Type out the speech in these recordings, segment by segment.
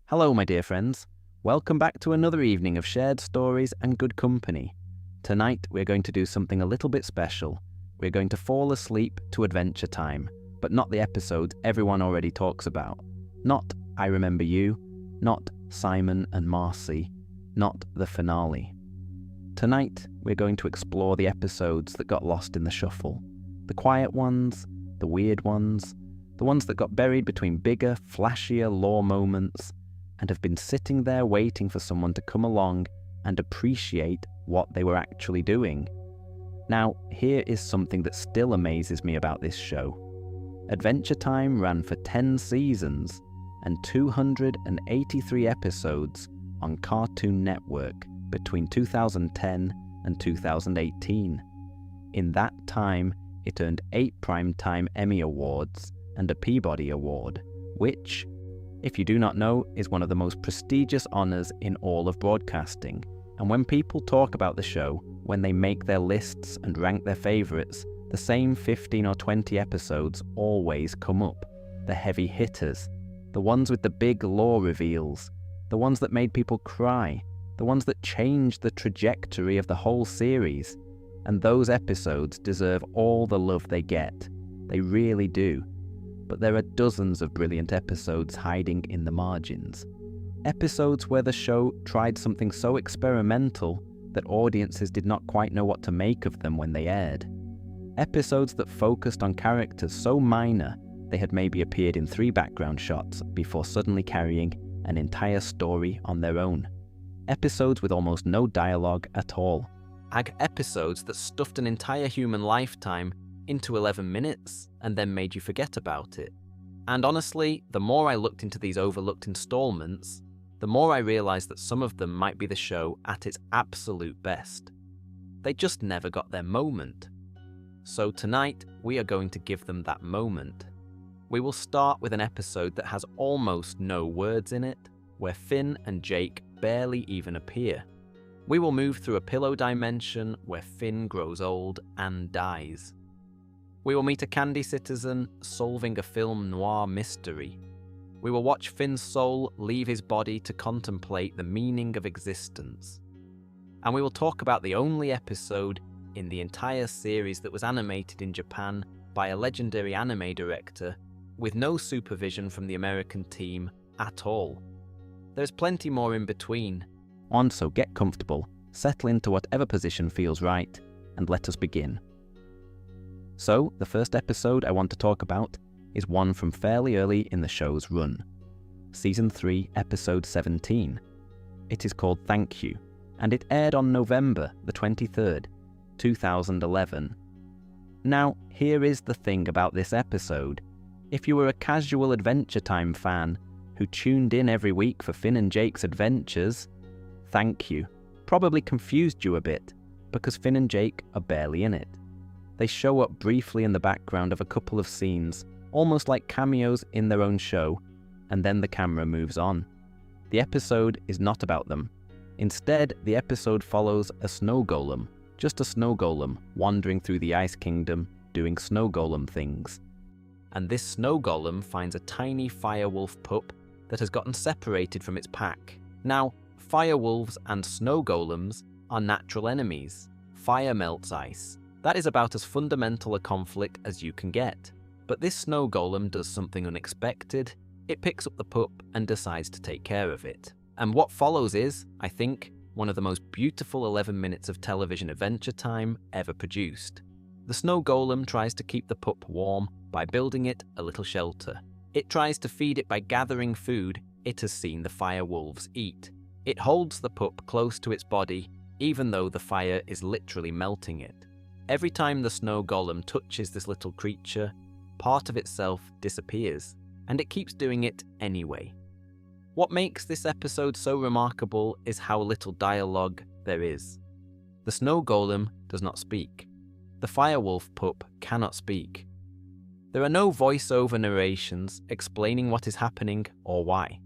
Hello, my dear friends. Welcome back to another evening of shared stories and good company. Tonight, we're going to do something a little bit special. We're going to fall asleep to Adventure Time, but not the episode everyone already talks about. Not I Remember You, not Simon and Marcy, not the finale. Tonight, we're going to explore the episodes that got lost in the shuffle. The quiet ones, the weird ones, the ones that got buried between bigger, flashier lore moments, and have been sitting there waiting for someone to come along and appreciate what they were actually doing. Now, here is something that still amazes me about this show. Adventure Time ran for 10 seasons and 283 episodes on Cartoon Network between 2010 and 2018. In that time, it earned 8 Primetime Emmy Awards and a Peabody Award, which, if you do not know, is one of the most prestigious honours in all of broadcasting. And when people talk about the show, when they make their lists and rank their favourites, the same 15 or 20 episodes always come up. The heavy hitters, the ones with the big lore reveals, the ones that made people cry, the ones that changed the trajectory of the whole series. And those episodes deserve all the love they get. They really do. But there are dozens of brilliant episodes hiding in the margins. Episodes where the show tried something so experimental that audiences did not quite know what to make of them when they aired. Episodes that focused on characters so minor they had maybe appeared in 3 background shots before suddenly carrying an entire story on their own. Episodes with almost no dialogue at all. Episodes that stuffed an entire human lifetime into 11 minutes and then made you forget about it. And honestly, the more I looked into these overlooked installments, the more I realised that some of them might be the show at its absolute best. They just never got their moment. So tonight, we are going to give them that moment. We will start with an episode that has almost no words in it, where Finn and Jake barely even appear. We will move through a pillow dimension where Finn grows old and dies. We will meet a candy citizen solving a film noir mystery. We will watch Finn's soul leave his body to contemplate the meaning of existence. And we will talk about the only episode in the entire series that was animated in Japan by a legendary anime director with no supervision from the American team at all. There's plenty more in between. So get comfortable, settle into whatever position feels right, and let us begin. So, the first episode I want to talk about is one from fairly early in the show's run. Season 3, Episode 17. It is called Thank You, and it aired on November the 23rd, 2011. Now, here is the thing about this episode. If you were a casual Adventure Time fan who tuned in every week for Finn and Jake's adventures, Thank You probably confused you a bit, because Finn and Jake are barely in it. They show up briefly in the background of a couple of scenes, almost like cameos in their own show, and then the camera moves on. The episode is not about them. Instead, the episode follows a snow golem, just a snow golem wandering through the Ice Kingdom doing snow golem things. And this snow golem finds a tiny firewolf pup that has gotten separated from its pack. Now, firewolves and snow golems are natural enemies. Fire melts ice. That is about as fundamental a conflict as you can get. But this snow golem does something unexpected. It picks up the pup and decides to take care of it. And what follows is, I think, one of the most beautiful 11 minutes of television Adventure Time ever produced. The snow golem tries to keep the pup warm by building it a little shelter. It tries to feed it by gathering food it has seen the fire wolves eat. It holds the pup close to its body, even though the fire is literally melting it. Every time the snow golem touches this little creature, part of itself disappears, and it keeps doing it anyway. What makes this episode so remarkable is how little dialogue there is. The snow golem does not speak. The firewolf pup cannot speak. There are no voiceover narrations explaining what is happening or why.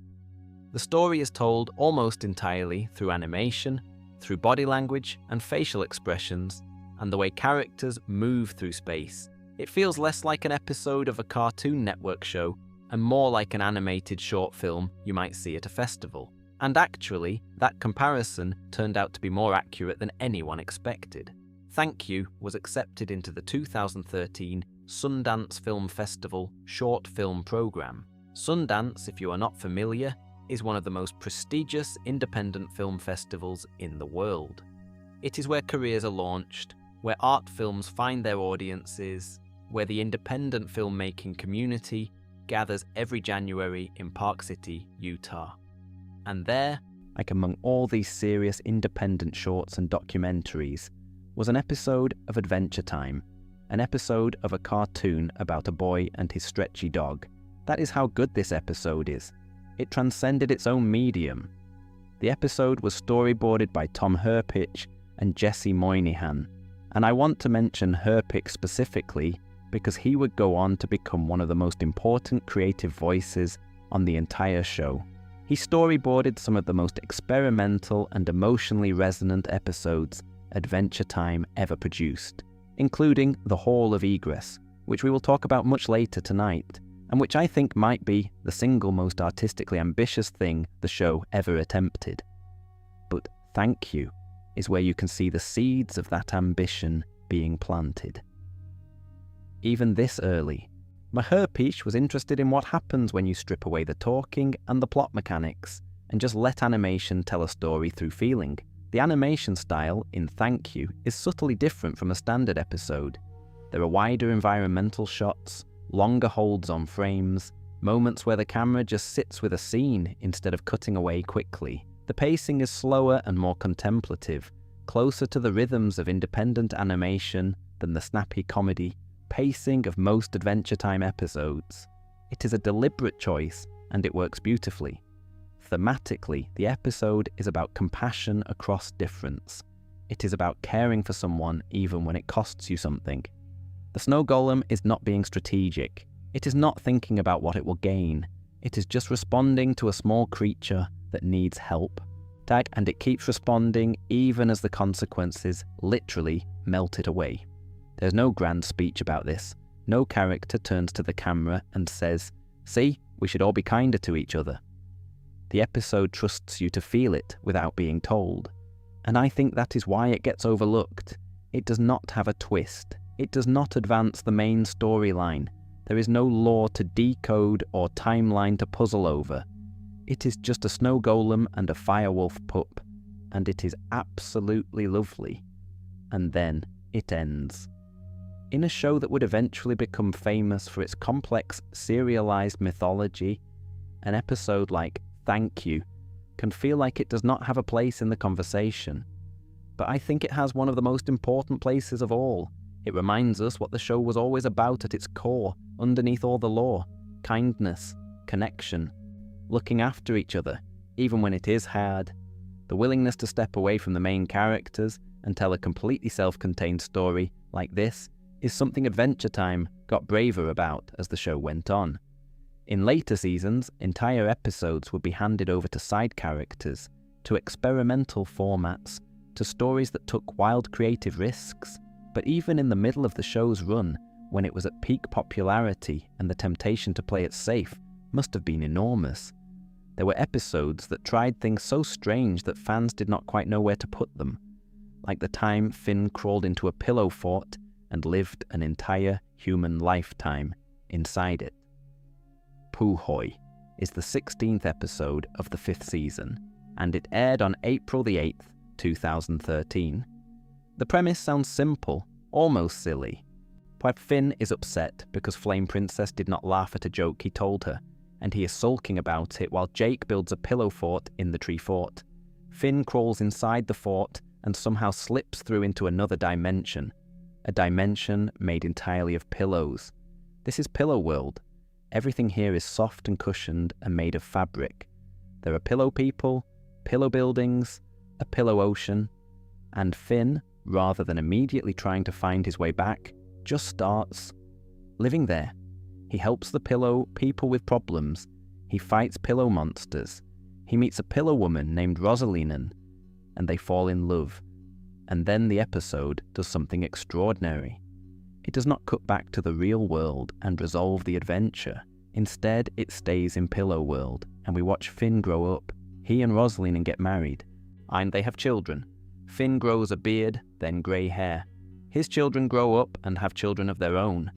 The story is told almost entirely through animation, through body language and facial expressions, and the way characters move through space. It feels less like an episode of a Cartoon Network show and more like an animated short film you might see at a festival. And actually, that comparison turned out to be more accurate than anyone expected. Thank You was accepted into the 2013 Sundance Film Festival short film program. Sundance, if you are not familiar, is one of the most prestigious independent film festivals in the world. It is where careers are launched, where art films find their audiences, where the independent filmmaking community gathers every January in Park City, Utah. And there, like among all these serious independent shorts and documentaries, was an episode of Adventure Time, an episode of a cartoon about a boy and his stretchy dog. That is how good this episode is. It transcended its own medium. The episode was storyboarded by Tom Herpich and Jesse Moynihan, and I want to mention Herpich specifically because he would go on to become one of the most important creative voices on the entire show. He storyboarded some of the most experimental and emotionally resonant episodes Adventure Time ever produced, including the Hall of Egress, which we will talk about much later tonight, and which I think might be the single most artistically ambitious thing the show ever attempted. But Thank You is where you can see the seeds of that ambition being planted. Even this early, Herpich was interested in what happens when you strip away the talking and the plot mechanics and just let animation tell a story through feeling. The animation style in Thank You is subtly different from a standard episode. There are wider environmental shots, longer holds on frames, moments where the camera just sits with a scene instead of cutting away quickly. The pacing is slower and more contemplative, closer to the rhythms of independent animation than the snappy comedy pacing of most Adventure Time episodes. It is a deliberate choice, and it works beautifully. Thematically, the episode is about compassion across difference. It is about caring for someone even when it costs you something. The snow golem is not being strategic. It is not thinking about what it will gain. It is just responding to a small creature that needs help. And it keeps responding even as the consequences literally melt it away. There's no grand speech about this. No character turns to the camera and says, "See, we should all be kinder to each other." The episode trusts you to feel it without being told. And I think that is why it gets overlooked. It does not have a twist. It does not advance the main storyline. There is no lore to decode or timeline to puzzle over. It is just a snow golem and a firewolf pup, and it is absolutely lovely. And then it ends. In a show that would eventually become famous for its complex, serialized mythology, an episode like Thank You can feel like it does not have a place in the conversation. But I think it has one of the most important places of all. It reminds us what the show was always about at its core, underneath all the lore: kindness, connection, looking after each other, even when it is hard. The willingness to step away from the main characters and tell a completely self-contained story like this is something Adventure Time got braver about as the show went on. In later seasons, entire episodes would be handed over to side characters, to experimental formats, to stories that took wild creative risks. But even in the middle of the show's run, when it was at peak popularity and the temptation to play it safe must have been enormous, there were episodes that tried things so strange that fans did not quite know where to put them, like the time Finn crawled into a pillow fort and lived an entire human lifetime inside it. Puhoy is the 16th episode of the 5th season, and it aired on April the 8th, 2013. The premise sounds simple, almost silly. But Finn is upset because Flame Princess did not laugh at a joke he told her, and he is sulking about it while Jake builds a pillow fort in the tree fort. Finn crawls inside the fort and somehow slips through into another dimension, a dimension made entirely of pillows. This is Pillow World. Everything here is soft and cushioned and made of fabric. There are pillow people, pillow buildings, a pillow ocean, and Finn, rather than immediately trying to find his way back, just starts living there. He helps the pillow people with problems. He fights pillow monsters. He meets a pillow woman named Rosalinen, and they fall in love. And then the episode does something extraordinary. It does not cut back to the real world and resolve the adventure. Instead, it stays in Pillow World, and we watch Finn grow up, he and Rosaline get married, and they have children. Finn grows a beard, then grey hair. His children grow up and have children of their own.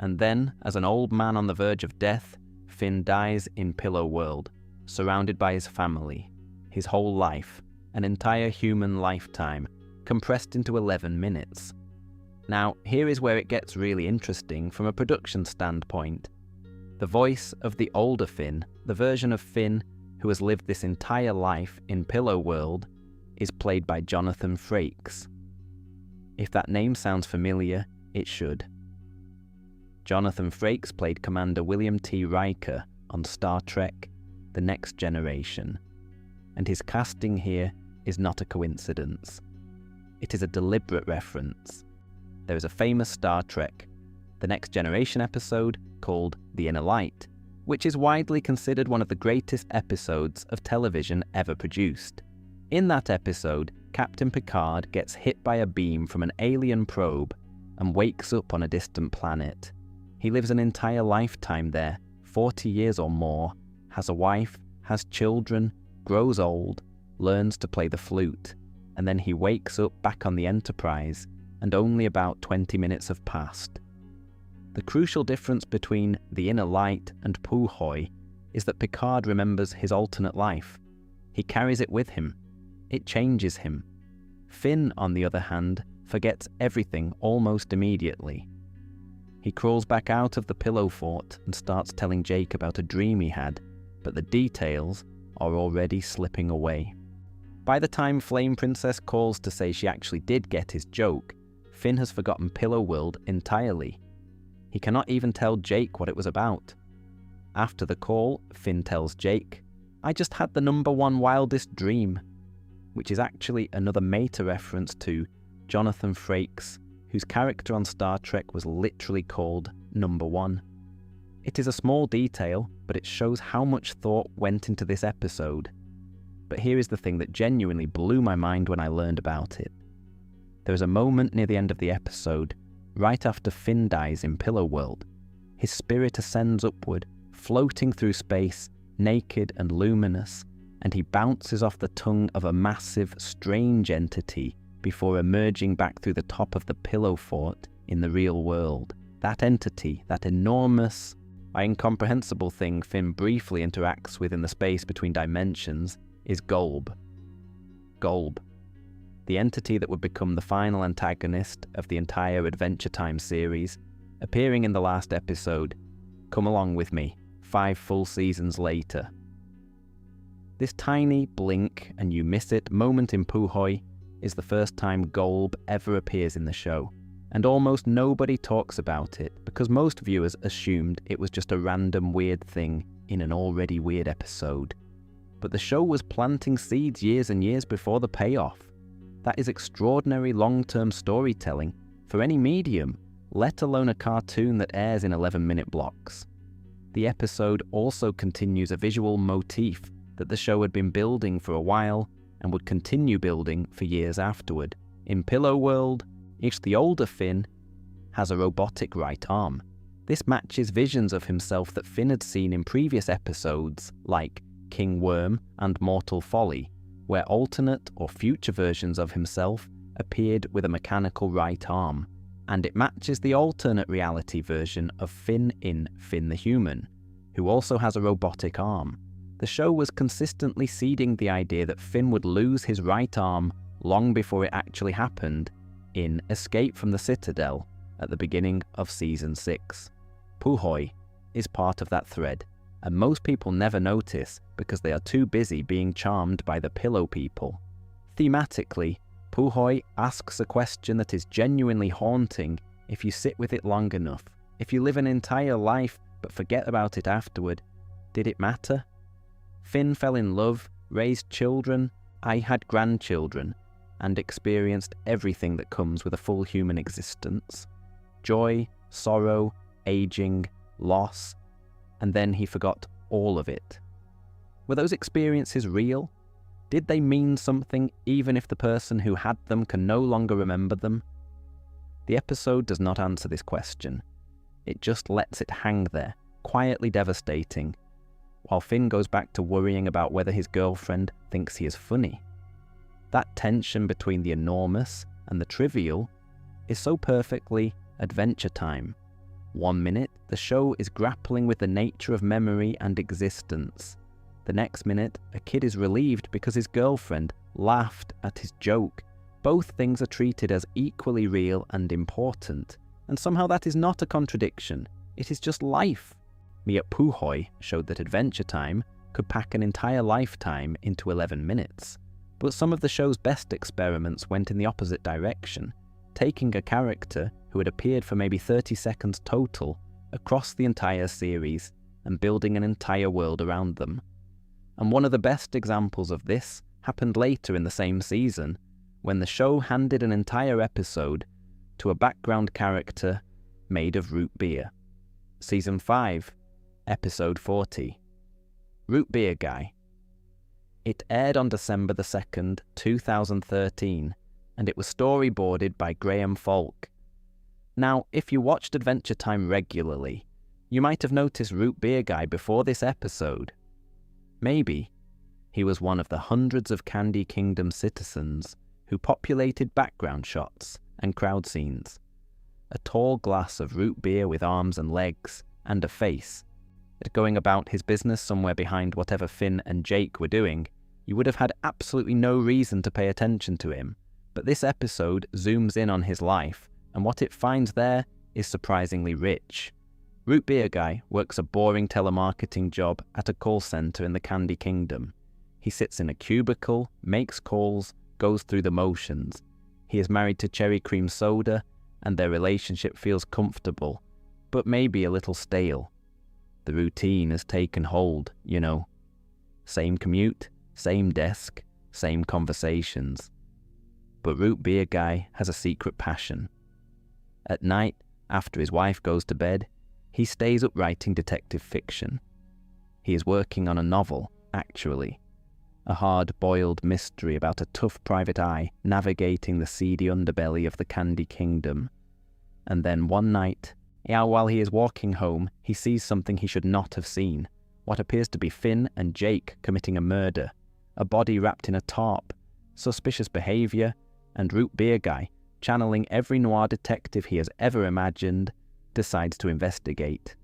And then, as an old man on the verge of death, Finn dies in Pillow World, surrounded by his family, his whole life, an entire human lifetime, compressed into 11 minutes. Now, here is where it gets really interesting from a production standpoint. The voice of the older Finn, the version of Finn who has lived this entire life in Pillow World, is played by Jonathan Frakes. If that name sounds familiar, it should. Jonathan Frakes played Commander William T. Riker on Star Trek: The Next Generation, and his casting here is not a coincidence. It is a deliberate reference. There is a famous Star Trek: The Next Generation episode called The Inner Light, which is widely considered one of the greatest episodes of television ever produced. In that episode, Captain Picard gets hit by a beam from an alien probe and wakes up on a distant planet. He lives an entire lifetime there, 40 years or more, has a wife, has children, grows old, learns to play the flute, and then he wakes up back on the Enterprise, and only about 20 minutes have passed. The crucial difference between The Inner Light and Puhoy is that Picard remembers his alternate life. He carries it with him. It changes him. Finn, on the other hand, forgets everything almost immediately. He crawls back out of the pillow fort and starts telling Jake about a dream he had, but the details are already slipping away. By the time Flame Princess calls to say she actually did get his joke, Finn has forgotten Pillow World entirely. He cannot even tell Jake what it was about. After the call, Finn tells Jake, "I just had the #1 wildest dream," which is actually another meta reference to Jonathan Frakes, whose character on Star Trek was literally called #1. It is a small detail, but it shows how much thought went into this episode. But here is the thing that genuinely blew my mind when I learned about it. There is a moment near the end of the episode, right after Finn dies in Pillow World. His spirit ascends upward, floating through space, naked and luminous, and he bounces off the tongue of a massive, strange entity before emerging back through the top of the pillow fort in the real world. That entity, that enormous, incomprehensible thing Finn briefly interacts with in the space between dimensions, is Golb. Golb, the entity that would become the final antagonist of the entire Adventure Time series, appearing in the last episode. Come along with me, 5 full seasons later. This tiny blink and you miss it moment in Puhoy is the first time Golb ever appears in the show, and almost nobody talks about it because most viewers assumed it was just a random weird thing in an already weird episode. But the show was planting seeds years and years before the payoff. That is extraordinary long-term storytelling for any medium, let alone a cartoon that airs in 11-minute blocks. The episode also continues a visual motif that the show had been building for a while and would continue building for years afterward. In Pillow World, each the older Finn has a robotic right arm. This matches visions of himself that Finn had seen in previous episodes like King Worm and Mortal Folly, where alternate or future versions of himself appeared with a mechanical right arm, and it matches the alternate reality version of Finn in Finn the Human, who also has a robotic arm. The show was consistently seeding the idea that Finn would lose his right arm long before it actually happened in Escape from the Citadel at the beginning of Season 6. Puhoy is part of that thread, and most people never notice because they are too busy being charmed by the pillow people. Thematically, Puhoy asks a question that is genuinely haunting if you sit with it long enough. If you live an entire life but forget about it afterward, did it matter? Finn fell in love, raised children, I had grandchildren, and experienced everything that comes with a full human existence. Joy, sorrow, aging, loss, and then he forgot all of it. Were those experiences real? Did they mean something even if the person who had them can no longer remember them? The episode does not answer this question. It just lets it hang there, quietly devastating, while Finn goes back to worrying about whether his girlfriend thinks he is funny. That tension between the enormous and the trivial is so perfectly Adventure Time. 1 minute, the show is grappling with the nature of memory and existence. The next minute, a kid is relieved because his girlfriend laughed at his joke. Both things are treated as equally real and important, and somehow that is not a contradiction. It is just life. Me at Puhoy showed that Adventure Time could pack an entire lifetime into 11 minutes. But some of the show's best experiments went in the opposite direction, taking a character who had appeared for maybe 30 seconds total across the entire series and building an entire world around them. And one of the best examples of this happened later in the same season, when the show handed an entire episode to a background character made of root beer. Season 5, Episode 40. Root Beer Guy. It aired on December 2nd, 2013, and it was storyboarded by Graham Falk. Now, if you watched Adventure Time regularly, you might have noticed Root Beer Guy before this episode. Maybe he was one of the hundreds of Candy Kingdom citizens who populated background shots and crowd scenes. A tall glass of root beer with arms and legs, and a face. At going about his business somewhere behind whatever Finn and Jake were doing, you would have had absolutely no reason to pay attention to him, but this episode zooms in on his life, and what it finds there is surprisingly rich. Root Beer Guy works a boring telemarketing job at a call center in the Candy Kingdom. He sits in a cubicle, makes calls, goes through the motions. He is married to Cherry Cream Soda, and their relationship feels comfortable, but maybe a little stale. The routine has taken hold, you know. Same commute, same desk, same conversations. But Root Beer Guy has a secret passion. At night, after his wife goes to bed, he stays up writing detective fiction. He is working on a novel, actually. A hard-boiled mystery about a tough private eye navigating the seedy underbelly of the Candy Kingdom. And then one night, while he is walking home, he sees something he should not have seen. What appears to be Finn and Jake committing a murder. A body wrapped in a tarp. Suspicious behavior, and Root Beer Guy, channeling every noir detective he has ever imagined, decides to investigate.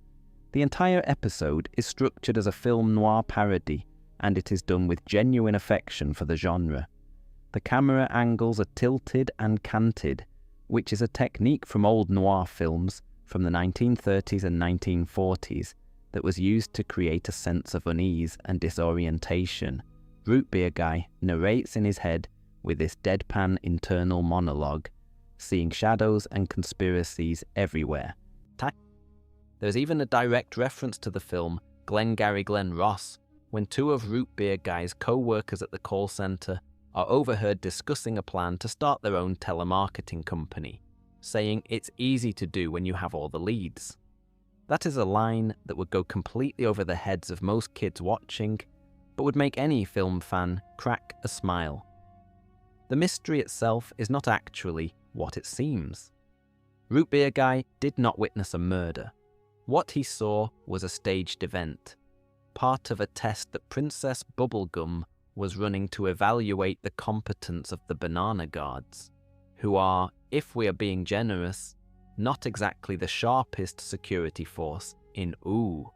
The entire episode is structured as a film noir parody, and it is done with genuine affection for the genre. The camera angles are tilted and canted, which is a technique from old noir films from the 1930s and 1940s that was used to create a sense of unease and disorientation. Root Beer Guy narrates in his head with this deadpan internal monologue, seeing shadows and conspiracies everywhere. There's even a direct reference to the film Glengarry Glen Ross, when two of Root Beer Guy's co-workers at the call center are overheard discussing a plan to start their own telemarketing company, saying it's easy to do when you have all the leads. That is a line that would go completely over the heads of most kids watching, but would make any film fan crack a smile. The mystery itself is not actually what it seems. Root Beer Guy did not witness a murder. What he saw was a staged event, part of a test that Princess Bubblegum was running to evaluate the competence of the Banana Guards, who are, if we are being generous, not exactly the sharpest security force in Ooh.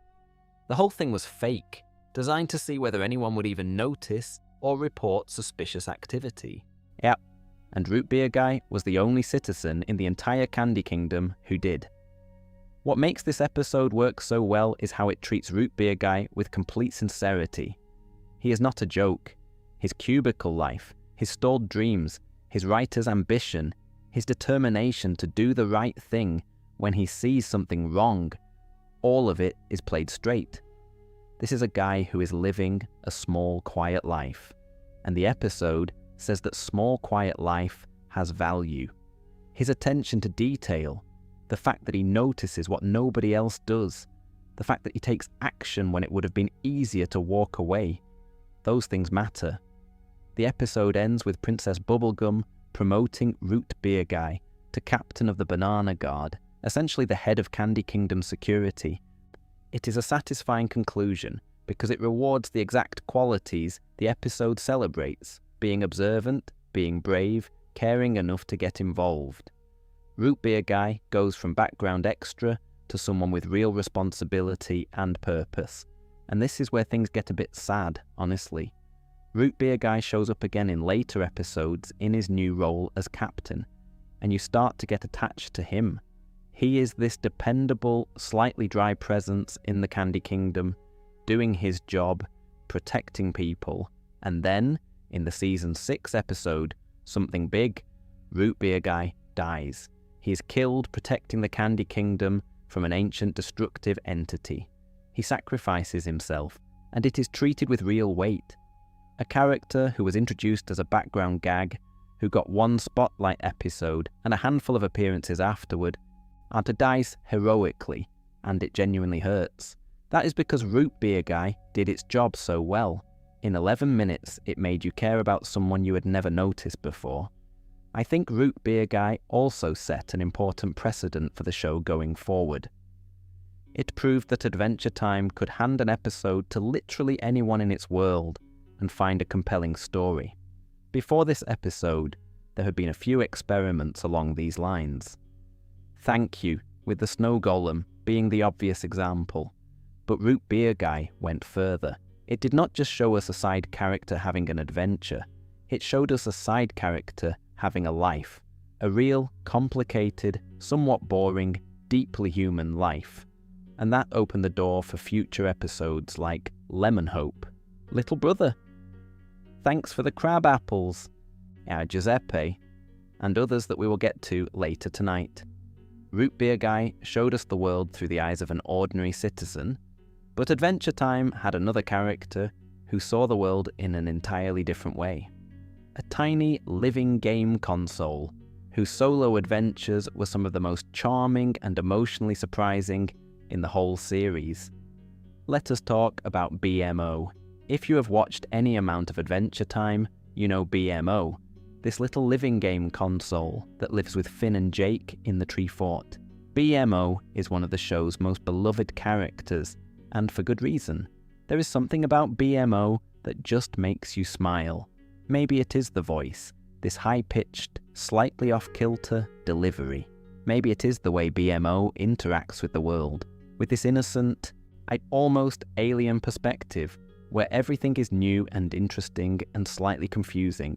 The whole thing was fake, designed to see whether anyone would even notice or report suspicious activity. Yep, and Root Beer Guy was the only citizen in the entire Candy Kingdom who did. What makes this episode work so well is how it treats Root Beer Guy with complete sincerity. He is not a joke. His cubicle life, his stalled dreams, his writer's ambition, his determination to do the right thing when he sees something wrong, all of it is played straight. This is a guy who is living a small, quiet life, and the episode says that small, quiet life has value. His attention to detail, the fact that he notices what nobody else does, the fact that he takes action when it would have been easier to walk away, those things matter. The episode ends with Princess Bubblegum promoting Root Beer Guy to captain of the Banana Guard, essentially the head of Candy Kingdom security. It is a satisfying conclusion because it rewards the exact qualities the episode celebrates: being observant, being brave, caring enough to get involved. Root Beer Guy goes from background extra to someone with real responsibility and purpose. And this is where things get a bit sad, honestly. Root Beer Guy shows up again in later episodes in his new role as captain, and you start to get attached to him. He is this dependable, slightly dry presence in the Candy Kingdom, doing his job, protecting people, and then, in the season 6 episode, Something Big, Root Beer Guy dies. He is killed protecting the Candy Kingdom from an ancient destructive entity. He sacrifices himself, and it is treated with real weight. A character who was introduced as a background gag, who got one spotlight episode and a handful of appearances afterward, are to die heroically, and it genuinely hurts. That is because Root Beer Guy did its job so well. In 11 minutes, it made you care about someone you had never noticed before. I think Root Beer Guy also set an important precedent for the show going forward. It proved that Adventure Time could hand an episode to literally anyone in its world and find a compelling story. Before this episode, there had been a few experiments along these lines. Thank You, with the Snow Golem being the obvious example, but Root Beer Guy went further. It did not just show us a side character having an adventure, it showed us a side character having a life, a real, complicated, somewhat boring, deeply human life. And that opened the door for future episodes like Lemon Hope, Little Brother, Thanks for the Crab Apples, Our Giuseppe, and others that we will get to later tonight. Root Beer Guy showed us the world through the eyes of an ordinary citizen, but Adventure Time had another character who saw the world in an entirely different way. A tiny living game console whose solo adventures were some of the most charming and emotionally surprising in the whole series. Let us talk about BMO. If you have watched any amount of Adventure Time, you know BMO, this little living game console that lives with Finn and Jake in the Tree Fort. BMO is one of the show's most beloved characters, and for good reason. There is something about BMO that just makes you smile. Maybe it is the voice, this high-pitched, slightly off-kilter delivery. Maybe it is the way BMO interacts with the world, with this innocent, almost alien perspective, where everything is new and interesting and slightly confusing.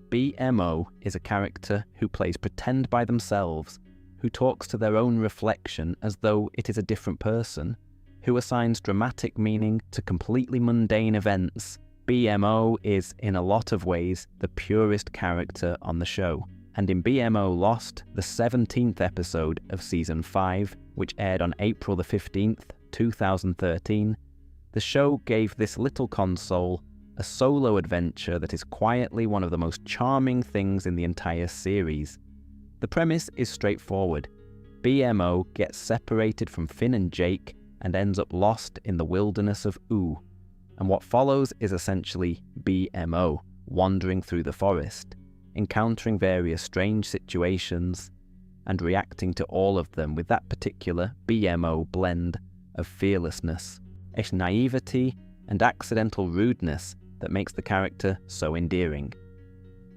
BMO is a character who plays pretend by themselves, who talks to their own reflection as though it is a different person, who assigns dramatic meaning to completely mundane events. BMO is, in a lot of ways, the purest character on the show. And in BMO Lost, the 17th episode of Season 5, which aired on April the 15th, 2013, the show gave this little console a solo adventure that is quietly one of the most charming things in the entire series. The premise is straightforward. BMO gets separated from Finn and Jake and ends up lost in the wilderness of Ooh. And what follows is essentially BMO wandering through the forest, encountering various strange situations, and reacting to all of them with that particular BMO blend of fearlessness, a naivety, and accidental rudeness that makes the character so endearing.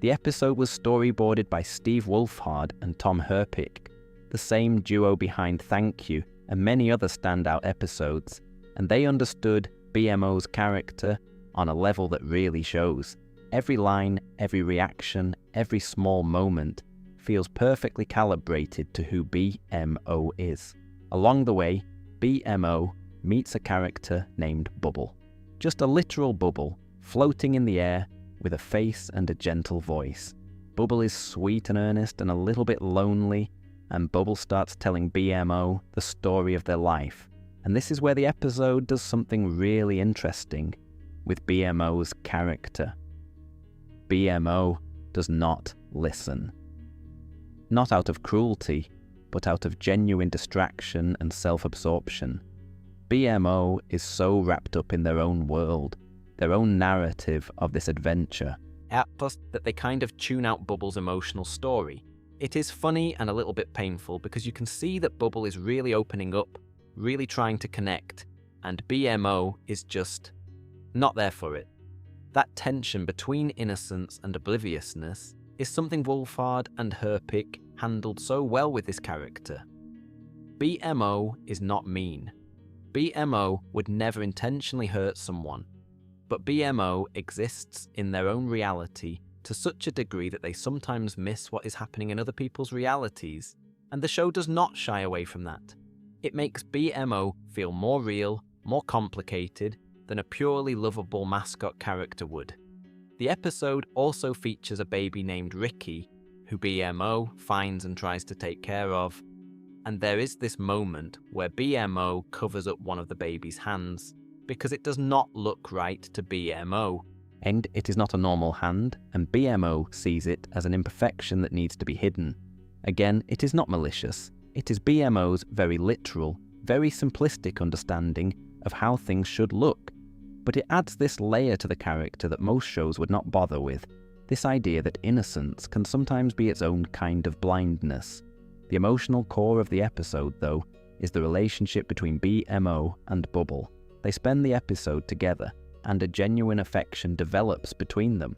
The episode was storyboarded by Steve Wolfhard and Tom Herpick, the same duo behind Thank You and many other standout episodes, and they understood BMO's character on a level that really shows. Every line, every reaction, every small moment feels perfectly calibrated to who BMO is. Along the way, BMO meets a character named Bubble. Just a literal bubble, floating in the air with a face and a gentle voice. Bubble is sweet and earnest and a little bit lonely, and Bubble starts telling BMO the story of their life. And this is where the episode does something really interesting with BMO's character. BMO does not listen. Not out of cruelty, but out of genuine distraction and self-absorption. BMO is so wrapped up in their own world, their own narrative of this adventure, plus that they kind of tune out Bubble's emotional story. It is funny and a little bit painful because you can see that Bubble is really opening up, really trying to connect, and BMO is just not there for it. That tension between innocence and obliviousness is something Wolfhard and Herpik handled so well with this character. BMO is not mean. BMO would never intentionally hurt someone, but BMO exists in their own reality to such a degree that they sometimes miss what is happening in other people's realities, and the show does not shy away from that. It makes BMO feel more real, more complicated than a purely lovable mascot character would. The episode also features a baby named Ricky, who BMO finds and tries to take care of, and there is this moment where BMO covers up one of the baby's hands because it does not look right to BMO. And it is not a normal hand, and BMO sees it as an imperfection that needs to be hidden. Again, it is not malicious. It is BMO's very literal, very simplistic understanding of how things should look. But it adds this layer to the character that most shows would not bother with, this idea that innocence can sometimes be its own kind of blindness. The emotional core of the episode, though, is the relationship between BMO and Bubble. They spend the episode together, and a genuine affection develops between them.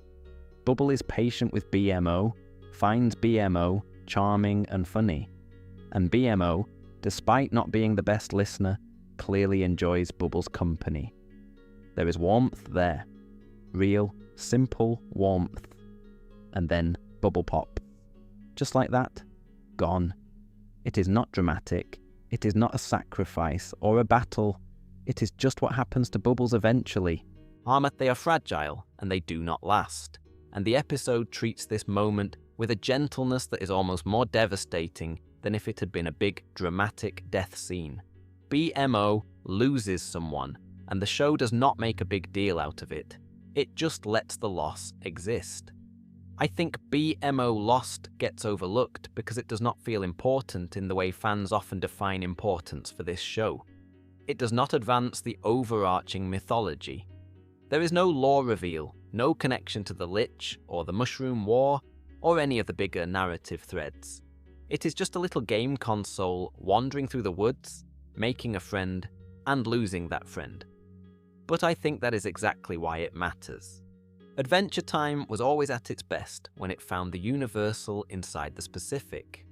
Bubble is patient with BMO, finds BMO charming and funny, and BMO, despite not being the best listener, clearly enjoys Bubble's company. There is warmth there. Real, simple warmth. And then Bubble pop. Just like that, gone. It is not dramatic. It is not a sacrifice or a battle. It is just what happens to Bubbles eventually. They are fragile, and they do not last. And the episode treats this moment with a gentleness that is almost more devastating than if it had been a big, dramatic death scene. BMO loses someone, and the show does not make a big deal out of it. It just lets the loss exist. I think BMO lost gets overlooked because it does not feel important in the way fans often define importance for this show. It does not advance the overarching mythology. There is no lore reveal, no connection to the Lich or the Mushroom War, or any of the bigger narrative threads. It is just a little game console wandering through the woods, making a friend, and losing that friend. But I think that is exactly why it matters. Adventure Time was always at its best when it found the universal inside the specific.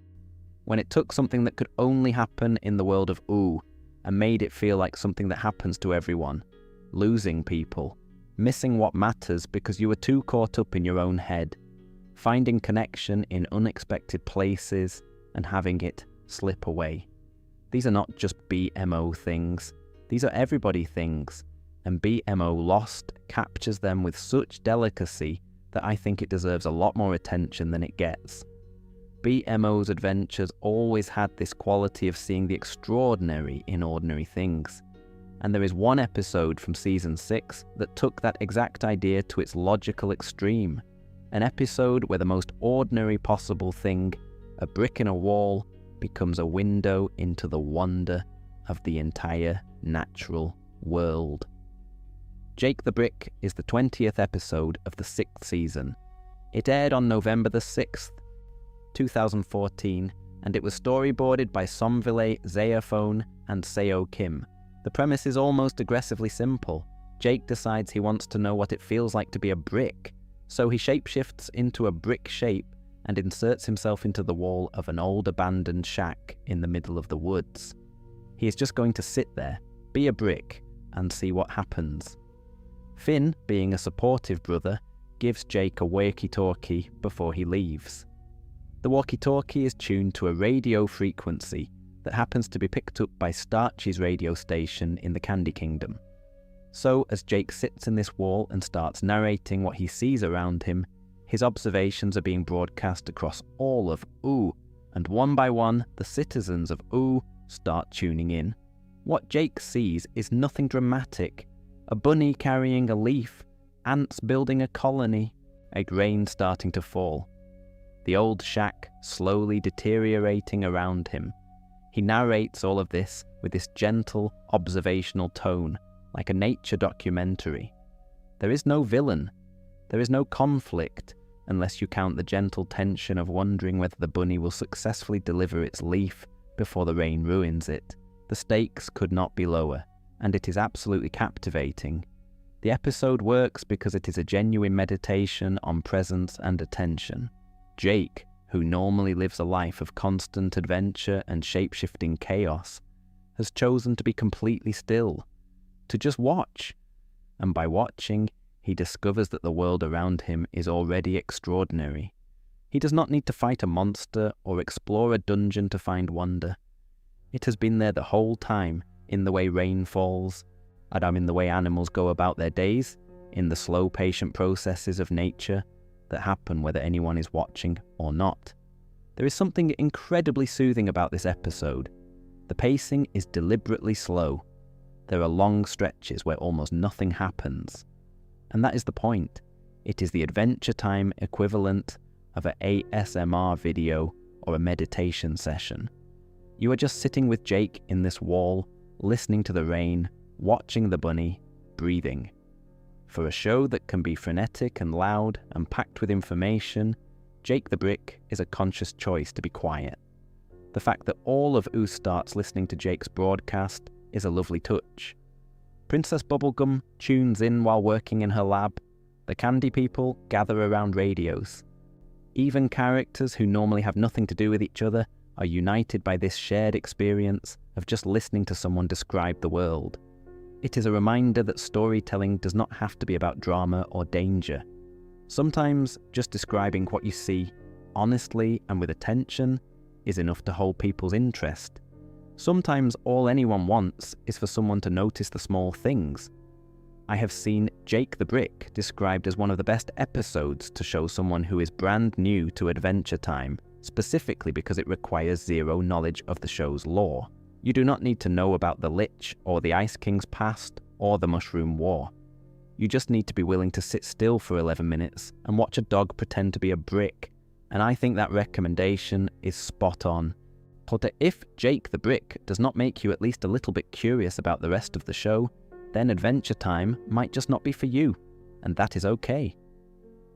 When it took something that could only happen in the world of Ooh and made it feel like something that happens to everyone. Losing people. Missing what matters because you were too caught up in your own head. Finding connection in unexpected places and having it slip away. These are not just BMO things. These are everybody things. And BMO Lost captures them with such delicacy that I think it deserves a lot more attention than it gets. BMO's adventures always had this quality of seeing the extraordinary in ordinary things. And there is one episode from Season 6 that took that exact idea to its logical extreme. An episode where the most ordinary possible thing, a brick in a wall, becomes a window into the wonder of the entire natural world. Jake the Brick is the 20th episode of the 6th season. It aired on November the 6th, 2014, and it was storyboarded by Somvile Zayaphone and Seo Kim. The premise is almost aggressively simple. Jake decides he wants to know what it feels like to be a brick, so he shapeshifts into a brick shape and inserts himself into the wall of an old abandoned shack in the middle of the woods. He is just going to sit there, be a brick, and see what happens. Finn, being a supportive brother, gives Jake a walkie-talkie before he leaves. The walkie-talkie is tuned to a radio frequency that happens to be picked up by Starchy's radio station in the Candy Kingdom. So, as Jake sits in this wall and starts narrating what he sees around him, his observations are being broadcast across all of Ooh, and one by one, the citizens of Ooh start tuning in. What Jake sees is nothing dramatic. A bunny carrying a leaf, ants building a colony, a rain starting to fall. The old shack slowly deteriorating around him. He narrates all of this with this gentle, observational tone, like a nature documentary. There is no villain. There is no conflict, unless you count the gentle tension of wondering whether the bunny will successfully deliver its leaf before the rain ruins it. The stakes could not be lower, and it is absolutely captivating. The episode works because it is a genuine meditation on presence and attention. Jake, who normally lives a life of constant adventure and shape-shifting chaos, has chosen to be completely still, to just watch. And by watching, he discovers that the world around him is already extraordinary. He does not need to fight a monster or explore a dungeon to find wonder. It has been there the whole time, in the way rain falls, and in the way animals go about their days, in the slow, patient processes of nature that happen whether anyone is watching or not. There is something incredibly soothing about this episode. The pacing is deliberately slow. There are long stretches where almost nothing happens. And that is the point. It is the Adventure Time equivalent of an ASMR video or a meditation session. You are just sitting with Jake in this wall, listening to the rain, watching the bunny, breathing. For a show that can be frenetic and loud and packed with information, Jake the Brick is a conscious choice to be quiet. The fact that all of Oos starts listening to Jake's broadcast is a lovely touch. Princess Bubblegum tunes in while working in her lab. The Candy People gather around radios. Even characters who normally have nothing to do with each other are united by this shared experience of just listening to someone describe the world. It is a reminder that storytelling does not have to be about drama or danger. Sometimes just describing what you see, honestly and with attention, is enough to hold people's interest. Sometimes all anyone wants is for someone to notice the small things. I have seen Jake the Brick described as one of the best episodes to show someone who is brand new to Adventure Time, specifically because it requires zero knowledge of the show's lore. You do not need to know about the Lich or the Ice King's past or the Mushroom War. You just need to be willing to sit still for 11 minutes and watch a dog pretend to be a brick, and I think that recommendation is spot on. But if Jake the Brick does not make you at least a little bit curious about the rest of the show, then Adventure Time might just not be for you, and that is okay.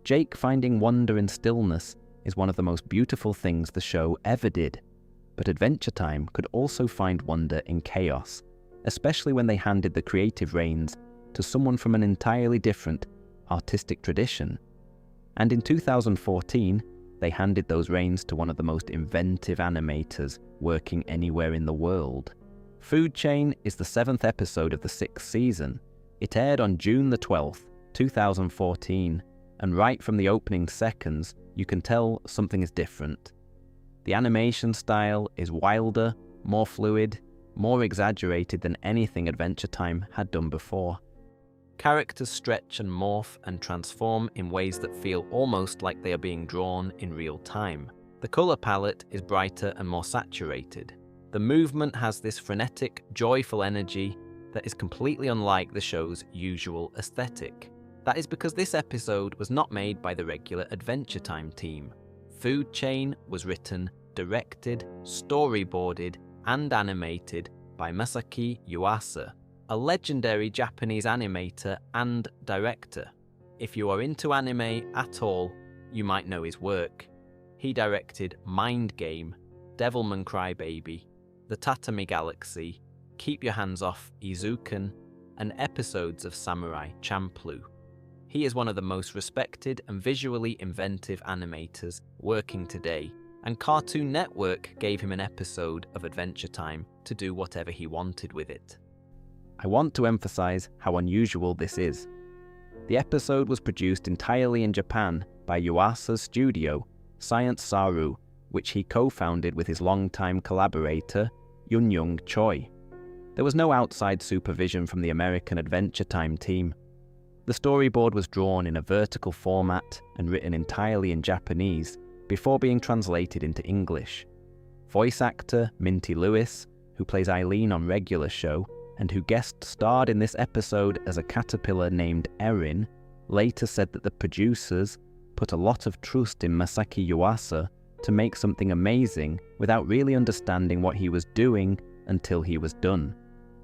Jake finding wonder in stillness is one of the most beautiful things the show ever did, but Adventure Time could also find wonder in chaos, especially when they handed the creative reins to someone from an entirely different artistic tradition. And in 2014, they handed those reins to one of the most inventive animators working anywhere in the world. Food Chain is the 7th episode of the 6th season. It aired on June the 12th, 2014, and right from the opening seconds, you can tell something is different. The animation style is wilder, more fluid, more exaggerated than anything Adventure Time had done before. Characters stretch and morph and transform in ways that feel almost like they are being drawn in real time. The colour palette is brighter and more saturated. The movement has this frenetic, joyful energy that is completely unlike the show's usual aesthetic. That is because this episode was not made by the regular Adventure Time team. Food Chain was written, directed, storyboarded, and animated by Masaki Yuasa, a legendary Japanese animator and director. If you are into anime at all, you might know his work. He directed Mind Game, Devilman Crybaby, The Tatami Galaxy, Keep Your Hands Off Izuken, and episodes of Samurai Champloo. He is one of the most respected and visually inventive animators working today, and Cartoon Network gave him an episode of Adventure Time to do whatever he wanted with it. I want to emphasize how unusual this is. The episode was produced entirely in Japan by Yuasa's studio, Science Saru, which he co-founded with his longtime collaborator, Yun-Young Choi. There was no outside supervision from the American Adventure Time team. The storyboard was drawn in a vertical format and written entirely in Japanese before being translated into English. Voice actor Minty Lewis, who plays Eileen on regular show, and who guest starred in this episode as a caterpillar named Erin, later said that the producers put a lot of trust in Masaki Yuasa to make something amazing without really understanding what he was doing until he was done.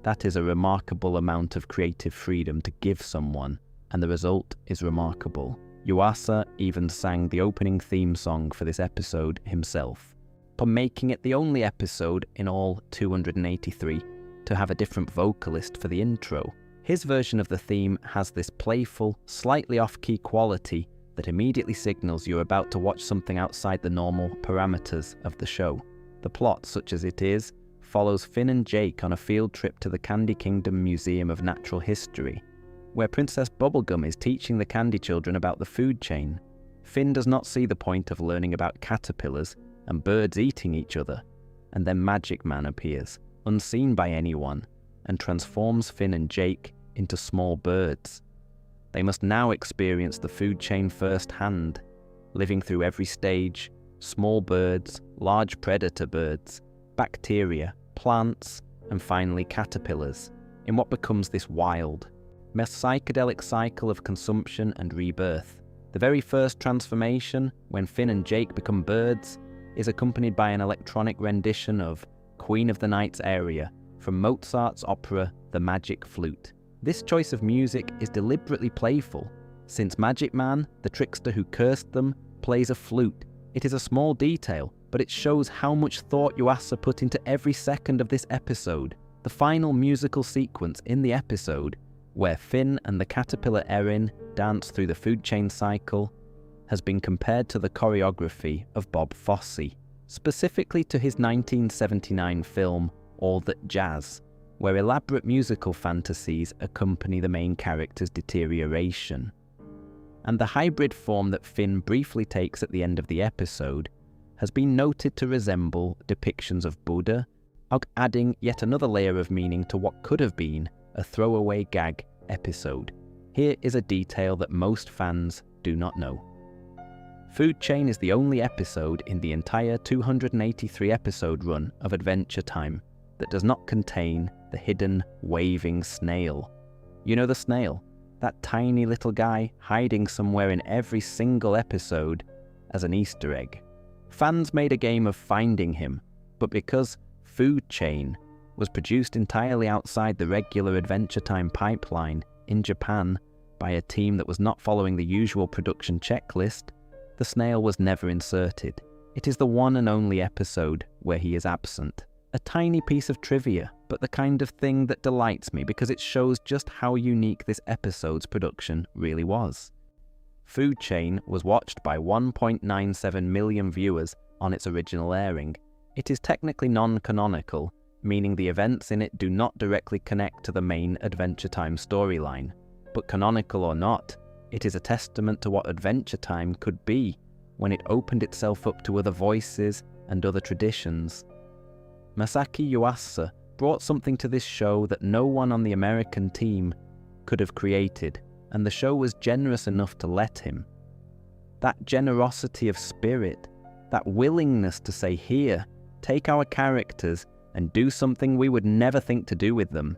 That is a remarkable amount of creative freedom to give someone, and the result is remarkable. Yuasa even sang the opening theme song for this episode himself, for making it the only episode in all 283 to have a different vocalist for the intro. His version of the theme has this playful, slightly off-key quality that immediately signals you're about to watch something outside the normal parameters of the show. The plot, such as it is, follows Finn and Jake on a field trip to the Candy Kingdom Museum of Natural History, where Princess Bubblegum is teaching the Candy Children about the food chain. Finn does not see the point of learning about caterpillars and birds eating each other, and then Magic Man appears, unseen by anyone, and transforms Finn and Jake into small birds. They must now experience the food chain firsthand, living through every stage: small birds, large predator birds, bacteria, plants, and finally caterpillars, in what becomes this wild, psychedelic cycle of consumption and rebirth. The very first transformation, when Finn and Jake become birds, is accompanied by an electronic rendition of Queen of the Night's aria from Mozart's opera The Magic Flute. This choice of music is deliberately playful, since Magic Man, the trickster who cursed them, plays a flute. It is a small detail, but it shows how much thought Yuasa put into every second of this episode. The final musical sequence in the episode, where Finn and the caterpillar Erin dance through the food chain cycle, has been compared to the choreography of Bob Fosse, specifically to his 1979 film All That Jazz, where elaborate musical fantasies accompany the main character's deterioration. And the hybrid form that Finn briefly takes at the end of the episode has been noted to resemble depictions of Buddha, adding yet another layer of meaning to what could have been a throwaway gag episode. Here is a detail that most fans do not know. Food Chain is the only episode in the entire 283 episode run of Adventure Time that does not contain the hidden waving snail. You know the snail? That tiny little guy hiding somewhere in every single episode as an Easter egg. Fans made a game of finding him, but because Food Chain was produced entirely outside the regular Adventure Time pipeline in Japan by a team that was not following the usual production checklist, the snail was never inserted. It is the one and only episode where he is absent. A tiny piece of trivia, but the kind of thing that delights me because it shows just how unique this episode's production really was. Food Chain was watched by 1.97 million viewers on its original airing. It is technically non-canonical, meaning the events in it do not directly connect to the main Adventure Time storyline. But canonical or not, it is a testament to what Adventure Time could be when it opened itself up to other voices and other traditions. Masaki Yuasa brought something to this show that no one on the American team could have created, and the show was generous enough to let him. That generosity of spirit, that willingness to say, here, take our characters and do something we would never think to do with them,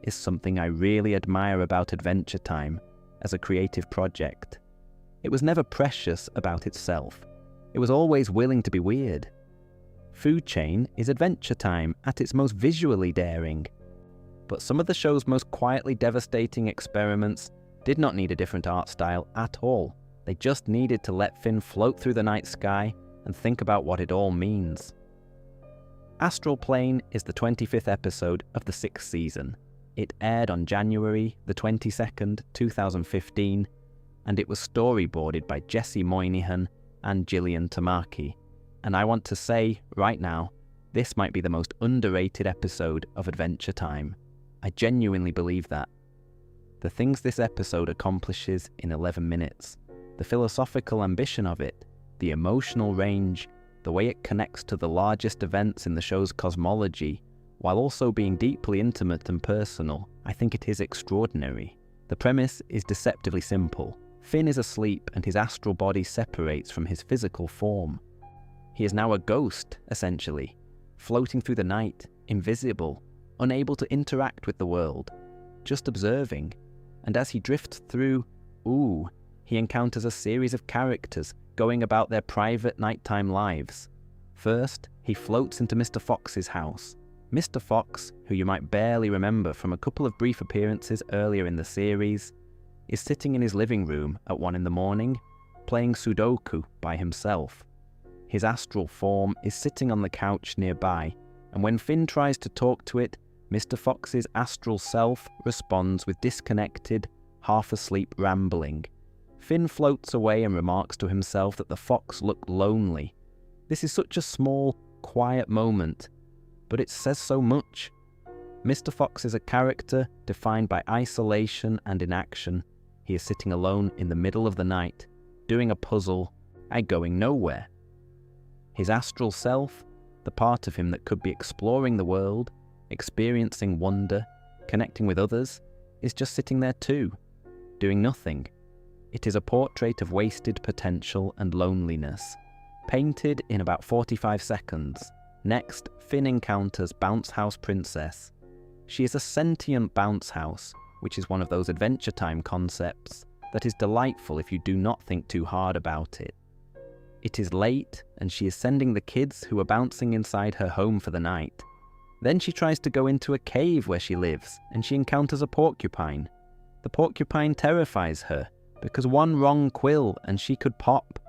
is something I really admire about Adventure Time as a creative project. It was never precious about itself. It was always willing to be weird. Food Chain is Adventure Time at its most visually daring. But some of the show's most quietly devastating experiments did not need a different art style at all. They just needed to let Finn float through the night sky and think about what it all means. Astral Plane is the 25th episode of the 6th season. It aired on January the 22nd, 2015, and it was storyboarded by Jesse Moynihan and Gillian Tamaki. And I want to say, right now, this might be the most underrated episode of Adventure Time. I genuinely believe that. The things this episode accomplishes in 11 minutes, the philosophical ambition of it, the emotional range, the way it connects to the largest events in the show's cosmology, while also being deeply intimate and personal, I think it is extraordinary. The premise is deceptively simple. Finn is asleep and his astral body separates from his physical form. He is now a ghost, essentially, floating through the night, invisible, unable to interact with the world, just observing. And as he drifts through, he encounters a series of characters going about their private nighttime lives. First, he floats into Mr. Fox's house. Mr. Fox, who you might barely remember from a couple of brief appearances earlier in the series, is sitting in his living room at 1 a.m, playing Sudoku by himself. His astral form is sitting on the couch nearby, and when Finn tries to talk to it, Mr. Fox's astral self responds with disconnected, half-asleep rambling. Finn floats away and remarks to himself that the fox looked lonely. This is such a small, quiet moment, but it says so much. Mr. Fox is a character defined by isolation and inaction. He is sitting alone in the middle of the night, doing a puzzle and going nowhere. His astral self, the part of him that could be exploring the world, experiencing wonder, connecting with others, is just sitting there too, doing nothing. It is a portrait of wasted potential and loneliness, painted in about 45 seconds. Next, Finn encounters Bounce House Princess. She is a sentient bounce house, which is one of those Adventure Time concepts that is delightful if you do not think too hard about it. It is late, and she is sending the kids who are bouncing inside her home for the night. Then she tries to go into a cave where she lives, and she encounters a porcupine. The porcupine terrifies her, because one wrong quill and she could pop.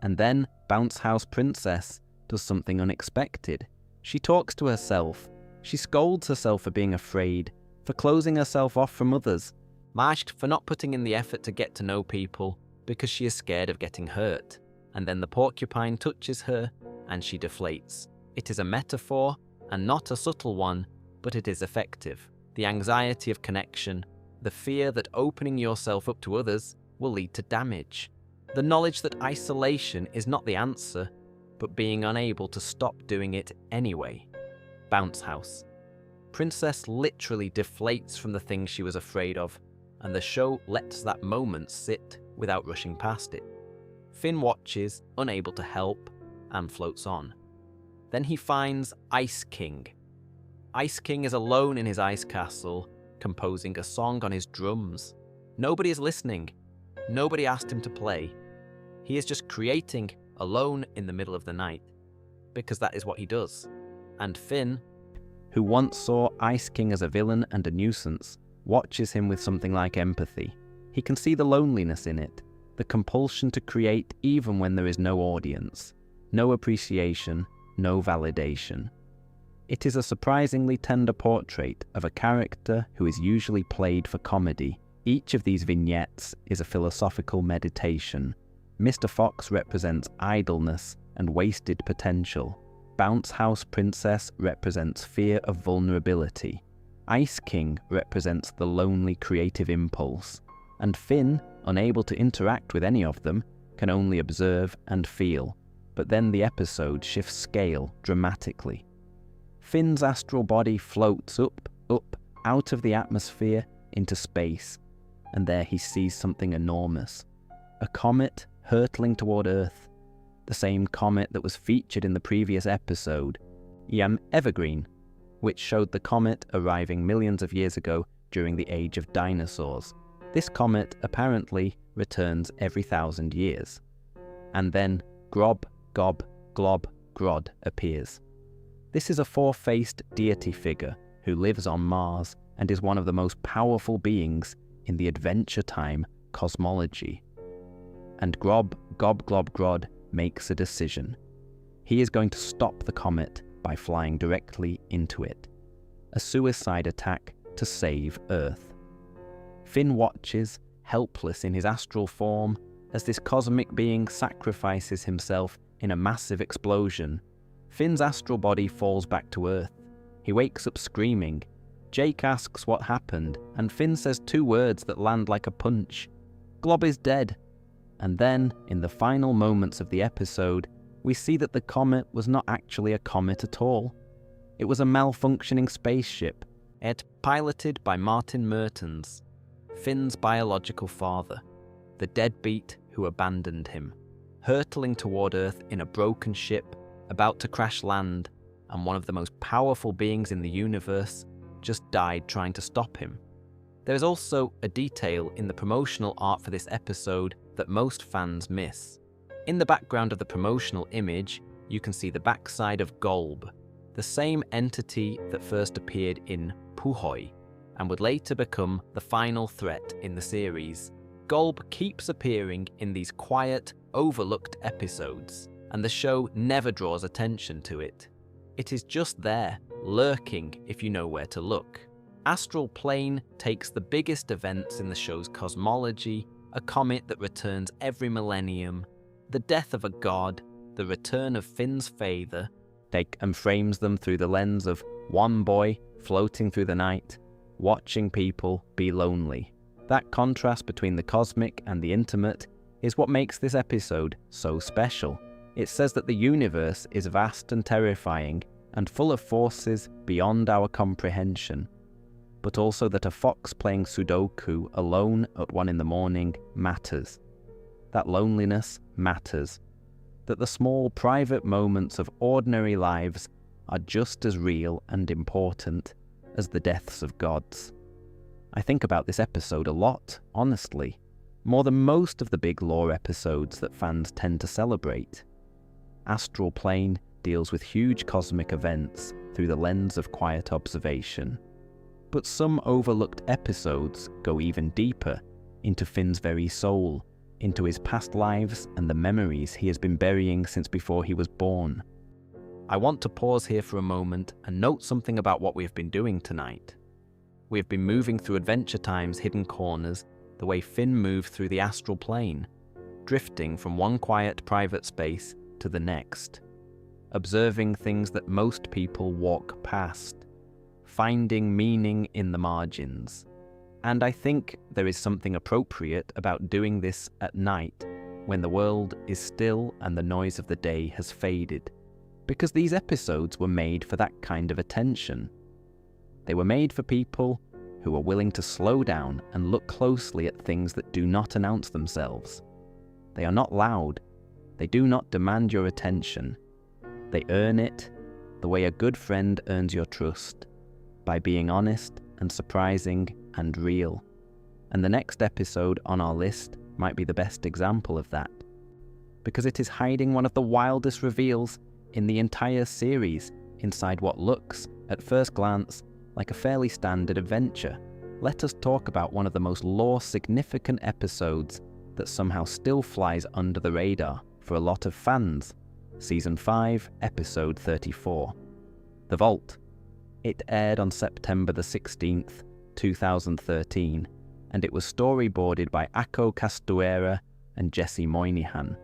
And then Bounce House Princess does something unexpected. She talks to herself. She scolds herself for being afraid, for closing herself off from others, mashed for not putting in the effort to get to know people because she is scared of getting hurt. And then the porcupine touches her and she deflates. It is a metaphor and not a subtle one, but it is effective. The anxiety of connection, the fear that opening yourself up to others will lead to damage. The knowledge that isolation is not the answer, but being unable to stop doing it anyway. Bounce House. Princess literally deflates from the thing she was afraid of, and the show lets that moment sit without rushing past it. Finn watches, unable to help, and floats on. Then he finds Ice King. Ice King is alone in his ice castle, composing a song on his drums. Nobody is listening. Nobody asked him to play. He is just creating alone in the middle of the night, because that is what he does. And Finn, who once saw Ice King as a villain and a nuisance, watches him with something like empathy. He can see the loneliness in it, the compulsion to create even when there is no audience, no appreciation, no validation. It is a surprisingly tender portrait of a character who is usually played for comedy. Each of these vignettes is a philosophical meditation. Mr. Fox represents idleness and wasted potential. Bounce House Princess represents fear of vulnerability. Ice King represents the lonely creative impulse. And Finn, unable to interact with any of them, can only observe and feel. But then the episode shifts scale dramatically. Finn's astral body floats up, out of the atmosphere into space. And there he sees something enormous. A comet hurtling toward Earth. The same comet that was featured in the previous episode, Evergreen, which showed the comet arriving millions of years ago during the age of dinosaurs. This comet apparently returns every 1,000 years. And then Grob, Gob, Glob, Grod appears. This is a four-faced deity figure who lives on Mars and is one of the most powerful beings in the Adventure Time cosmology. And Grob, Gob, Glob, Grod makes a decision. He is going to stop the comet by flying directly into it. A suicide attack to save Earth. Finn watches, helpless in his astral form, as this cosmic being sacrifices himself in a massive explosion. Finn's astral body falls back to Earth. He wakes up screaming. Jake asks what happened, and Finn says two words that land like a punch. Glob is dead. And then, in the final moments of the episode, we see that the comet was not actually a comet at all. It was a malfunctioning spaceship, piloted by Martin Mertens, Finn's biological father, the deadbeat who abandoned him, hurtling toward Earth in a broken ship, about to crash land, and one of the most powerful beings in the universe just died trying to stop him. There is also a detail in the promotional art for this episode that most fans miss. In the background of the promotional image, you can see the backside of Golb, the same entity that first appeared in Puhoy, and would later become the final threat in the series. Golb keeps appearing in these quiet, overlooked episodes, and the show never draws attention to it. It is just there, lurking if you know where to look. Astral Plane takes the biggest events in the show's cosmology, a comet that returns every millennium, the death of a god, the return of Finn's father, and frames them through the lens of one boy floating through the night, watching people be lonely. That contrast between the cosmic and the intimate is what makes this episode so special. It says that the universe is vast and terrifying and full of forces beyond our comprehension, but also that a fox playing Sudoku alone at 1 a.m. matters. That loneliness matters. That the small private moments of ordinary lives are just as real and important as the deaths of gods. I think about this episode a lot, honestly, more than most of the big lore episodes that fans tend to celebrate. Astral Plane deals with huge cosmic events through the lens of quiet observation. But some overlooked episodes go even deeper, into Finn's very soul, into his past lives and the memories he has been burying since before he was born. I want to pause here for a moment and note something about what we have been doing tonight. We have been moving through Adventure Time's hidden corners the way Finn moved through the astral plane, drifting from one quiet private space to the next, observing things that most people walk past, finding meaning in the margins. And I think there is something appropriate about doing this at night, when the world is still and the noise of the day has faded, because these episodes were made for that kind of attention. They were made for people who are willing to slow down and look closely at things that do not announce themselves. They are not loud. They do not demand your attention. They earn it the way a good friend earns your trust, by being honest and surprising and real. And the next episode on our list might be the best example of that, because it is hiding one of the wildest reveals in the entire series inside what looks, at first glance, like a fairly standard adventure. Let us talk about one of the most lore-significant episodes that somehow still flies under the radar for a lot of fans. Season 5, Episode 34. The Vault. It aired on September the 16th, 2013, and it was storyboarded by Ako Castuera and Jesse Moynihan.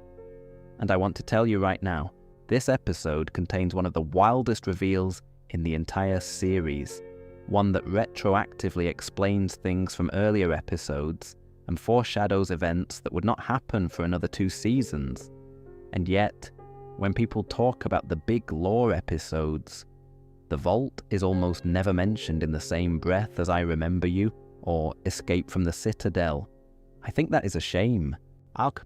And I want to tell you right now, this episode contains one of the wildest reveals in the entire series, one that retroactively explains things from earlier episodes and foreshadows events that would not happen for another 2 seasons. And yet, when people talk about the big lore episodes, the Vault is almost never mentioned in the same breath as I Remember You or Escape from the Citadel. I think that is a shame,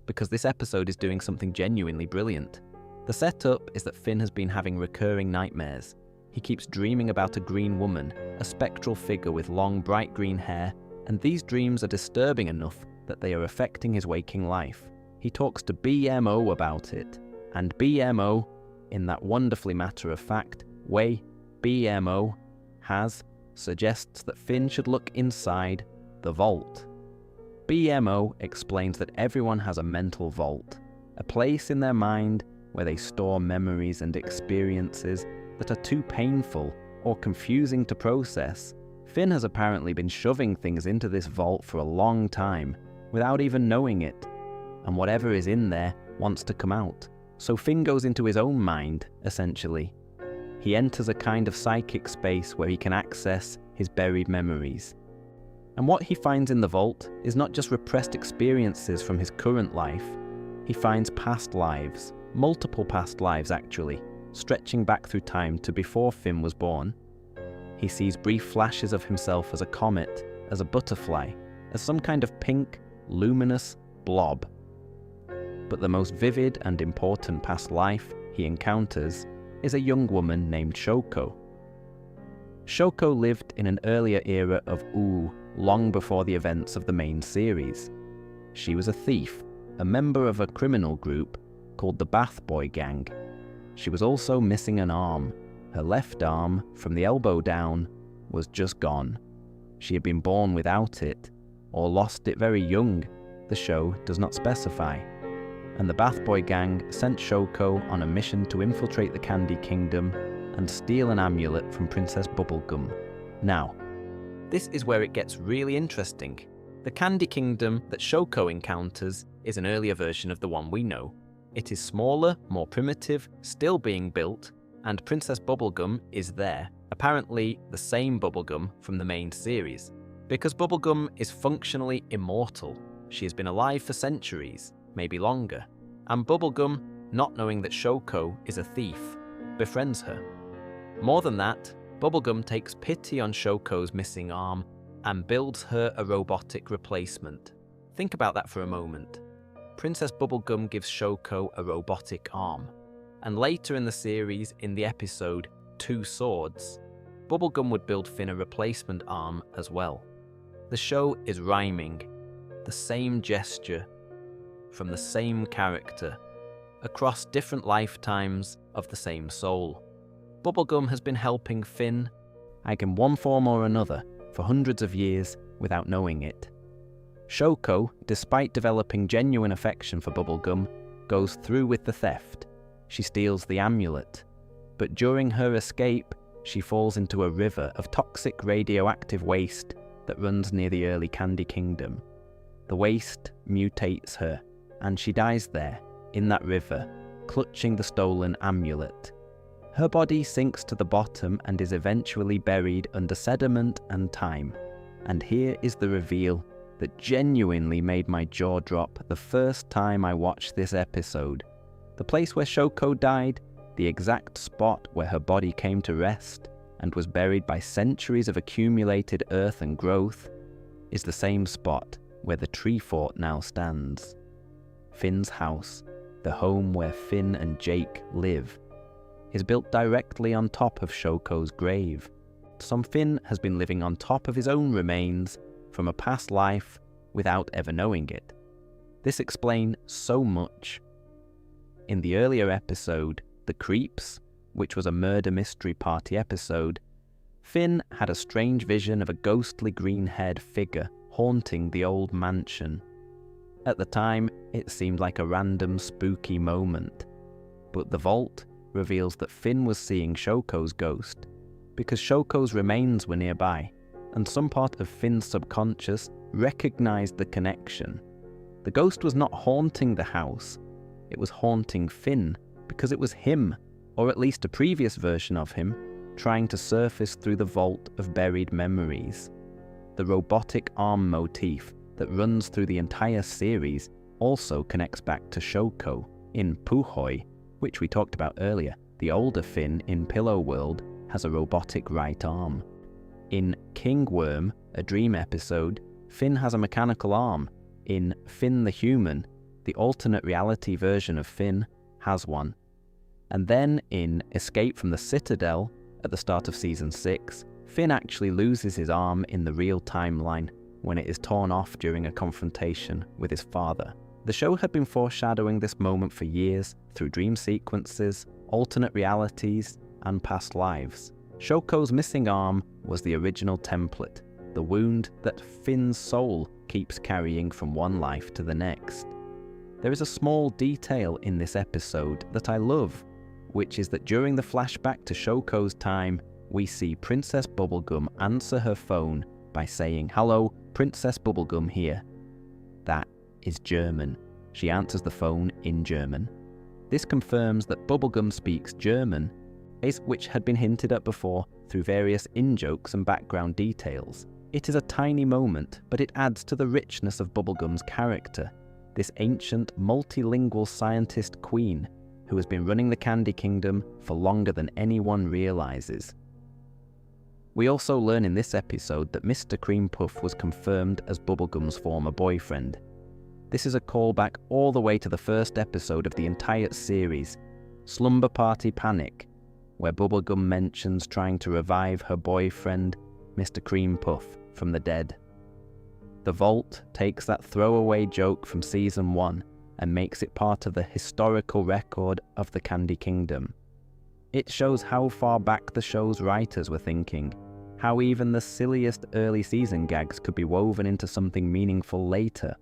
because this episode is doing something genuinely brilliant. The setup is that Finn has been having recurring nightmares. He keeps dreaming about a green woman, a spectral figure with long bright green hair, and these dreams are disturbing enough that they are affecting his waking life. He talks to BMO about it, and BMO, in that wonderfully matter-of-fact way BMO suggests that Finn should look inside the vault. BMO explains that everyone has a mental vault, a place in their mind where they store memories and experiences that are too painful or confusing to process. Finn has apparently been shoving things into this vault for a long time, without even knowing it, and whatever is in there wants to come out. So Finn goes into his own mind, essentially. He enters a kind of psychic space where he can access his buried memories. And what he finds in the vault is not just repressed experiences from his current life. He finds past lives, multiple past lives actually, stretching back through time to before Finn was born. He sees brief flashes of himself as a comet, as a butterfly, as some kind of pink, luminous blob. But the most vivid and important past life he encounters is a young woman named Shoko. Shoko lived in an earlier era of Uu, long before the events of the main series. She was a thief, a member of a criminal group called the Bath Boy Gang. She was also missing an arm. Her left arm, from the elbow down, was just gone. She had been born without it, or lost it very young. The show does not specify. And the Bath Boy Gang sent Shoko on a mission to infiltrate the Candy Kingdom and steal an amulet from Princess Bubblegum. Now, this is where it gets really interesting. The Candy Kingdom that Shoko encounters is an earlier version of the one we know. It is smaller, more primitive, still being built, and Princess Bubblegum is there, apparently the same Bubblegum from the main series. Because Bubblegum is functionally immortal, she has been alive for centuries, maybe longer, and Bubblegum, not knowing that Shoko is a thief, befriends her. More than that, Bubblegum takes pity on Shoko's missing arm and builds her a robotic replacement. Think about that for a moment. Princess Bubblegum gives Shoko a robotic arm, and later in the series, in the episode Two Swords, Bubblegum would build Finn a replacement arm as well. The show is rhyming, the same gesture, from the same character, across different lifetimes of the same soul. Bubblegum has been helping Finn, in one form or another, for hundreds of years without knowing it. Shoko, despite developing genuine affection for Bubblegum, goes through with the theft. She steals the amulet, but during her escape, she falls into a river of toxic radioactive waste that runs near the early Candy Kingdom. The waste mutates her, and she dies there, in that river, clutching the stolen amulet. Her body sinks to the bottom and is eventually buried under sediment and time. And here is the reveal that genuinely made my jaw drop the first time I watched this episode. The place where Shoko died, the exact spot where her body came to rest and was buried by centuries of accumulated earth and growth, is the same spot where the tree fort now stands. Finn's house, the home where Finn and Jake live, is built directly on top of Shoko's grave. Finn has been living on top of his own remains from a past life without ever knowing it. This explains so much. In the earlier episode, The Creeps, which was a murder mystery party episode, Finn had a strange vision of a ghostly green-haired figure haunting the old mansion. At the time, it seemed like a random spooky moment, but the vault reveals that Finn was seeing Shoko's ghost because Shoko's remains were nearby, and some part of Finn's subconscious recognized the connection. The ghost was not haunting the house, it was haunting Finn because it was him, or at least a previous version of him, trying to surface through the vault of buried memories. The robotic arm motif that runs through the entire series also connects back to Shoko. In Puhoy, which we talked about earlier, the older Finn in Pillow World has a robotic right arm. In King Worm, a dream episode, Finn has a mechanical arm. In Finn the Human, the alternate reality version of Finn has one. And then in Escape from the Citadel, at the start of Season 6, Finn actually loses his arm in the real timeline when it is torn off during a confrontation with his father. The show had been foreshadowing this moment for years through dream sequences, alternate realities, and past lives. Shoko's missing arm was the original template, the wound that Finn's soul keeps carrying from one life to the next. There is a small detail in this episode that I love, which is that during the flashback to Shoko's time, we see Princess Bubblegum answer her phone by saying, "Hello, Princess Bubblegum here." That is German. She answers the phone in German. This confirms that Bubblegum speaks German, which had been hinted at before through various in-jokes and background details. It is a tiny moment, but it adds to the richness of Bubblegum's character, this ancient, multilingual scientist queen who has been running the Candy Kingdom for longer than anyone realizes. We also learn in this episode that Mr. Cream Puff was confirmed as Bubblegum's former boyfriend. This is a callback all the way to the first episode of the entire series, Slumber Party Panic, where Bubblegum mentions trying to revive her boyfriend, Mr. Cream Puff, from the dead. The Vault takes that throwaway joke from Season 1 and makes it part of the historical record of the Candy Kingdom. It shows how far back the show's writers were thinking, how even the silliest early season gags could be woven into something meaningful later.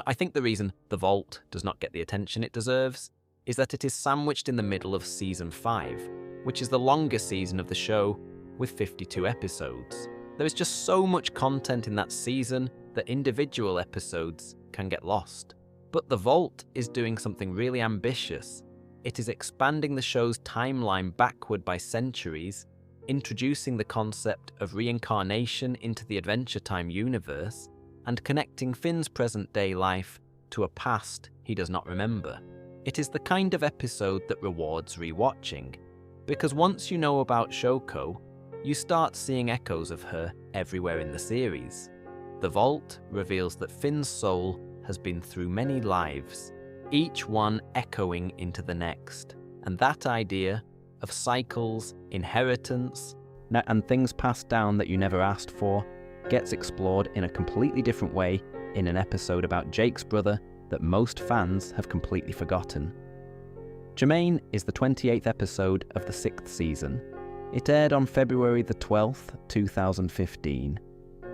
I think the reason The Vault does not get the attention it deserves is that it is sandwiched in the middle of Season 5, which is the longest season of the show with 52 episodes. There is just so much content in that season that individual episodes can get lost. But The Vault is doing something really ambitious. It is expanding the show's timeline backward by centuries, introducing the concept of reincarnation into the Adventure Time universe, and connecting Finn's present-day life to a past he does not remember. It is the kind of episode that rewards rewatching, because once you know about Shoko, you start seeing echoes of her everywhere in the series. The Vault reveals that Finn's soul has been through many lives, each one echoing into the next, and that idea of cycles, inheritance, and things passed down that you never asked for gets explored in a completely different way in an episode about Jake's brother that most fans have completely forgotten. Jermaine is the 28th episode of the 6th season. It aired on February the 12th, 2015,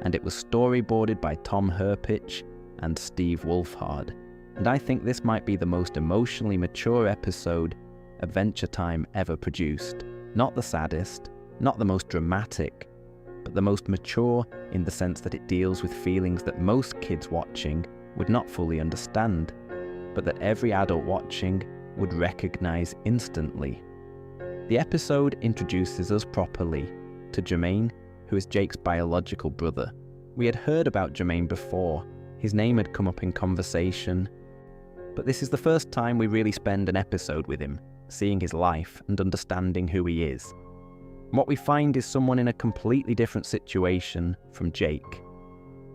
and it was storyboarded by Tom Herpich and Steve Wolfhard, and I think this might be the most emotionally mature episode Adventure Time ever produced. Not the saddest, not the most dramatic, but the most mature in the sense that it deals with feelings that most kids watching would not fully understand, but that every adult watching would recognize instantly. The episode introduces us properly to Jermaine, who is Jake's biological brother. We had heard about Jermaine before, his name had come up in conversation, but this is the first time we really spend an episode with him, seeing his life and understanding who he is. What we find is someone in a completely different situation from Jake.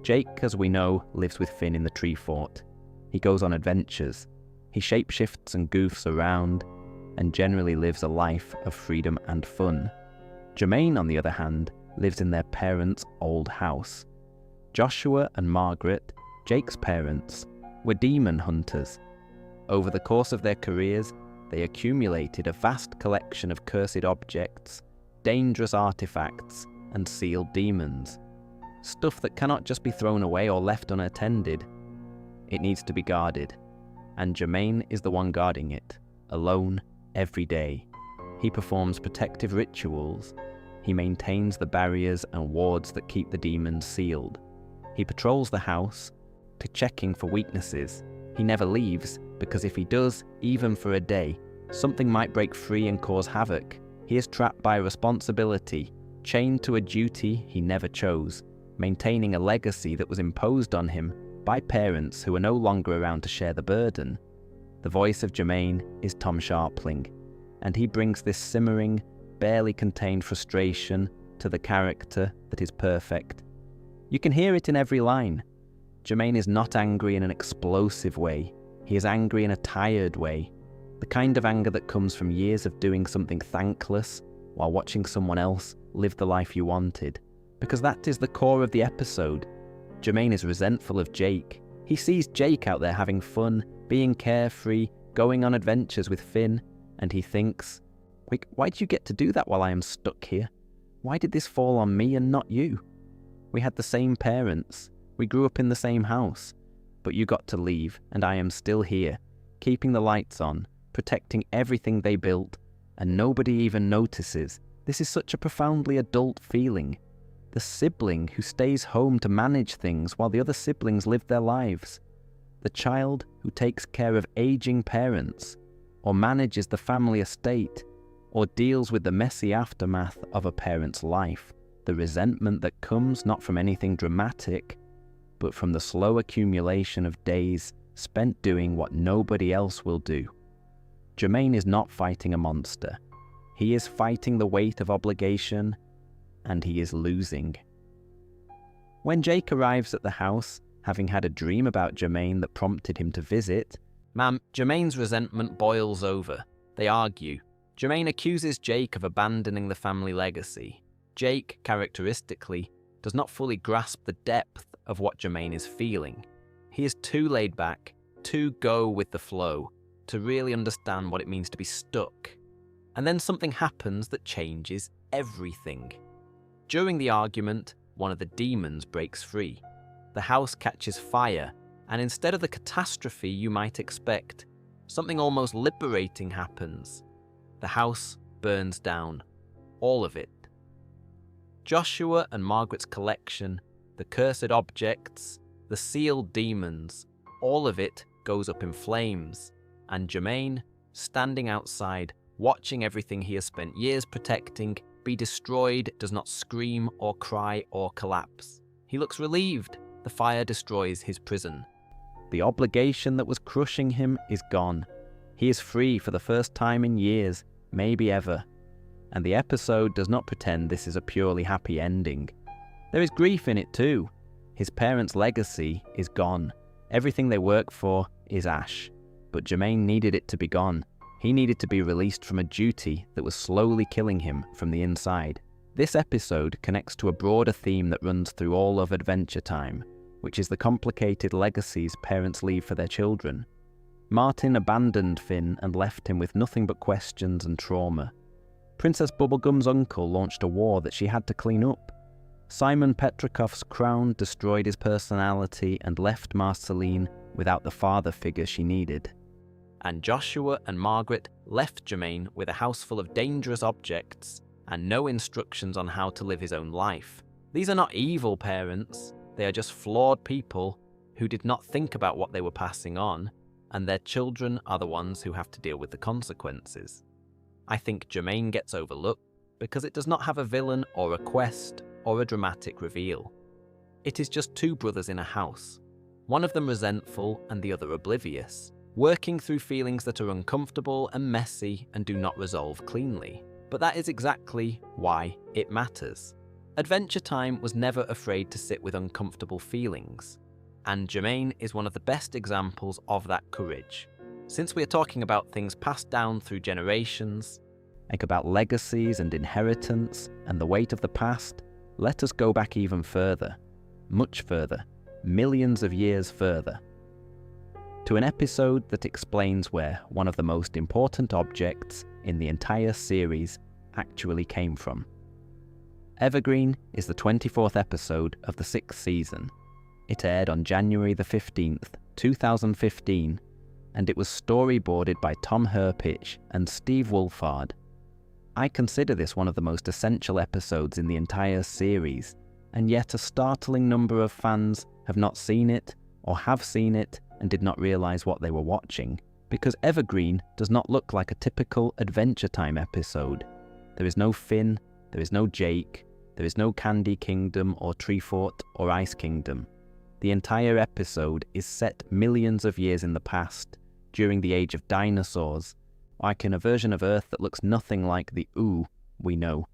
Jake, as we know, lives with Finn in the tree fort. He goes on adventures. He shapeshifts and goofs around, and generally lives a life of freedom and fun. Jermaine, on the other hand, lives in their parents' old house. Joshua and Margaret, Jake's parents, were demon hunters. Over the course of their careers, they accumulated a vast collection of cursed objects, dangerous artifacts, and sealed demons. Stuff that cannot just be thrown away or left unattended. It needs to be guarded, and Jermaine is the one guarding it, alone, every day. He performs protective rituals. He maintains the barriers and wards that keep the demons sealed. He patrols the house, checking for weaknesses. He never leaves, because if he does, even for a day, something might break free and cause havoc. He is trapped by a responsibility, chained to a duty he never chose, maintaining a legacy that was imposed on him by parents who are no longer around to share the burden. The voice of Jermaine is Tom Sharpling, and he brings this simmering, barely contained frustration to the character that is perfect. You can hear it in every line. Jermaine is not angry in an explosive way. He is angry in a tired way, the kind of anger that comes from years of doing something thankless while watching someone else live the life you wanted. Because that is the core of the episode. Jermaine is resentful of Jake. He sees Jake out there having fun, being carefree, going on adventures with Finn, and he thinks, "Wait, why did you get to do that while I am stuck here? Why did this fall on me and not you? We had the same parents. We grew up in the same house. But you got to leave, and I am still here, keeping the lights on, protecting everything they built, and nobody even notices." This is such a profoundly adult feeling. The sibling who stays home to manage things while the other siblings live their lives. The child who takes care of aging parents, or manages the family estate, or deals with the messy aftermath of a parent's life. The resentment that comes not from anything dramatic, but from the slow accumulation of days spent doing what nobody else will do. Jermaine is not fighting a monster. He is fighting the weight of obligation, and he is losing. When Jake arrives at the house, having had a dream about Jermaine that prompted him to visit, Jermaine's resentment boils over. They argue. Jermaine accuses Jake of abandoning the family legacy. Jake, characteristically, does not fully grasp the depth of what Jermaine is feeling. He is too laid back, too go with the flow, to really understand what it means to be stuck. And then something happens that changes everything. During the argument, one of the demons breaks free. The house catches fire, and instead of the catastrophe you might expect, something almost liberating happens. The house burns down. All of it. Joshua and Margaret's collection, the cursed objects, the sealed demons, all of it goes up in flames, and Jermaine, standing outside, watching everything he has spent years protecting be destroyed, does not scream or cry or collapse. He looks relieved. The fire destroys his prison. The obligation that was crushing him is gone. He is free for the first time in years, maybe ever. And the episode does not pretend this is a purely happy ending. There is grief in it too. His parents' legacy is gone. Everything they work for is ash. But Jermaine needed it to be gone. He needed to be released from a duty that was slowly killing him from the inside. This episode connects to a broader theme that runs through all of Adventure Time, which is the complicated legacies parents leave for their children. Martin abandoned Finn and left him with nothing but questions and trauma. Princess Bubblegum's uncle launched a war that she had to clean up. Simon Petrikov's crown destroyed his personality and left Marceline without the father figure she needed. And Joshua and Margaret left Jermaine with a house full of dangerous objects and no instructions on how to live his own life. These are not evil parents, they are just flawed people who did not think about what they were passing on, and their children are the ones who have to deal with the consequences. I think Jermaine gets overlooked because it does not have a villain or a quest or a dramatic reveal. It is just two brothers in a house, one of them resentful and the other oblivious, working through feelings that are uncomfortable and messy and do not resolve cleanly. But that is exactly why it matters. Adventure Time was never afraid to sit with uncomfortable feelings, and Jermaine is one of the best examples of that courage. Since we are talking about things passed down through generations, like about legacies and inheritance and the weight of the past, let us go back even further, much further, millions of years further, to an episode that explains where one of the most important objects in the entire series actually came from. Evergreen is the 24th episode of the 6th season. It aired on January the 15th, 2015, and it was storyboarded by Tom Herpich and Steve Wolfhard. I consider this one of the most essential episodes in the entire series, and yet a startling number of fans have not seen it or have seen it and did not realize what they were watching, because Evergreen does not look like a typical Adventure Time episode. There is no Finn, there is no Jake, there is no Candy Kingdom or Tree Fort or Ice Kingdom. The entire episode is set millions of years in the past, during the age of dinosaurs, like in a version of Earth that looks nothing like the Ooh we know.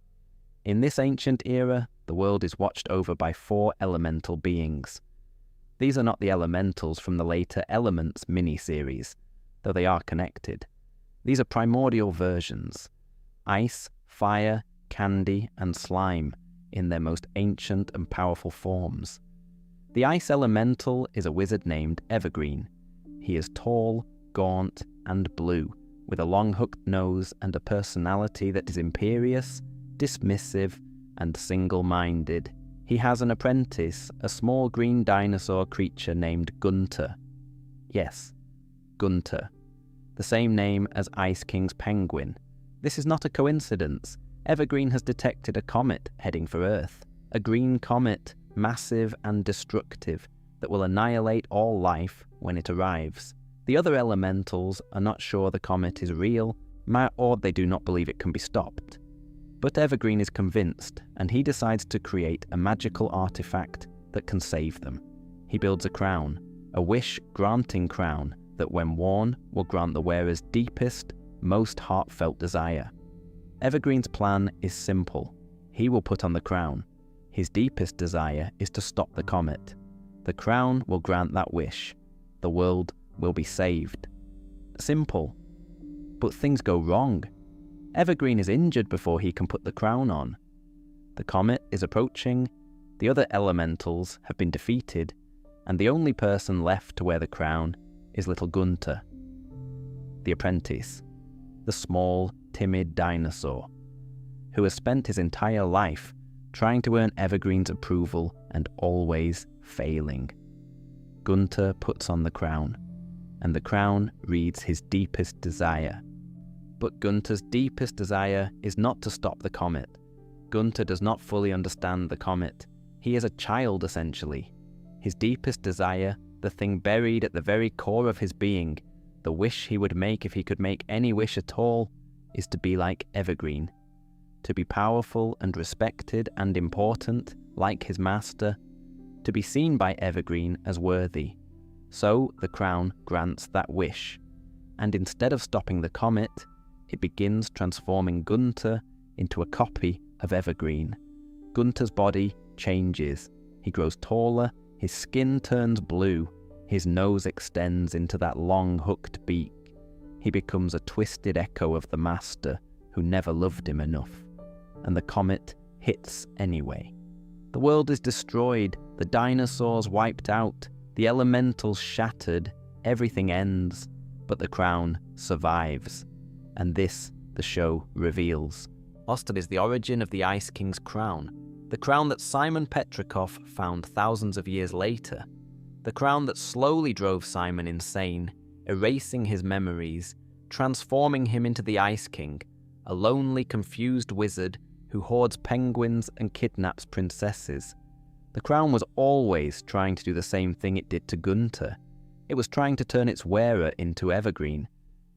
In this ancient era, the world is watched over by 4 elemental beings. These are not the elementals from the later Elements mini-series, though they are connected. These are primordial versions: ice, fire, candy, and slime in their most ancient and powerful forms. The ice elemental is a wizard named Evergreen. He is tall, gaunt, and blue, with a long hooked nose and a personality that is imperious, dismissive, and single-minded. He has an apprentice, a small green dinosaur creature named Gunter. Yes, Gunter. The same name as Ice King's penguin. This is not a coincidence. Evergreen has detected a comet heading for Earth. A green comet, massive and destructive, that will annihilate all life when it arrives. The other elementals are not sure the comet is real, or they do not believe it can be stopped. But Evergreen is convinced, and he decides to create a magical artifact that can save them. He builds a crown, a wish-granting crown that when worn will grant the wearer's deepest, most heartfelt desire. Evergreen's plan is simple. He will put on the crown. His deepest desire is to stop the comet. The crown will grant that wish. The world will be saved. Simple. But things go wrong. Evergreen is injured before he can put the crown on. The comet is approaching, the other elementals have been defeated, and the only person left to wear the crown is little Gunter, the apprentice, the small, timid dinosaur, who has spent his entire life trying to earn Evergreen's approval and always failing. Gunter puts on the crown, and the crown reads his deepest desire. But Gunter's deepest desire is not to stop the comet. Gunter does not fully understand the comet. He is a child, essentially. His deepest desire, the thing buried at the very core of his being, the wish he would make if he could make any wish at all, is to be like Evergreen. To be powerful and respected and important, like his master. To be seen by Evergreen as worthy. So the crown grants that wish. And instead of stopping the comet, it begins transforming Gunter into a copy of Evergreen. Gunter's body changes. He grows taller, his skin turns blue, his nose extends into that long hooked beak. He becomes a twisted echo of the master who never loved him enough. And the comet hits anyway. The world is destroyed, the dinosaurs wiped out, the elementals shattered, everything ends, but the crown survives. And this, the show reveals. Austin is the origin of the Ice King's crown, the crown that Simon Petrikov found thousands of years later, the crown that slowly drove Simon insane, erasing his memories, transforming him into the Ice King, a lonely, confused wizard who hoards penguins and kidnaps princesses. The crown was always trying to do the same thing it did to Gunter. It was trying to turn its wearer into Evergreen.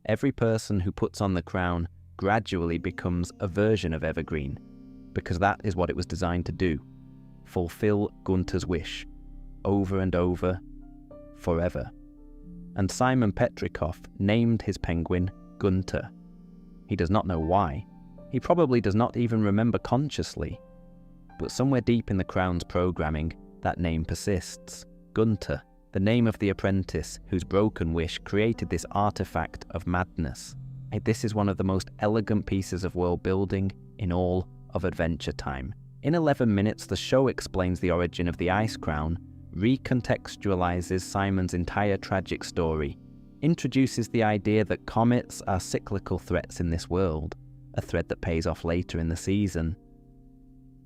Every person who puts on the crown gradually becomes a version of Evergreen, because that is what it was designed to do. Fulfill Gunter's wish, over and over, forever. And Simon Petrikov named his penguin Gunter. He does not know why. He probably does not even remember consciously. But somewhere deep in the crown's programming, that name persists. Gunter, the name of the apprentice whose broken wish created this artifact of madness. This is one of the most elegant pieces of world building in all of Adventure Time. In 11 minutes, the show explains the origin of the Ice Crown, recontextualizes Simon's entire tragic story, introduces the idea that comets are cyclical threats in this world, a threat that pays off later in the season,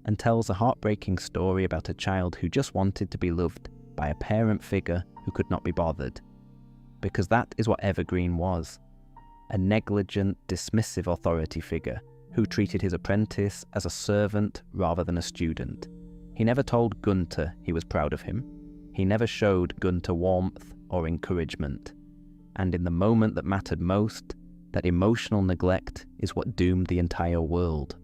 and tells a heartbreaking story about a child who just wanted to be loved by a parent figure who could not be bothered. Because that is what Evergreen was. A negligent, dismissive authority figure who treated his apprentice as a servant rather than a student. He never told Gunter he was proud of him. He never showed Gunter warmth or encouragement. And in the moment that mattered most, that emotional neglect is what doomed the entire world.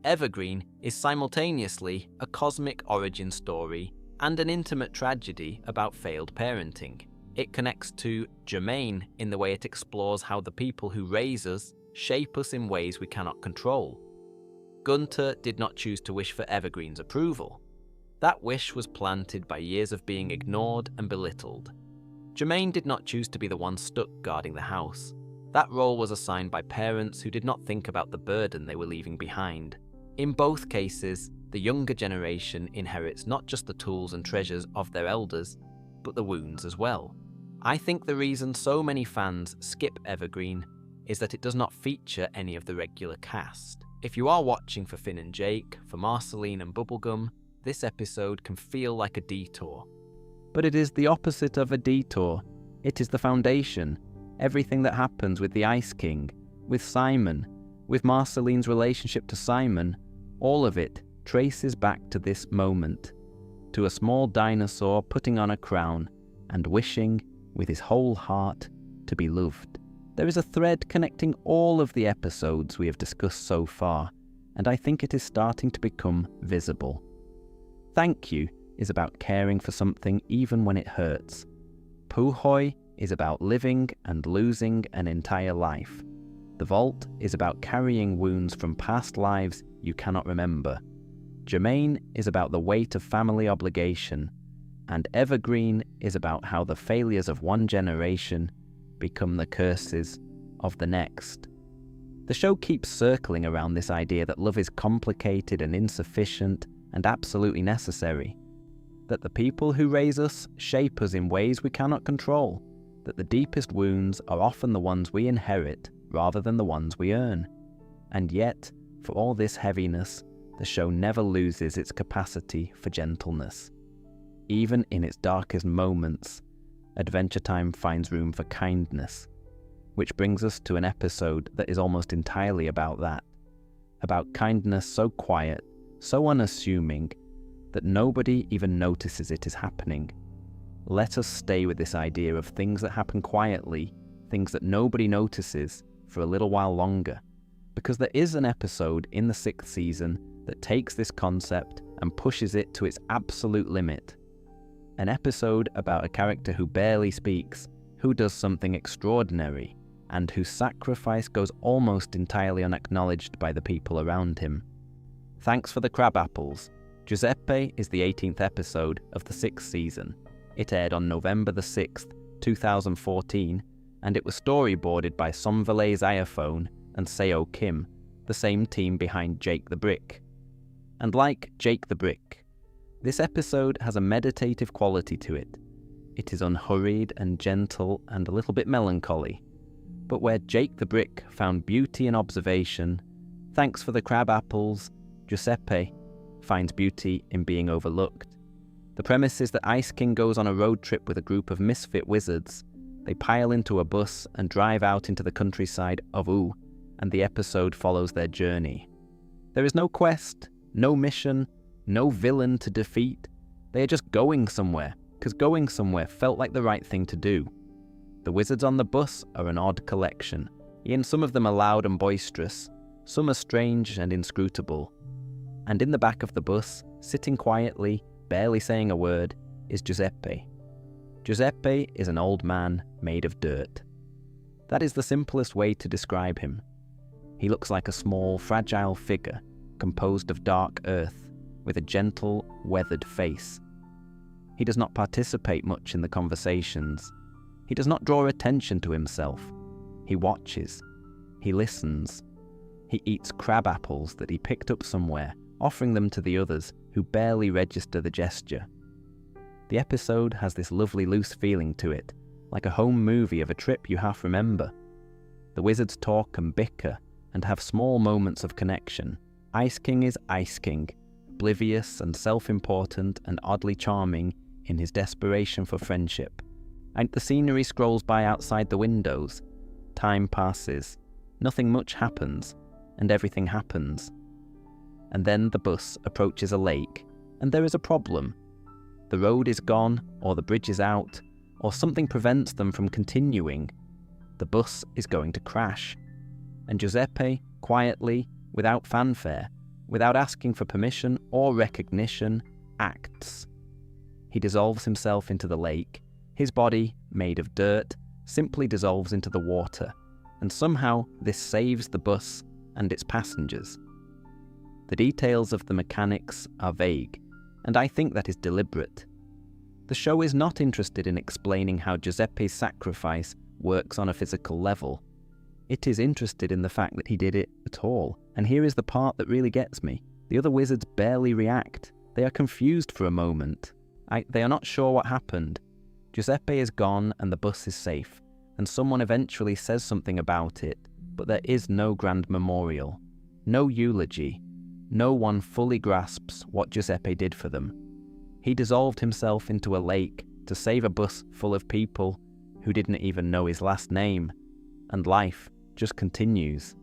Evergreen is simultaneously a cosmic origin story and an intimate tragedy about failed parenting. It connects to Jermaine in the way it explores how the people who raise us shape us in ways we cannot control. Gunter did not choose to wish for Evergreen's approval. That wish was planted by years of being ignored and belittled. Jermaine did not choose to be the one stuck guarding the house. That role was assigned by parents who did not think about the burden they were leaving behind. In both cases, the younger generation inherits not just the tools and treasures of their elders, but the wounds as well. I think the reason so many fans skip Evergreen is that it does not feature any of the regular cast. If you are watching for Finn and Jake, for Marceline and Bubblegum, this episode can feel like a detour. But it is the opposite of a detour. It is the foundation. Everything that happens with the Ice King, with Simon, with Marceline's relationship to Simon, all of it traces back to this moment, to a small dinosaur putting on a crown and wishing with his whole heart to be loved. There is a thread connecting all of the episodes we have discussed so far, and I think it is starting to become visible. Thank You is about caring for something even when it hurts. Puhoy is about living and losing an entire life. The Vault is about carrying wounds from past lives you cannot remember. Jermaine is about the weight of family obligation, and Evergreen is about how the failures of one generation become the curses of the next. The show keeps circling around this idea that love is complicated and insufficient and absolutely necessary, that the people who raise us shape us in ways we cannot control, that the deepest wounds are often the ones we inherit rather than the ones we earn. And yet, for all this heaviness, the show never loses its capacity for gentleness. Even in its darkest moments, Adventure Time finds room for kindness. which brings us to an episode that is almost entirely about that. About kindness so quiet, so unassuming, that nobody even notices it is happening. Let us stay with this idea of things that happen quietly, things that nobody notices, for a little while longer. Because there is an episode in the 6th season that takes this concept and pushes it to its absolute limit. An episode about a character who barely speaks, who does something extraordinary, and whose sacrifice goes almost entirely unacknowledged by the people around him. Thanks for the crab apples. Giuseppe is the 18th episode of the 6th season. It aired on November the 6th, 2014, and it was storyboarded by Somvele Xiophone and Seo Kim, the same team behind Jake the Brick. And like Jake the Brick, this episode has a meditative quality to it. It is unhurried and gentle and a little bit melancholy. But where Jake the Brick found beauty in observation, thanks for the crab apples, Giuseppe finds beauty in being overlooked. The premise is that Ice King goes on a road trip with a group of misfit wizards. They pile into a bus and drive out into the countryside of Oo, and the episode follows their journey. There is no quest, no mission, no villain to defeat. They are just going somewhere, because going somewhere felt like the right thing to do. The wizards on the bus are an odd collection. Some of them are loud and boisterous, some are strange and inscrutable. And in the back of the bus, sitting quietly, barely saying a word, is Giuseppe. Giuseppe is an old man made of dirt. That is the simplest way to describe him. He looks like a small, fragile figure, composed of dark earth, with a gentle, weathered face. He does not participate much in the conversations. He does not draw attention to himself. He watches. He listens. He eats crab apples that he picked up somewhere, offering them to the others who barely register the gesture. The episode has this lovely loose feeling to it, like a home movie of a trip you half remember. The wizards talk and bicker and have small moments of connection. Ice King is Ice King, oblivious and self-important and oddly charming in his desperation for friendship. And the scenery scrolls by outside the windows. Time passes. Nothing much happens, and everything happens. And then the bus approaches a lake, and there is a problem. The road is gone, or the bridge is out, or something prevents them from continuing. The bus is going to crash. And Giuseppe, quietly, without fanfare, without asking for permission or recognition, acts. He dissolves himself into the lake. His body, made of dirt, simply dissolves into the water, and somehow this saves the bus and its passengers. The details of the mechanics are vague, and I think that is deliberate. The show is not interested in explaining how Giuseppe's sacrifice works on a physical level. It is interested in the fact that he did it at all, and here is the part that really gets me. The other wizards barely react. They are confused for a moment. They are not sure what happened. Giuseppe is gone and the bus is safe, and someone eventually says something about it, but there is no grand memorial, no eulogy. No one fully grasps what Giuseppe did for them. He dissolved himself into a lake to save a bus full of people who didn't even know his last name, and life just continues.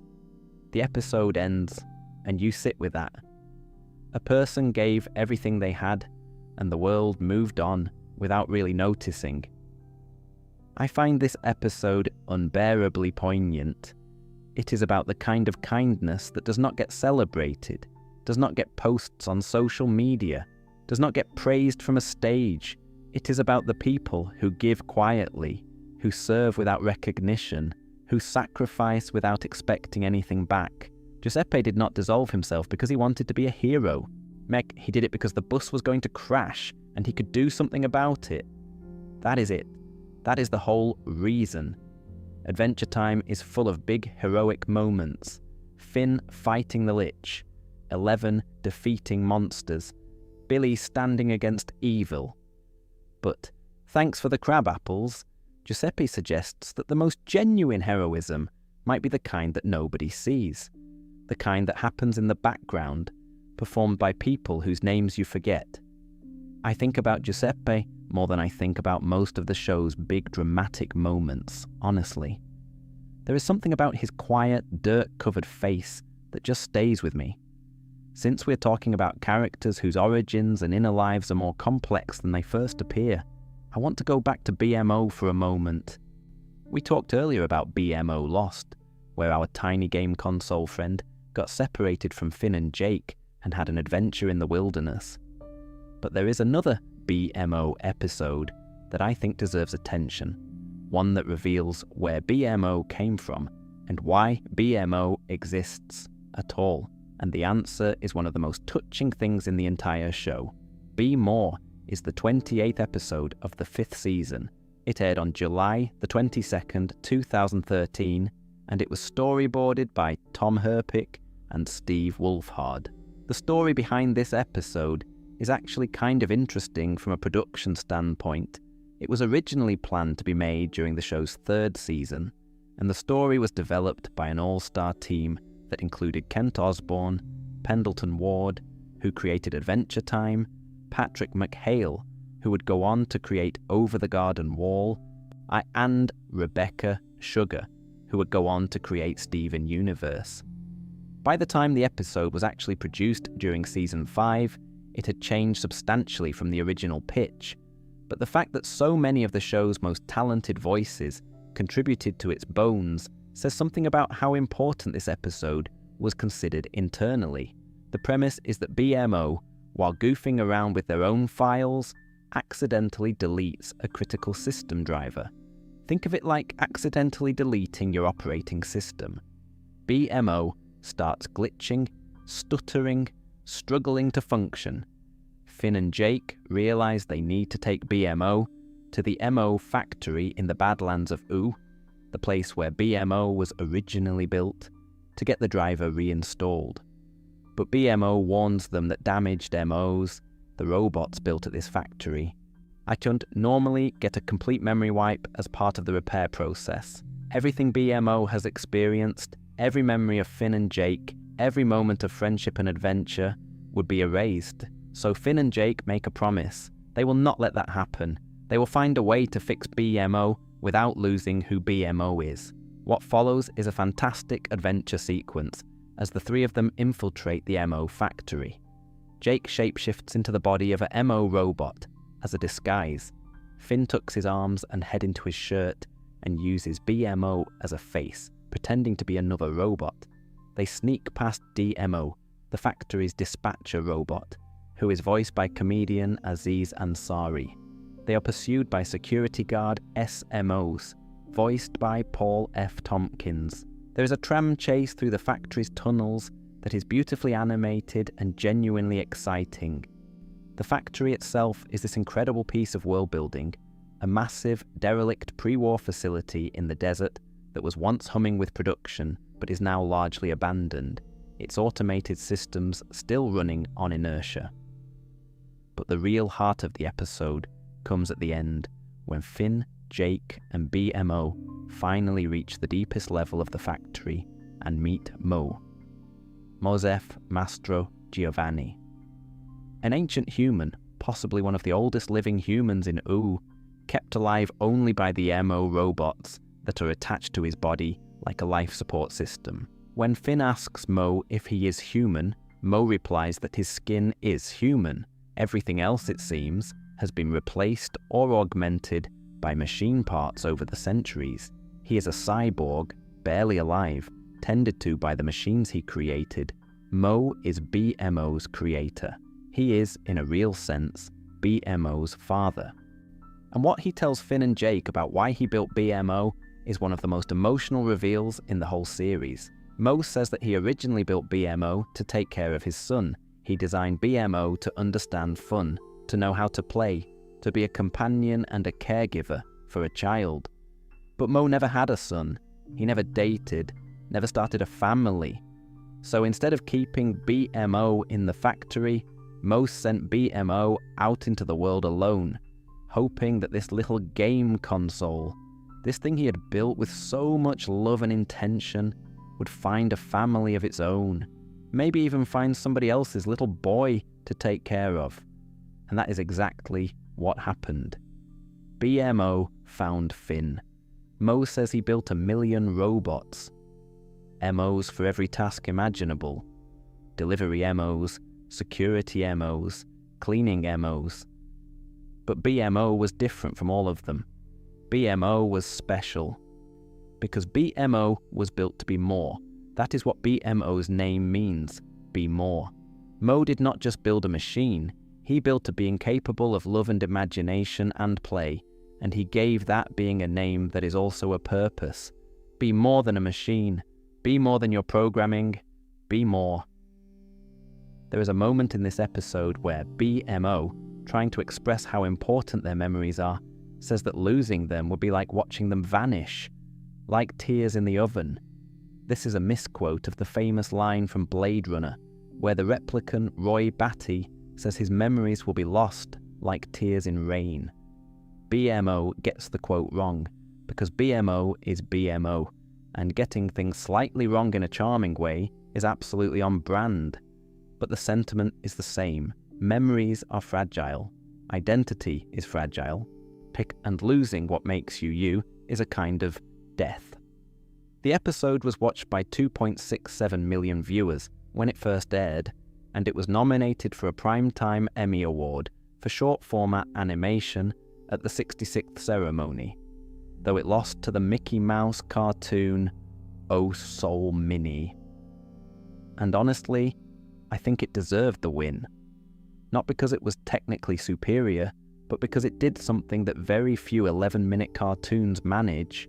The episode ends, and you sit with that. A person gave everything they had, and the world moved on without really noticing. I find this episode unbearably poignant. It is about the kind of kindness that does not get celebrated, does not get posts on social media, does not get praised from a stage. It is about the people who give quietly, who serve without recognition, who sacrifice without expecting anything back. Giuseppe did not dissolve himself because he wanted to be a hero. He did it because the bus was going to crash and he could do something about it. That is it. That is the whole reason. Adventure Time is full of big heroic moments. Finn fighting the Lich, 11 defeating monsters, Billy standing against evil. But, thanks for the crab apples, Giuseppe suggests that the most genuine heroism might be the kind that nobody sees, the kind that happens in the background, performed by people whose names you forget. I think about Giuseppe more than I think about most of the show's big dramatic moments, honestly. There is something about his quiet, dirt-covered face that just stays with me. Since we're talking about characters whose origins and inner lives are more complex than they first appear, I want to go back to BMO for a moment. We talked earlier about BMO Lost, where our tiny game console friend got separated from Finn and Jake and had an adventure in the wilderness. But there is another BMO episode that I think deserves attention, one that reveals where BMO came from and why BMO exists at all. And the answer is one of the most touching things in the entire show. Be More is the 28th episode of the 5th season. It aired on July the 22nd, 2013, and it was storyboarded by Tom Herpick and Steve Wolfhard. The story behind this episode is actually kind of interesting from a production standpoint. It was originally planned to be made during the show's 3rd season, and the story was developed by an all-star team that included Kent Osborne, Pendleton Ward, who created Adventure Time, Patrick McHale, who would go on to create Over the Garden Wall, and Rebecca Sugar, who would go on to create Steven Universe. By the time the episode was actually produced during Season 5, it had changed substantially from the original pitch, but the fact that so many of the show's most talented voices contributed to its bones says something about how important this episode was considered internally. The premise is that BMO, while goofing around with their own files, accidentally deletes a critical system driver. Think of it like accidentally deleting your operating system. BMO starts glitching, stuttering, struggling to function. Finn and Jake realize they need to take BMO to the MO factory in the Badlands of Ooo, the place where BMO was originally built, to get the driver reinstalled. But BMO warns them that damaged MOs, the robots built at this factory, I can't normally get a complete memory wipe as part of the repair process. Everything BMO has experienced, every memory of Finn and Jake, every moment of friendship and adventure would be erased. So Finn and Jake make a promise. They will not let that happen. They will find a way to fix BMO without losing who BMO is. What follows is a fantastic adventure sequence as the three of them infiltrate the MO factory. Jake shapeshifts into the body of a MO robot as a disguise. Finn tucks his arms and head into his shirt and uses BMO as a face, pretending to be another robot. They sneak past DMO, the factory's dispatcher robot, who is voiced by comedian Aziz Ansari. They are pursued by security guard SMOs, voiced by Paul F. Tompkins. There is a tram chase through the factory's tunnels that is beautifully animated and genuinely exciting. The factory itself is this incredible piece of world building, a massive, derelict pre-war facility in the desert that was once humming with production but is now largely abandoned, its automated systems still running on inertia. But the real heart of the episode comes at the end, when Finn, Jake, and BMO finally reach the deepest level of the factory and meet Mo, Mosef Mastro Giovanni. An ancient human, possibly one of the oldest living humans in Ooo, kept alive only by the MO robots that are attached to his body like a life support system. When Finn asks Mo if he is human, Mo replies that his skin is human. Everything else, it seems, has been replaced or augmented by machine parts over the centuries. He is a cyborg, barely alive, tended to by the machines he created. Mo is BMO's creator. He is, in a real sense, BMO's father. And what he tells Finn and Jake about why he built BMO is one of the most emotional reveals in the whole series. Mo says that he originally built BMO to take care of his son. He designed BMO to understand fun, to know how to play, to be a companion and a caregiver for a child. But Mo never had a son. He never dated, never started a family. So instead of keeping BMO in the factory, Mo sent BMO out into the world alone, hoping that this little game console, this thing he had built with so much love and intention, would find a family of its own, maybe even find somebody else's little boy to take care of. And that is exactly what happened. BMO found Finn. Mo says he built 1 million robots. MOs for every task imaginable. Delivery MOs, security MOs, cleaning MOs. But BMO was different from all of them. BMO was special. Because BMO was built to be more. That is what BMO's name means, be more. Mo did not just build a machine, he built a being capable of love and imagination and play, and he gave that being a name that is also a purpose. Be more than a machine. Be more than your programming. Be more. There is a moment in this episode where BMO, trying to express how important their memories are, says that losing them would be like watching them vanish, like tears in the oven. This is a misquote of the famous line from Blade Runner, where the replicant Roy Batty says his memories will be lost like tears in rain. BMO gets the quote wrong, because BMO is BMO, and getting things slightly wrong in a charming way is absolutely on brand. But the sentiment is the same. Memories are fragile. Identity is fragile. Pick and losing what makes you you is a kind of death. The episode was watched by 2.67 million viewers when it first aired, and it was nominated for a Primetime Emmy Award for short format animation at the 66th ceremony, though it lost to the Mickey Mouse cartoon Oh Soul Mini. And honestly, I think it deserved the win. Not because it was technically superior, but because it did something that very few 11-minute cartoons manage.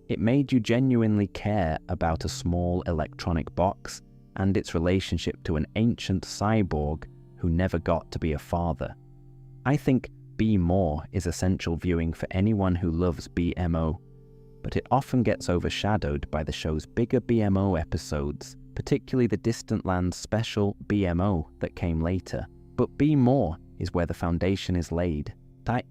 It made you genuinely care about a small electronic box and its relationship to an ancient cyborg who never got to be a father. I think Be More is essential viewing for anyone who loves BMO, but it often gets overshadowed by the show's bigger BMO episodes, particularly the Distant Lands special BMO that came later. But Be More is where the foundation is laid.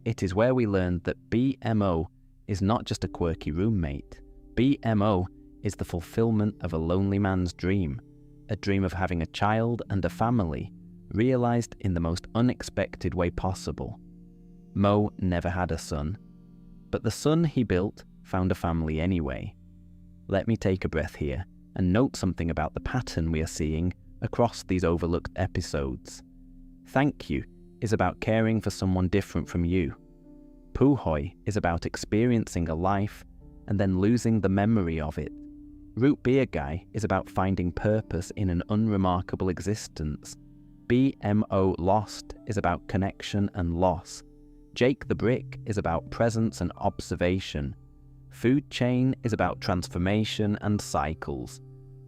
It is where we learned that BMO is not just a quirky roommate. BMO is the fulfillment of a lonely man's dream, a dream of having a child and a family, realized in the most unexpected way possible. Mo never had a son, but the son he built found a family anyway. Let me take a breath here and note something about the pattern we are seeing across these overlooked episodes. Thank You is about caring for someone different from you. Puhoy is about experiencing a life and then losing the memory of it. Root Beer Guy is about finding purpose in an unremarkable existence. BMO Lost is about connection and loss. Jake the Brick is about presence and observation. Food Chain is about transformation and cycles.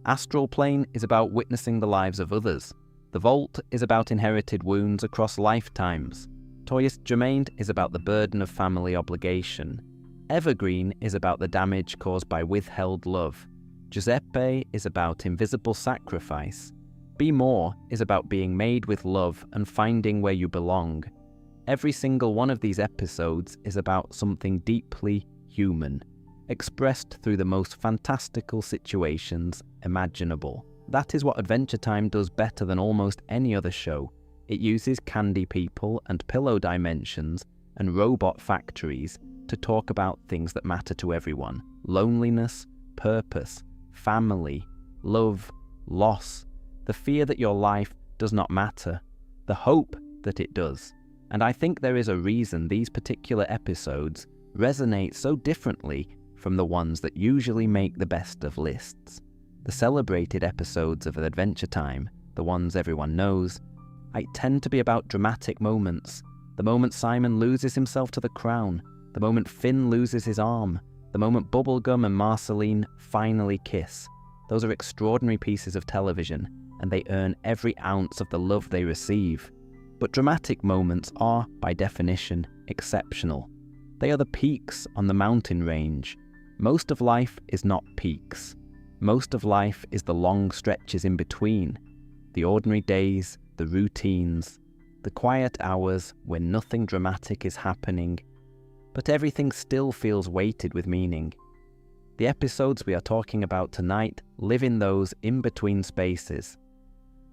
Astral Plane is about witnessing the lives of others. The Vault is about inherited wounds across lifetimes. Toyist Jermaine is about the burden of family obligation. Evergreen is about the damage caused by withheld love. Giuseppe is about invisible sacrifice. Be More is about being made with love and finding where you belong. Every single one of these episodes is about something deeply human, expressed through the most fantastical situations imaginable. That is what Adventure Time does better than almost any other show. It uses candy people and pillow dimensions and robot factories to talk about things that matter to everyone. Loneliness, purpose, family, love, loss, the fear that your life does not matter, the hope that it does. And I think there is a reason these particular episodes resonate so differently from the ones that usually make the best of lists. The celebrated episodes of Adventure Time, the ones everyone knows, tend to be about dramatic moments. The moment Simon loses himself to the crown, the moment Finn loses his arm, the moment Bubblegum and Marceline finally kiss. Those are extraordinary pieces of television, and they earn every ounce of the love they receive. But dramatic moments are, by definition, exceptional. They are the peaks on the mountain range. Most of life is not peaks. Most of life is the long stretches in between, the ordinary days, the routines, the quiet hours when nothing dramatic is happening, but everything still feels weighted with meaning. The episodes we are talking about tonight live in those in-between spaces.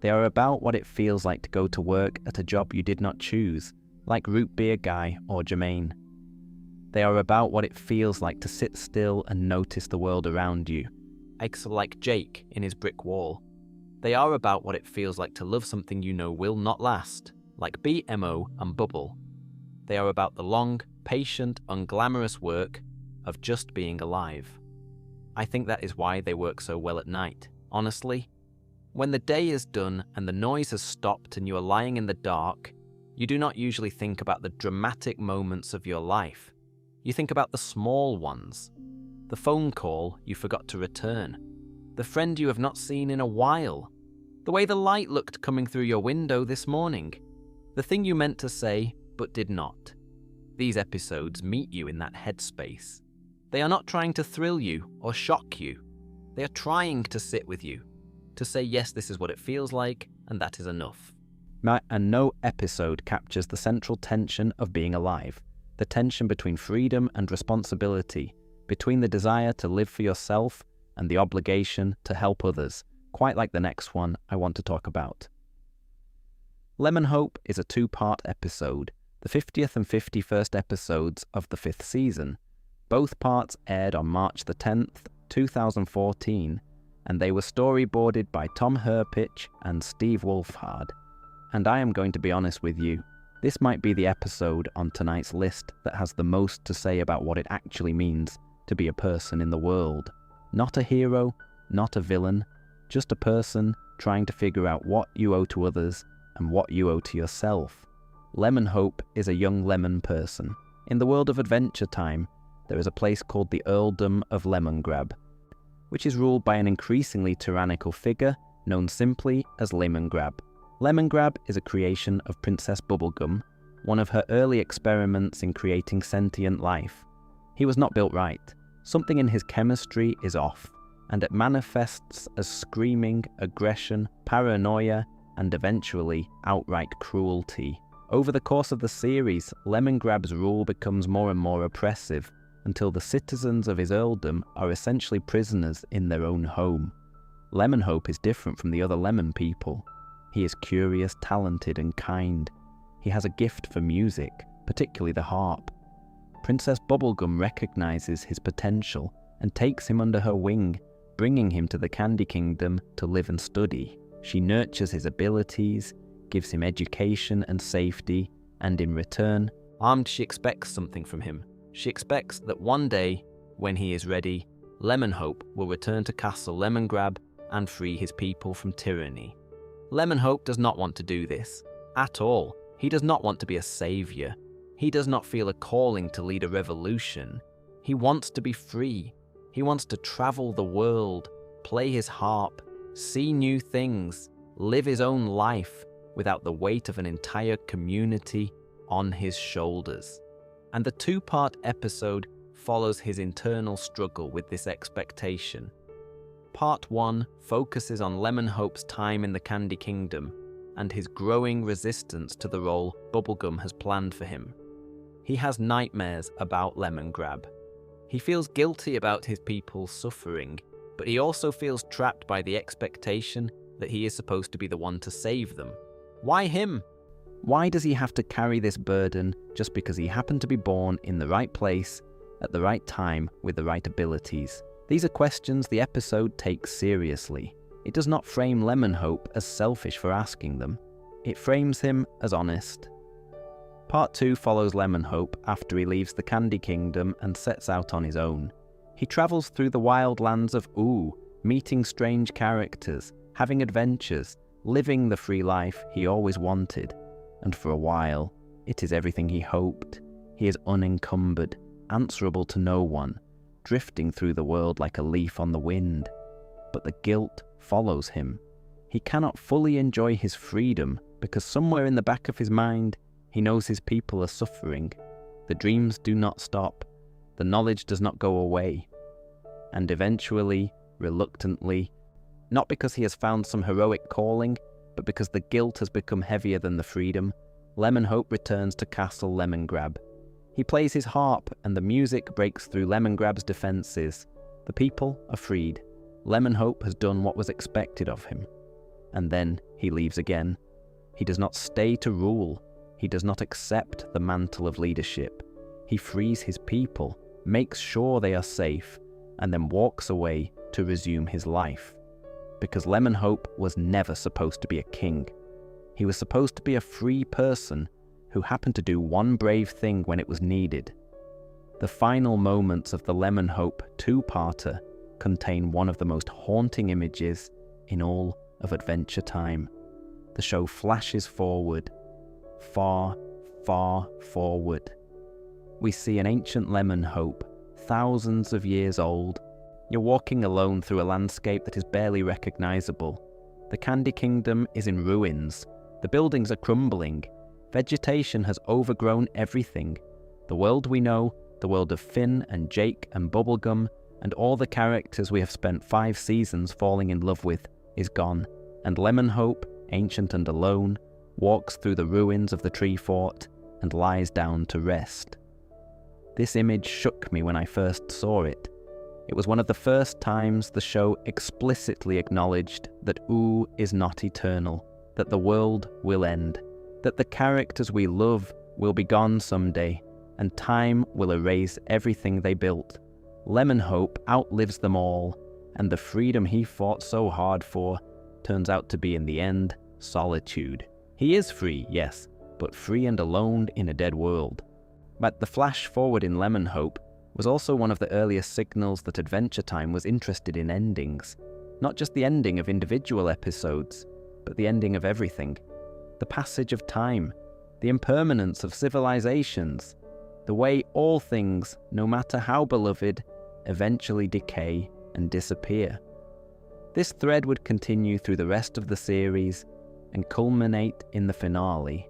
They are about what it feels like to go to work at a job you did not choose, like Root Beer Guy or Jermaine. They are about what it feels like to sit still and notice the world around you. Like Jake in his brick wall. They are about what it feels like to love something you know will not last, like BMO and Bubble. They are about the long, patient, unglamorous work of just being alive. I think that is why they work so well at night, honestly. When the day is done and the noise has stopped and you are lying in the dark, you do not usually think about the dramatic moments of your life. You think about the small ones. The phone call you forgot to return. The friend you have not seen in a while. The way the light looked coming through your window this morning. The thing you meant to say but did not. These episodes meet you in that headspace. They are not trying to thrill you or shock you. They are trying to sit with you. To say, yes, this is what it feels like, and that is enough. And no episode captures the central tension of being alive. The tension between freedom and responsibility, between the desire to live for yourself and the obligation to help others, quite like the next one I want to talk about. Lemon Hope is a 2-part episode, the 50th and 51st episodes of the 5th season. Both parts aired on March the 10th, 2014, and they were storyboarded by Tom Herpich and Steve Wolfhard. And I am going to be honest with you, this might be the episode on tonight's list that has the most to say about what it actually means to be a person in the world. Not a hero, not a villain, just a person trying to figure out what you owe to others and what you owe to yourself. Lemon Hope is a young lemon person. In the world of Adventure Time, there is a place called the Earldom of Lemongrab, which is ruled by an increasingly tyrannical figure known simply as Lemongrab. Lemongrab is a creation of Princess Bubblegum, one of her early experiments in creating sentient life. He was not built right. Something in his chemistry is off, and it manifests as screaming, aggression, paranoia, and eventually outright cruelty. Over the course of the series, Lemongrab's rule becomes more and more oppressive, until the citizens of his earldom are essentially prisoners in their own home. Lemon Hope is different from the other lemon people. He is curious, talented, and kind. He has a gift for music, particularly the harp. Princess Bubblegum recognizes his potential and takes him under her wing, bringing him to the Candy Kingdom to live and study. She nurtures his abilities, gives him education and safety, and in return, she expects something from him. She expects that one day, when he is ready, Lemon Hope will return to Castle Lemongrab and free his people from tyranny. Lemon Hope does not want to do this. At all. He does not want to be a savior. He does not feel a calling to lead a revolution. He wants to be free. He wants to travel the world, play his harp, see new things, live his own life without the weight of an entire community on his shoulders. And the 2-part episode follows his internal struggle with this expectation. Part 1 focuses on Lemon Hope's time in the Candy Kingdom and his growing resistance to the role Bubblegum has planned for him. He has nightmares about Lemongrab. He feels guilty about his people's suffering, but he also feels trapped by the expectation that he is supposed to be the one to save them. Why him? Why does he have to carry this burden just because he happened to be born in the right place, at the right time, with the right abilities? These are questions the episode takes seriously. It does not frame Lemon Hope as selfish for asking them. It frames him as honest. Part 2 follows Lemon Hope after he leaves the Candy Kingdom and sets out on his own. He travels through the wild lands of Ooh, meeting strange characters, having adventures, living the free life he always wanted. And for a while, it is everything he hoped. He is unencumbered, answerable to no one, drifting through the world like a leaf on the wind. But the guilt follows him. He cannot fully enjoy his freedom because somewhere in the back of his mind, he knows his people are suffering. The dreams do not stop. The knowledge does not go away. And eventually, reluctantly, not because he has found some heroic calling, but because the guilt has become heavier than the freedom, Lemon Hope returns to Castle Lemongrab. He plays his harp and the music breaks through Lemongrab's defenses. The people are freed. Lemon Hope has done what was expected of him. And then he leaves again. He does not stay to rule. He does not accept the mantle of leadership. He frees his people, makes sure they are safe, and then walks away to resume his life. Because Lemonhope was never supposed to be a king. He was supposed to be a free person who happened to do one brave thing when it was needed. The final moments of the Lemonhope two-parter contain one of the most haunting images in all of Adventure Time. The show flashes forward, far, far forward. We see an ancient Lemonhope, thousands of years old. You're walking alone through a landscape that is barely recognizable. The Candy Kingdom is in ruins. The buildings are crumbling. Vegetation has overgrown everything. The world we know, the world of Finn and Jake and Bubblegum, and all the characters we have spent 5 seasons falling in love with, is gone, and Lemonhope, ancient and alone, walks through the ruins of the tree fort and lies down to rest. This image shook me when I first saw it. It was one of the first times the show explicitly acknowledged that Ooo is not eternal, that the world will end, that the characters we love will be gone someday, and time will erase everything they built. Lemonhope outlives them all, and the freedom he fought so hard for turns out to be in the end solitude. He is free, yes, but free and alone in a dead world. But the flash forward in Lemonhope was also one of the earliest signals that Adventure Time was interested in endings. Not just the ending of individual episodes, but the ending of everything. The passage of time, the impermanence of civilizations, the way all things, no matter how beloved, eventually decay and disappear. This thread would continue through the rest of the series and culminate in the finale,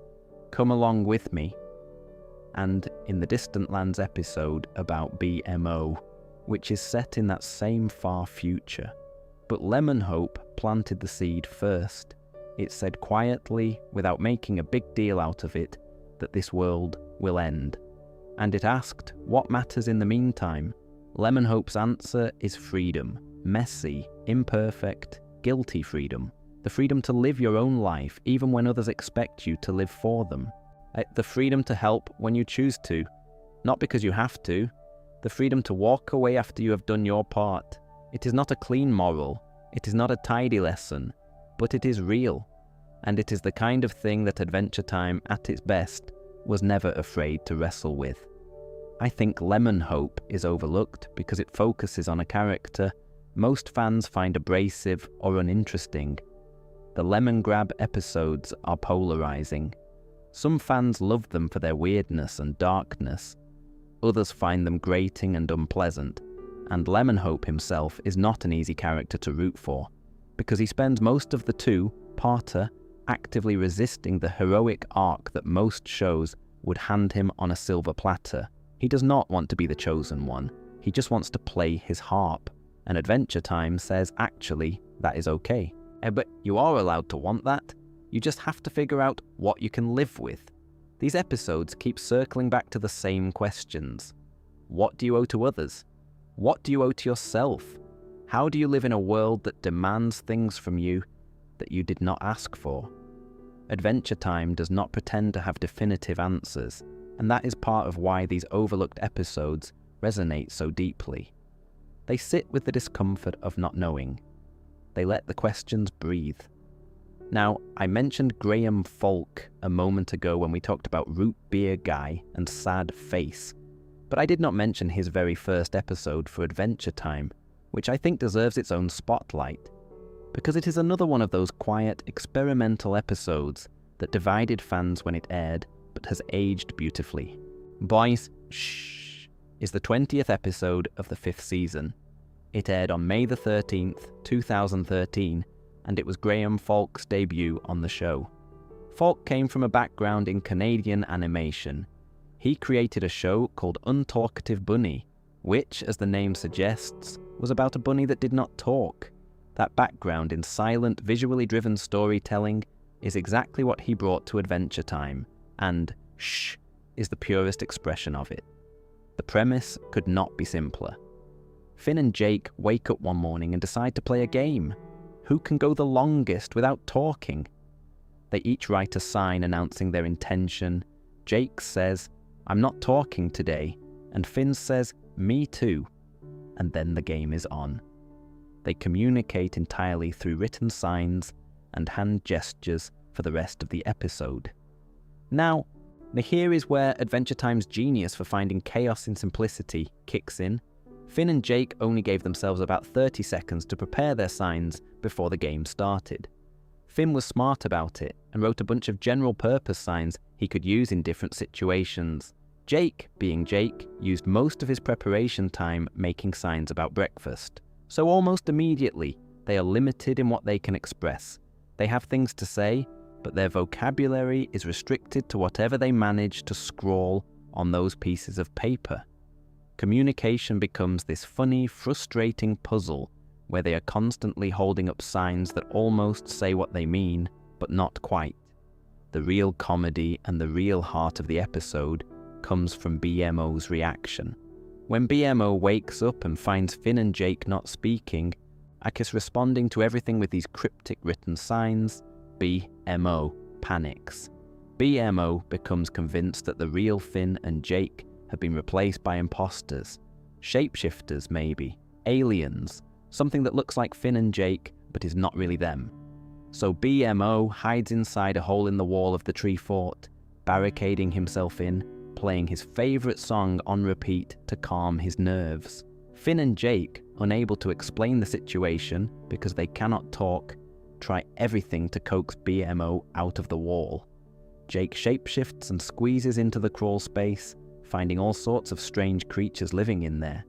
Come Along With Me, and in the Distant Lands episode about BMO, which is set in that same far future. But Lemonhope planted the seed first. It said quietly, without making a big deal out of it, that this world will end. And it asked, what matters in the meantime? Lemonhope's answer is freedom. Messy, imperfect, guilty freedom. The freedom to live your own life, even when others expect you to live for them. The freedom to help when you choose to, not because you have to. The freedom to walk away after you have done your part. It is not a clean moral. It is not a tidy lesson. But it is real. And it is the kind of thing that Adventure Time, at its best, was never afraid to wrestle with. I think Lemonhope is overlooked because it focuses on a character most fans find abrasive or uninteresting. The Lemon Grab episodes are polarizing. Some fans love them for their weirdness and darkness. Others find them grating and unpleasant. And Lemonhope himself is not an easy character to root for, because he spends most of the two-parter actively resisting the heroic arc that most shows would hand him on a silver platter. He does not want to be the chosen one. He just wants to play his harp. And Adventure Time says, actually, that is okay. But you are allowed to want that. You just have to figure out what you can live with. These episodes keep circling back to the same questions. What do you owe to others? What do you owe to yourself? How do you live in a world that demands things from you that you did not ask for? Adventure Time does not pretend to have definitive answers, and that is part of why these overlooked episodes resonate so deeply. They sit with the discomfort of not knowing. They let the questions breathe. Now, I mentioned Graham Falk a moment ago when we talked about Root Beer Guy and Sad Face, but I did not mention his very first episode for Adventure Time, which I think deserves its own spotlight, because it is another one of those quiet, experimental episodes that divided fans when it aired, but has aged beautifully. Boys, shh, is the 20th episode of the 5th season. It aired on May the 13th, 2013, and it was Graham Falk's debut on the show. Falk came from a background in Canadian animation. He created a show called Untalkative Bunny, which, as the name suggests, was about a bunny that did not talk. That background in silent, visually driven storytelling is exactly what he brought to Adventure Time, and shh is the purest expression of it. The premise could not be simpler. Finn and Jake wake up one morning and decide to play a game. Who can go the longest without talking? They each write a sign announcing their intention. Jake says, "I'm not talking today," and Finn says, "Me too," and then the game is on. They communicate entirely through written signs and hand gestures for the rest of the episode. Now, here is where Adventure Time's genius for finding chaos in simplicity kicks in. Finn and Jake only gave themselves about 30 seconds to prepare their signs before the game started. Finn was smart about it and wrote a bunch of general-purpose signs he could use in different situations. Jake, being Jake, used most of his preparation time making signs about breakfast. So almost immediately, they are limited in what they can express. They have things to say, but their vocabulary is restricted to whatever they manage to scrawl on those pieces of paper. Communication becomes this funny, frustrating puzzle where they are constantly holding up signs that almost say what they mean, but not quite. The real comedy and the real heart of the episode comes from BMO's reaction. When BMO wakes up and finds Finn and Jake not speaking, Akis responding to everything with these cryptic written signs, BMO panics. BMO becomes convinced that the real Finn and Jake have been replaced by imposters, shapeshifters maybe, aliens, something that looks like Finn and Jake but is not really them. So BMO hides inside a hole in the wall of the tree fort, barricading himself in, playing his favourite song on repeat to calm his nerves. Finn and Jake, unable to explain the situation because they cannot talk, try everything to coax BMO out of the wall. Jake shapeshifts and squeezes into the crawl space, finding all sorts of strange creatures living in there.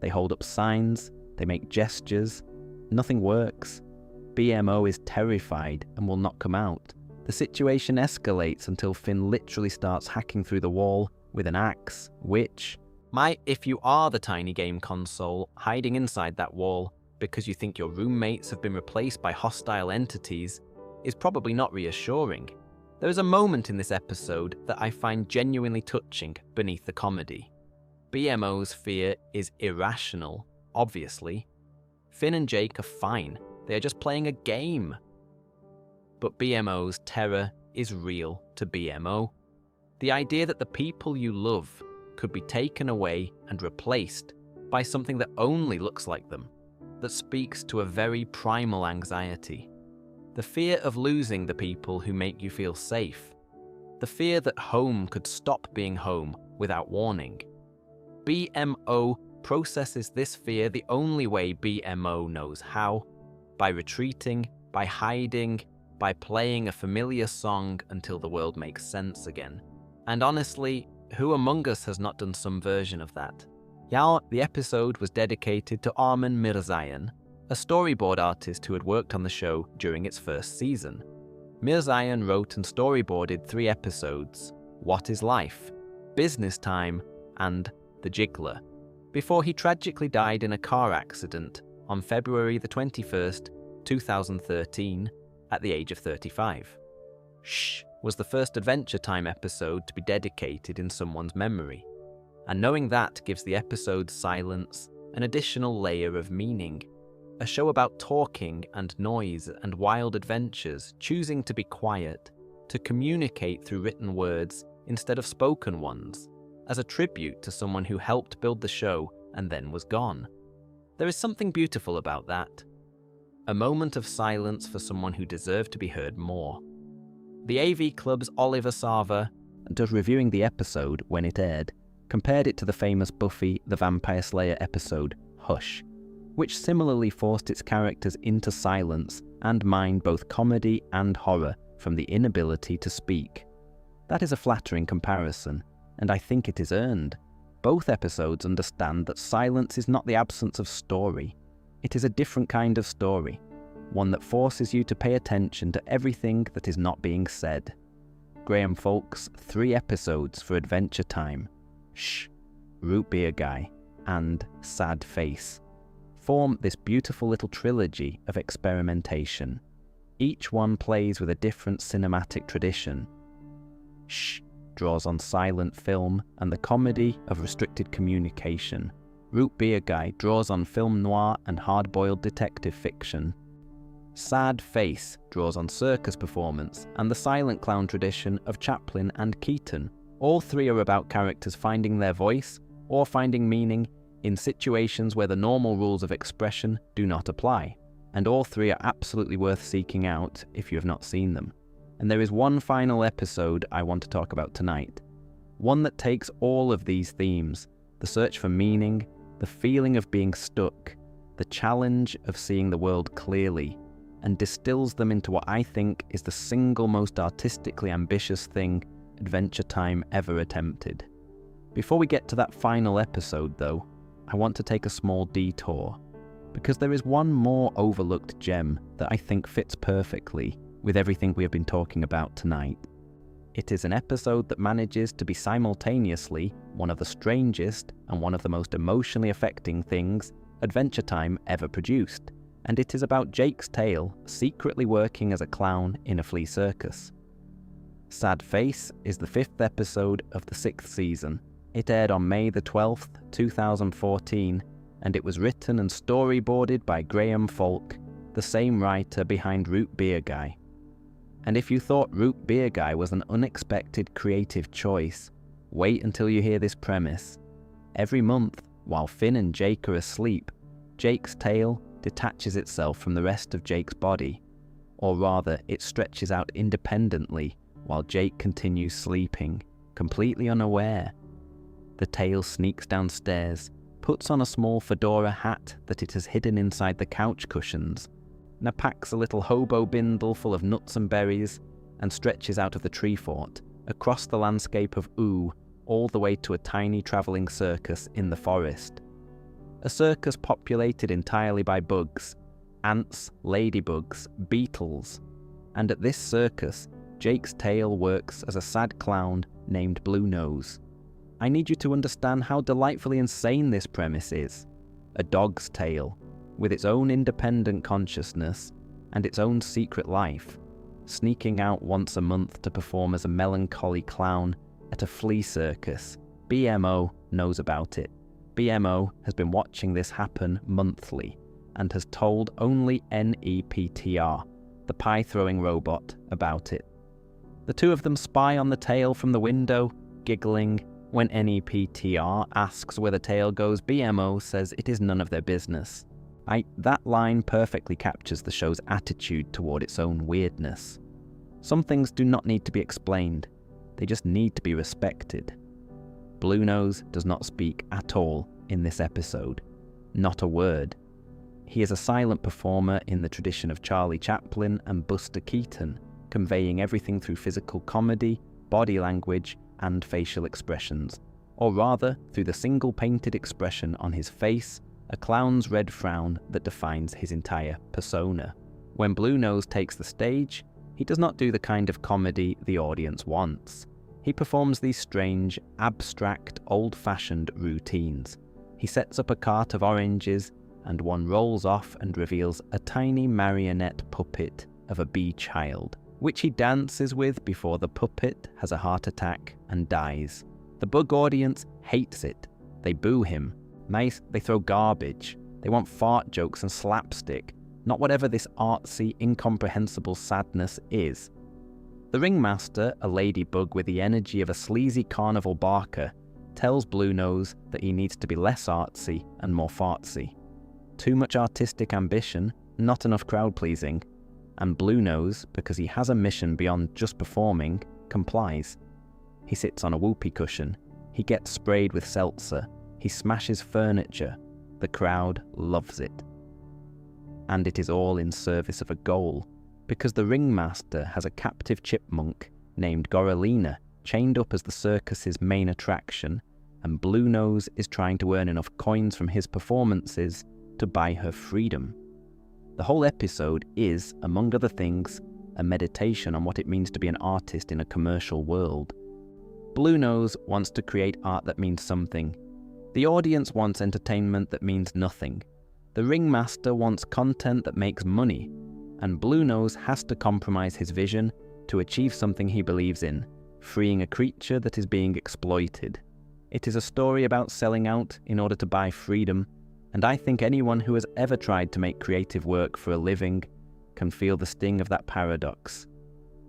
They hold up signs, they make gestures, nothing works. BMO is terrified and will not come out. The situation escalates until Finn literally starts hacking through the wall with an axe, which, if you are the tiny game console hiding inside that wall because you think your roommates have been replaced by hostile entities, is probably not reassuring. There is a moment in this episode that I find genuinely touching beneath the comedy. BMO's fear is irrational, obviously. Finn and Jake are fine, they are just playing a game. But BMO's terror is real to BMO. The idea that the people you love could be taken away and replaced by something that only looks like them, that speaks to a very primal anxiety. The fear of losing the people who make you feel safe. The fear that home could stop being home without warning. BMO processes this fear the only way BMO knows how, by retreating, by hiding, by playing a familiar song until the world makes sense again. And honestly, who among us has not done some version of that? The episode was dedicated to Armin Mirzayan, a storyboard artist who had worked on the show during its first season. Mirzayan wrote and storyboarded 3 episodes, What is Life, Business Time, and The Jiggler, before he tragically died in a car accident on February the 21st, 2013, at the age of 35. Shh was the first Adventure Time episode to be dedicated in someone's memory, and knowing that gives the episode's silence an additional layer of meaning. A show about talking and noise and wild adventures, choosing to be quiet, to communicate through written words instead of spoken ones, as a tribute to someone who helped build the show and then was gone. There is something beautiful about that. A moment of silence for someone who deserved to be heard more. The AV Club's Oliver Sava, just reviewing the episode when it aired, compared it to the famous Buffy the Vampire Slayer episode, Hush, which similarly forced its characters into silence and mined both comedy and horror from the inability to speak. That is a flattering comparison, and I think it is earned. Both episodes understand that silence is not the absence of story. It is a different kind of story, one that forces you to pay attention to everything that is not being said. Graham Folk's 3 episodes for Adventure Time, Shh, Root Beer Guy, and Sad Face, form this beautiful little trilogy of experimentation. Each one plays with a different cinematic tradition. Shh draws on silent film and the comedy of restricted communication. Root Beer Guy draws on film noir and hard-boiled detective fiction. Sad Face draws on circus performance and the silent clown tradition of Chaplin and Keaton, All three are about characters finding their voice or finding meaning in situations where the normal rules of expression do not apply, and all three are absolutely worth seeking out if you have not seen them. And there is one final episode I want to talk about tonight, one that takes all of these themes, the search for meaning, the feeling of being stuck, the challenge of seeing the world clearly, and distills them into what I think is the single most artistically ambitious thing Adventure Time ever attempted. Before we get to that final episode though, I want to take a small detour, because there is one more overlooked gem that I think fits perfectly with everything we have been talking about tonight. It is an episode that manages to be simultaneously one of the strangest and one of the most emotionally affecting things Adventure Time ever produced, and it is about Jake's tale secretly working as a clown in a flea circus. Sad Face is the 5th episode of the 6th season. It aired on May the 12th, 2014, and it was written and storyboarded by Graham Falk, the same writer behind Root Beer Guy. And if you thought Root Beer Guy was an unexpected creative choice, wait until you hear this premise. Every month, while Finn and Jake are asleep, Jake's tail detaches itself from the rest of Jake's body, or rather, it stretches out independently while Jake continues sleeping, completely unaware. The tail sneaks downstairs, puts on a small fedora hat that it has hidden inside the couch cushions, now packs a little hobo bindle full of nuts and berries, and stretches out of the tree fort, across the landscape of Ooh, all the way to a tiny travelling circus in the forest. A circus populated entirely by bugs, ants, ladybugs, beetles, and at this circus, Jake's tail works as a sad clown named Blue Nose. I need you to understand how delightfully insane this premise is. A dog's tale, with its own independent consciousness and its own secret life, sneaking out once a month to perform as a melancholy clown at a flea circus. BMO knows about it. BMO has been watching this happen monthly and has told only NEPTR, the pie-throwing robot, about it. The two of them spy on the tail from the window, giggling. When NEPTR asks where the tail goes, BMO says it is none of their business. That line perfectly captures the show's attitude toward its own weirdness. Some things do not need to be explained, they just need to be respected. Blue Nose does not speak at all in this episode, not a word. He is a silent performer in the tradition of Charlie Chaplin and Buster Keaton, conveying everything through physical comedy, body language, and facial expressions, or rather through the single painted expression on his face, a clown's red frown that defines his entire persona. When Blue Nose takes the stage, he does not do the kind of comedy the audience wants. He performs these strange, abstract, old-fashioned routines. He sets up a cart of oranges, and one rolls off and reveals a tiny marionette puppet of a bee child, which he dances with before the puppet has a heart attack and dies. The bug audience hates it. They boo him. They throw garbage. They want fart jokes and slapstick, not whatever this artsy, incomprehensible sadness is. The ringmaster, a ladybug with the energy of a sleazy carnival barker, tells Blue Nose that he needs to be less artsy and more fartsy. Too much artistic ambition, not enough crowd-pleasing, and Blue Nose, because he has a mission beyond just performing, complies. He sits on a whoopee cushion, he gets sprayed with seltzer, he smashes furniture, the crowd loves it. And it is all in service of a goal, because the ringmaster has a captive chipmunk named Goralina chained up as the circus's main attraction, and Blue Nose is trying to earn enough coins from his performances to buy her freedom. The whole episode is, among other things, a meditation on what it means to be an artist in a commercial world. Blue Nose wants to create art that means something. The audience wants entertainment that means nothing. The ringmaster wants content that makes money, and Blue Nose has to compromise his vision to achieve something he believes in, freeing a creature that is being exploited. It is a story about selling out in order to buy freedom, and I think anyone who has ever tried to make creative work for a living can feel the sting of that paradox.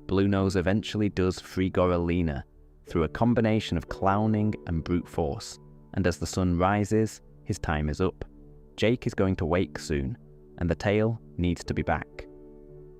Blue Nose eventually does free Goralina, through a combination of clowning and brute force, and as the sun rises, his time is up. Jake is going to wake soon, and the tale needs to be back.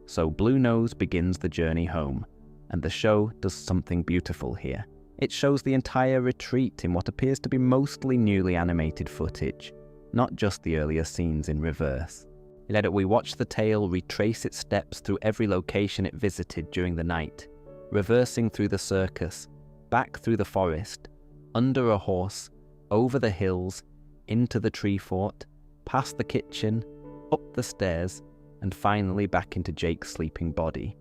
So Blue Nose begins the journey home, and the show does something beautiful here. It shows the entire retreat in what appears to be mostly newly animated footage, not just the earlier scenes in reverse. We watch the tale retrace its steps through every location it visited during the night, reversing through the circus, back through the forest, under a horse, over the hills, into the tree fort, past the kitchen, up the stairs, and finally back into Jake's sleeping body.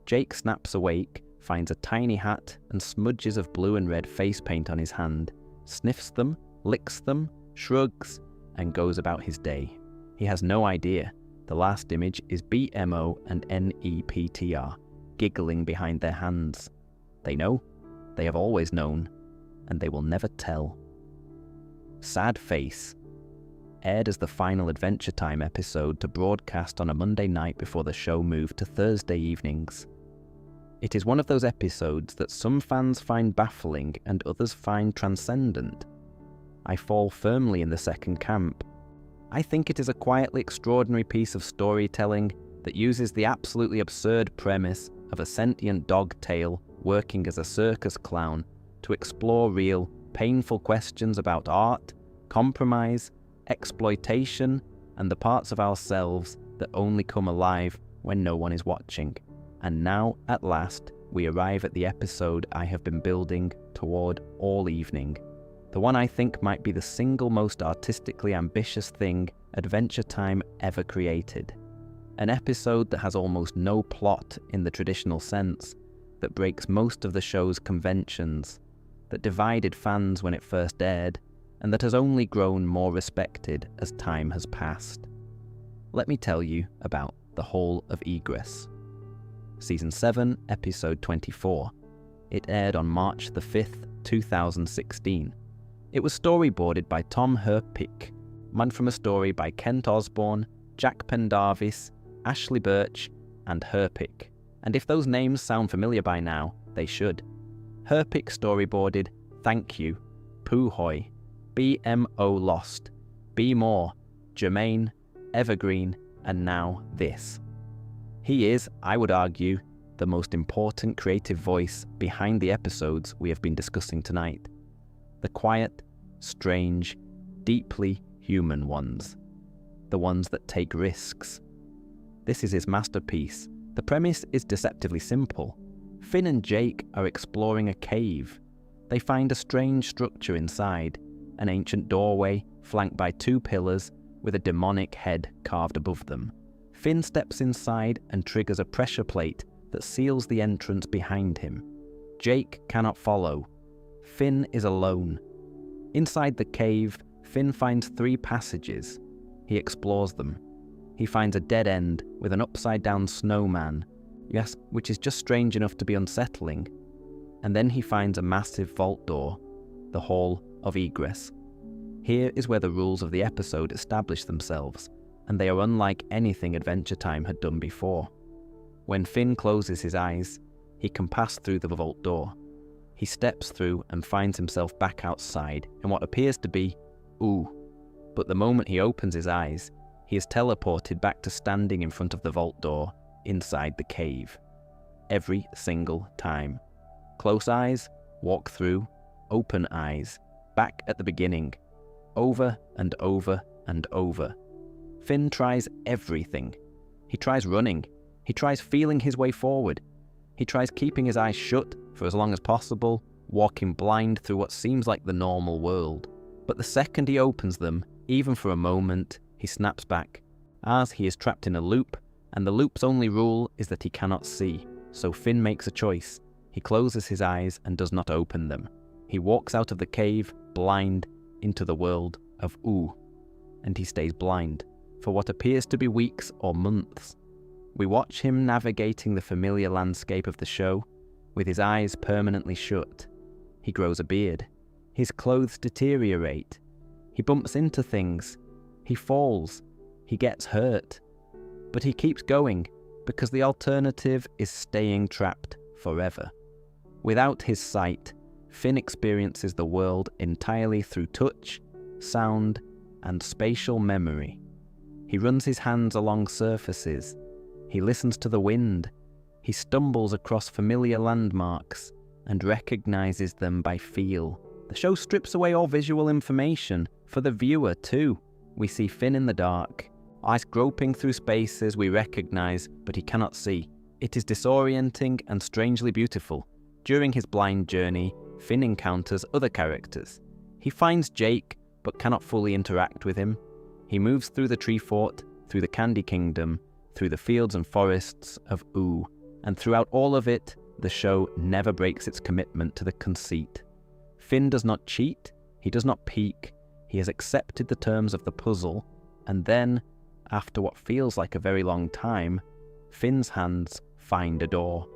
Jake snaps awake, finds a tiny hat and smudges of blue and red face paint on his hand, sniffs them, licks them, shrugs, and goes about his day. He has no idea. The last image is BMO and NEPTR, giggling behind their hands. They know. They have always known. And they will never tell. Sad Face aired as the final Adventure Time episode to broadcast on a Monday night before the show moved to Thursday evenings. It is one of those episodes that some fans find baffling and others find transcendent. I fall firmly in the second camp. I think it is a quietly extraordinary piece of storytelling that uses the absolutely absurd premise of a sentient dog tail working as a circus clown to explore real, painful questions about art, compromise, exploitation, and the parts of ourselves that only come alive when no one is watching. And now, at last, we arrive at the episode I have been building toward all evening. The one I think might be the single most artistically ambitious thing Adventure Time ever created. An episode that has almost no plot in the traditional sense, that breaks most of the show's conventions, that divided fans when it first aired, and that has only grown more respected as time has passed. Let me tell you about the Hall of Egress. Season 7, Episode 24. It aired on March the 5th, 2016. It was storyboarded by Tom Herpick, man from a story by Kent Osborne, Jack Pendarvis, Ashley Birch, and Herpick. And if those names sound familiar by now, they should. Herpick storyboarded Thank You, Puhoy, BMO Lost, Be More, Jermaine, Evergreen, and now this. He is, I would argue, the most important creative voice behind the episodes we have been discussing tonight. The quiet, strange, deeply human ones. The ones that take risks. This is his masterpiece. The premise is deceptively simple. Finn and Jake are exploring a cave. They find a strange structure inside, an ancient doorway flanked by two pillars with a demonic head carved above them. Finn steps inside and triggers a pressure plate that seals the entrance behind him. Jake cannot follow. Finn is alone. Inside the cave, Finn finds 3 passages. He explores them. He finds a dead end with an upside-down snowman, yes, which is just strange enough to be unsettling. And then he finds a massive vault door, the Hall of Egress. Here is where the rules of the episode establish themselves, and they are unlike anything Adventure Time had done before. When Finn closes his eyes, he can pass through the vault door. He steps through and finds himself back outside in what appears to be ooh. But the moment he opens his eyes, he is teleported back to standing in front of the vault door inside the cave. Every single time. Close eyes, walk through, open eyes, back at the beginning. Over and over and over. Finn tries everything. He tries running. He tries feeling his way forward. He tries keeping his eyes shut for as long as possible, walking blind through what seems like the normal world. But the second he opens them, even for a moment, he snaps back, as he is trapped in a loop, and the loop's only rule is that he cannot see. So Finn makes a choice. He closes his eyes and does not open them. He walks out of the cave, blind, into the world of ooh. And he stays blind, for what appears to be weeks or months. We watch him navigating the familiar landscape of the show, with his eyes permanently shut. He grows a beard. His clothes deteriorate. He bumps into things. He falls. He gets hurt. But he keeps going, because the alternative is staying trapped forever. Without his sight, Finn experiences the world entirely through touch, sound, and spatial memory. He runs his hands along surfaces. He listens to the wind. He stumbles across familiar landmarks and recognizes them by feel. The show strips away all visual information, for the viewer too. We see Finn in the dark, eyes groping through spaces we recognize but he cannot see. It is disorienting and strangely beautiful. During his blind journey, Finn encounters other characters. He finds Jake but cannot fully interact with him. He moves through the tree fort, through the Candy Kingdom, through the fields and forests of Ooh, and throughout all of it, the show never breaks its commitment to the conceit. Finn does not cheat, he does not peek, he has accepted the terms of the puzzle, and then, after what feels like a very long time, Finn's hands find a door.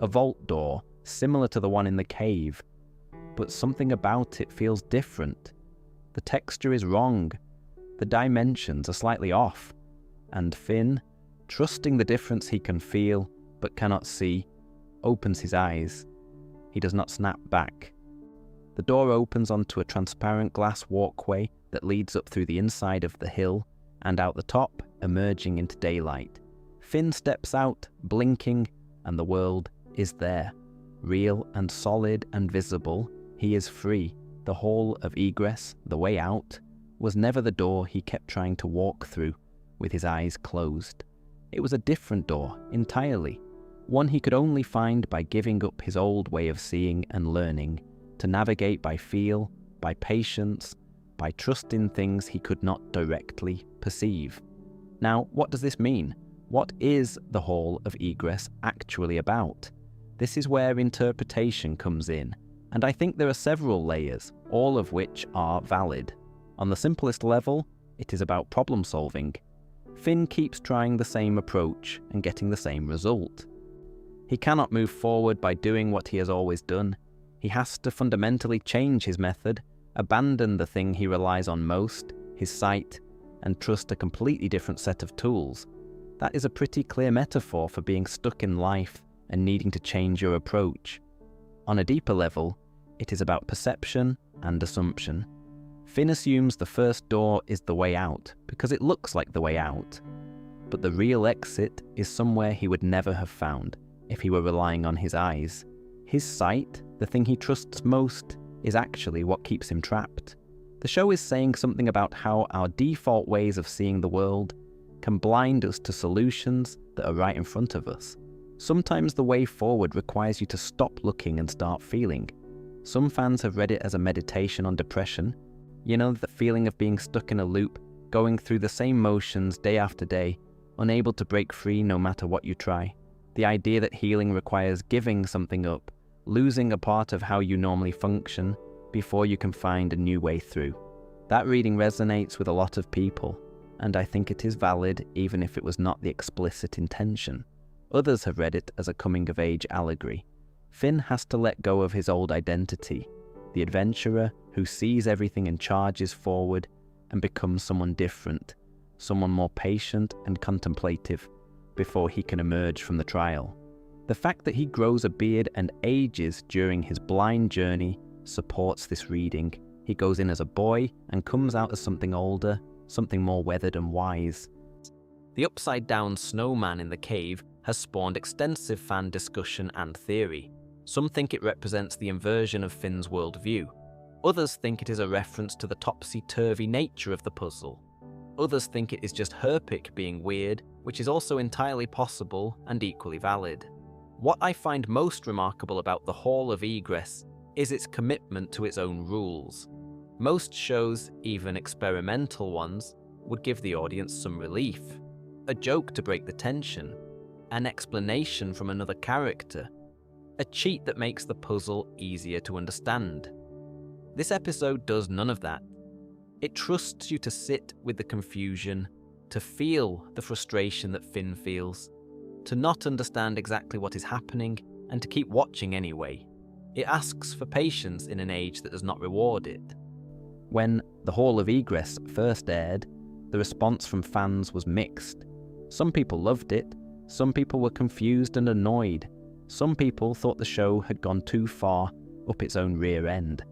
A vault door, similar to the one in the cave, but something about it feels different. The texture is wrong, the dimensions are slightly off, and Finn, trusting the difference he can feel but cannot see, opens his eyes. He does not snap back. The door opens onto a transparent glass walkway that leads up through the inside of the hill and out the top, emerging into daylight. Finn steps out, blinking, and the world is there. Real and solid and visible, he is free. The Hall of Egress, the way out, was never the door he kept trying to walk through with his eyes closed. It was a different door, entirely. One he could only find by giving up his old way of seeing and learning, to navigate by feel, by patience, by trust in things he could not directly perceive. Now, what does this mean? What is the Hall of Egress actually about? This is where interpretation comes in, and I think there are several layers, all of which are valid. On the simplest level, it is about problem solving. Finn keeps trying the same approach and getting the same result. He cannot move forward by doing what he has always done. He has to fundamentally change his method, abandon the thing he relies on most, his sight, and trust a completely different set of tools. That is a pretty clear metaphor for being stuck in life and needing to change your approach. On a deeper level, it is about perception and assumption. Finn assumes the first door is the way out because it looks like the way out, but the real exit is somewhere he would never have found if he were relying on his eyes. His sight, the thing he trusts most, is actually what keeps him trapped. The show is saying something about how our default ways of seeing the world can blind us to solutions that are right in front of us. Sometimes the way forward requires you to stop looking and start feeling. Some fans have read it as a meditation on depression. You know, the feeling of being stuck in a loop, going through the same motions day after day, unable to break free no matter what you try. The idea that healing requires giving something up, losing a part of how you normally function before you can find a new way through. That reading resonates with a lot of people, and I think it is valid even if it was not the explicit intention. Others have read it as a coming-of-age allegory. Finn has to let go of his old identity, the adventurer who sees everything and charges forward and becomes someone different, someone more patient and contemplative before he can emerge from the trial. The fact that he grows a beard and ages during his blind journey supports this reading. He goes in as a boy and comes out as something older, something more weathered and wise. The upside-down snowman in the cave has spawned extensive fan discussion and theory. Some think it represents the inversion of Finn's worldview. Others think it is a reference to the topsy-turvy nature of the puzzle. Others think it is just Herpic being weird, which is also entirely possible and equally valid. What I find most remarkable about the Hall of Egress is its commitment to its own rules. Most shows, even experimental ones, would give the audience some relief, a joke to break the tension, an explanation from another character, a cheat that makes the puzzle easier to understand. This episode does none of that. It trusts you to sit with the confusion, to feel the frustration that Finn feels, to not understand exactly what is happening, and to keep watching anyway. It asks for patience in an age that does not reward it. When The Hall of Egress first aired, the response from fans was mixed. Some people loved it, some people were confused and annoyed, Some people thought the show had gone too far up its own rear end.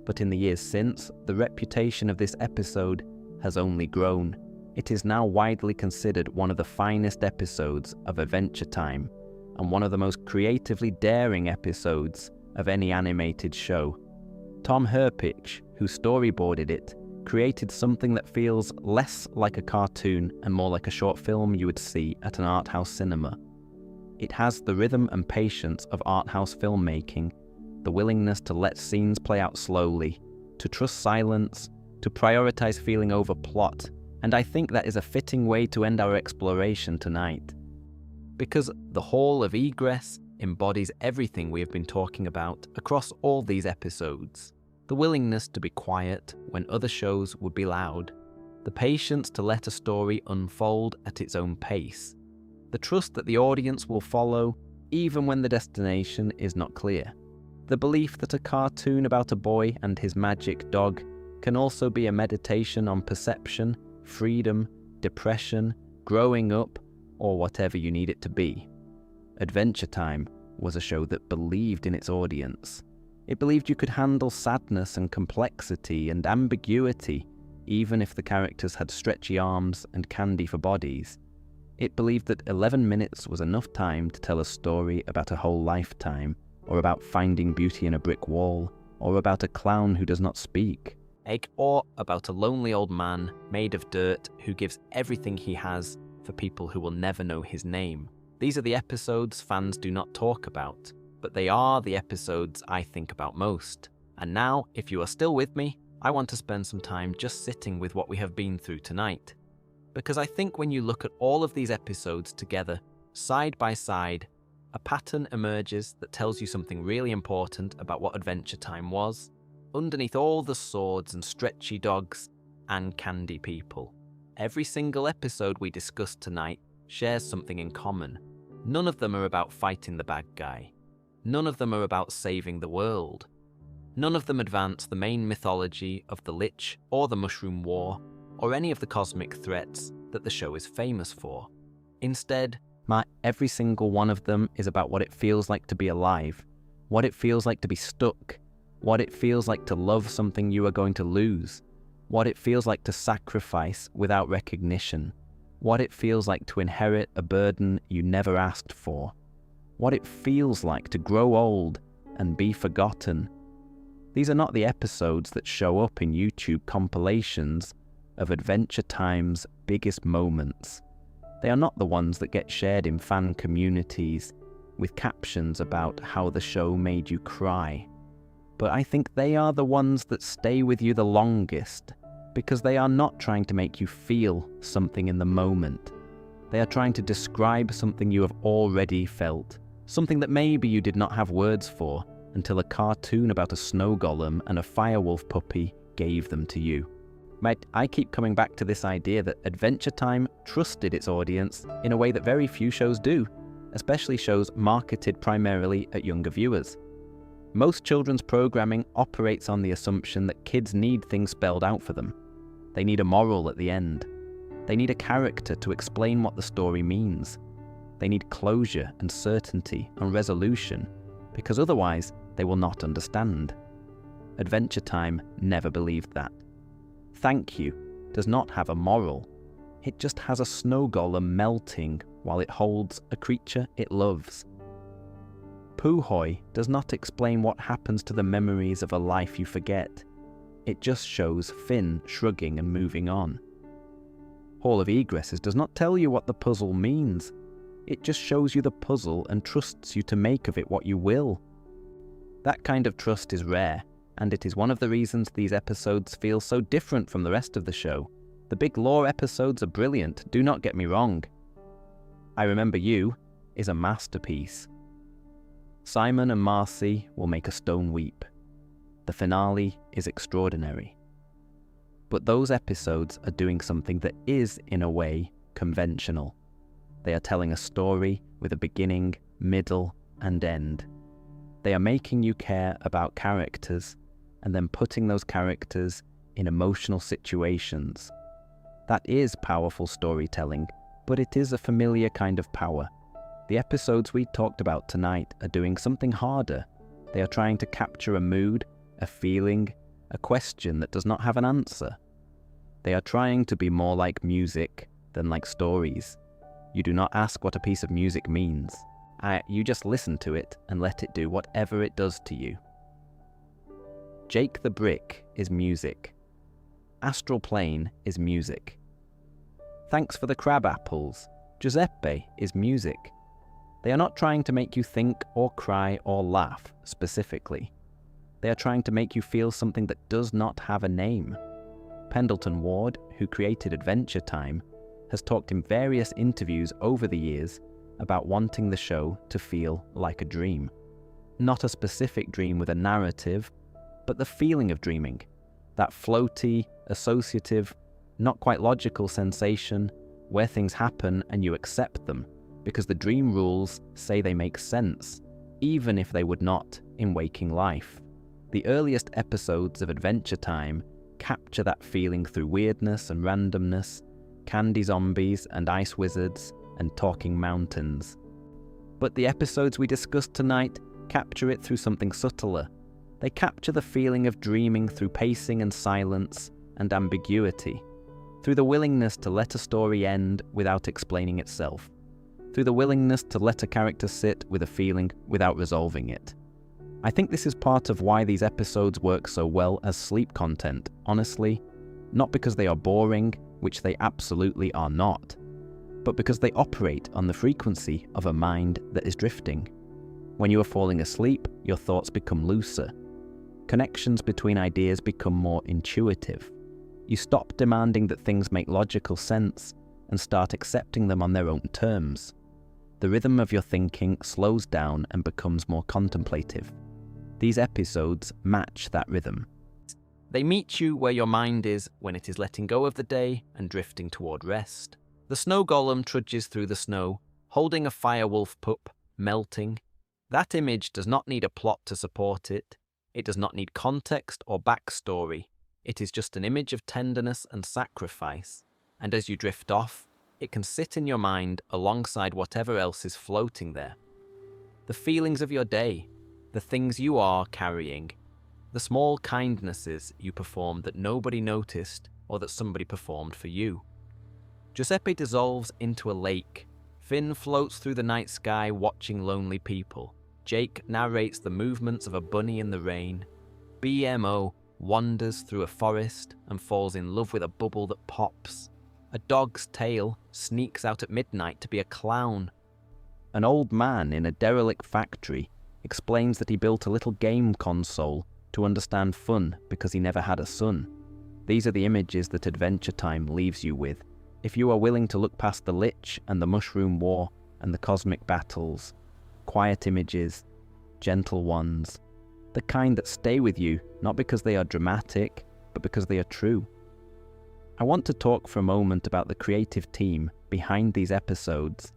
But in the years since, the reputation of this episode has only grown. It is now widely considered one of the finest episodes of Adventure Time, and one of the most creatively daring episodes of any animated show. Tom Herpich, who storyboarded it, created something that feels less like a cartoon and more like a short film you would see at an art house cinema. It has the rhythm and patience of art house filmmaking, the willingness to let scenes play out slowly, to trust silence, to prioritize feeling over plot, and I think that is a fitting way to end our exploration tonight. Because the Hall of Egress embodies everything we have been talking about across all these episodes. The willingness to be quiet when other shows would be loud, the patience to let a story unfold at its own pace, the trust that the audience will follow even when the destination is not clear, the belief that a cartoon about a boy and his magic dog can also be a meditation on perception, freedom, depression, growing up, or whatever you need it to be. Adventure Time was a show that believed in its audience. It believed you could handle sadness and complexity and ambiguity, even if the characters had stretchy arms and candy for bodies. It believed that 11 minutes was enough time to tell a story about a whole lifetime, or about finding beauty in a brick wall, or about a clown who does not speak, or about a lonely old man made of dirt who gives everything he has for people who will never know his name. These are the episodes fans do not talk about, but they are the episodes I think about most. And now, if you are still with me, I want to spend some time just sitting with what we have been through tonight. Because I think when you look at all of these episodes together, side by side, a pattern emerges that tells you something really important about what Adventure Time was, underneath all the swords and stretchy dogs and candy people. Every single episode we discussed tonight shares something in common. None of them are about fighting the bad guy. None of them are about saving the world. None of them advance the main mythology of the Lich or the Mushroom War, or any of the cosmic threats that the show is famous for. Instead, every single one of them is about what it feels like to be alive, what it feels like to be stuck, what it feels like to love something you are going to lose, what it feels like to sacrifice without recognition, what it feels like to inherit a burden you never asked for, what it feels like to grow old and be forgotten. These are not the episodes that show up in YouTube compilations of Adventure Time's biggest moments. They are not the ones that get shared in fan communities with captions about how the show made you cry. But I think they are the ones that stay with you the longest, because they are not trying to make you feel something in the moment. They are trying to describe something you have already felt, something that maybe you did not have words for until a cartoon about a snow golem and a firewolf puppy gave them to you. I keep coming back to this idea that Adventure Time trusted its audience in a way that very few shows do, especially shows marketed primarily at younger viewers. Most children's programming operates on the assumption that kids need things spelled out for them. They need a moral at the end. They need a character to explain what the story means. They need closure and certainty and resolution, because otherwise they will not understand. Adventure Time never believed that. Thank You does not have a moral. It just has a snow golem melting while it holds a creature it loves. Puhoy does not explain what happens to the memories of a life you forget. It just shows Finn shrugging and moving on. Hall of Egresses does not tell you what the puzzle means. It just shows you the puzzle and trusts you to make of it what you will. That kind of trust is rare, and it is one of the reasons these episodes feel so different from the rest of the show. The big lore episodes are brilliant, do not get me wrong. I Remember You is a masterpiece. Simon and Marcy will make a stone weep. The finale is extraordinary. But those episodes are doing something that is, in a way, conventional. They are telling a story with a beginning, middle, and end. They are making you care about characters, and then putting those characters in emotional situations. That is powerful storytelling, but it is a familiar kind of power. The episodes we talked about tonight are doing something harder. They are trying to capture a mood, a feeling, a question that does not have an answer. They are trying to be more like music than like stories. You do not ask what a piece of music means. You just listen to it and let it do whatever it does to you. Jake the Brick is music. Astral Plane is music. Thanks for the crab apples. Giuseppe is music. They are not trying to make you think or cry or laugh specifically. They are trying to make you feel something that does not have a name. Pendleton Ward, who created Adventure Time, has talked in various interviews over the years about wanting the show to feel like a dream. Not a specific dream with a narrative, but the feeling of dreaming. That floaty, associative, not quite logical sensation where things happen and you accept them because the dream rules say they make sense, even if they would not in waking life. The earliest episodes of Adventure Time capture that feeling through weirdness and randomness, candy zombies and ice wizards and talking mountains. But the episodes we discussed tonight capture it through something subtler. They capture the feeling of dreaming through pacing and silence and ambiguity, through the willingness to let a story end without explaining itself, through the willingness to let a character sit with a feeling without resolving it. I think this is part of why these episodes work so well as sleep content, honestly, not because they are boring, which they absolutely are not, but because they operate on the frequency of a mind that is drifting. When you are falling asleep, your thoughts become looser. Connections between ideas become more intuitive. You stop demanding that things make logical sense and start accepting them on their own terms. The rhythm of your thinking slows down and becomes more contemplative. These episodes match that rhythm. They meet you where your mind is when it is letting go of the day and drifting toward rest. The snow golem trudges through the snow, holding a firewolf pup, melting. That image does not need a plot to support it. It does not need context or backstory. It is just an image of tenderness and sacrifice. And as you drift off, it can sit in your mind alongside whatever else is floating there. The feelings of your day, the things you are carrying, the small kindnesses you performed that nobody noticed or that somebody performed for you. Giuseppe dissolves into a lake. Finn floats through the night sky watching lonely people. Jake narrates the movements of a bunny in the rain. BMO wanders through a forest and falls in love with a bubble that pops. A dog's tail sneaks out at midnight to be a clown. An old man in a derelict factory explains that he built a little game console to understand fun because he never had a son. These are the images that Adventure Time leaves you with. If you are willing to look past the Lich and the Mushroom War and the cosmic battles, quiet images, gentle ones, the kind that stay with you not because they are dramatic, but because they are true. I want to talk for a moment about the creative team behind these episodes,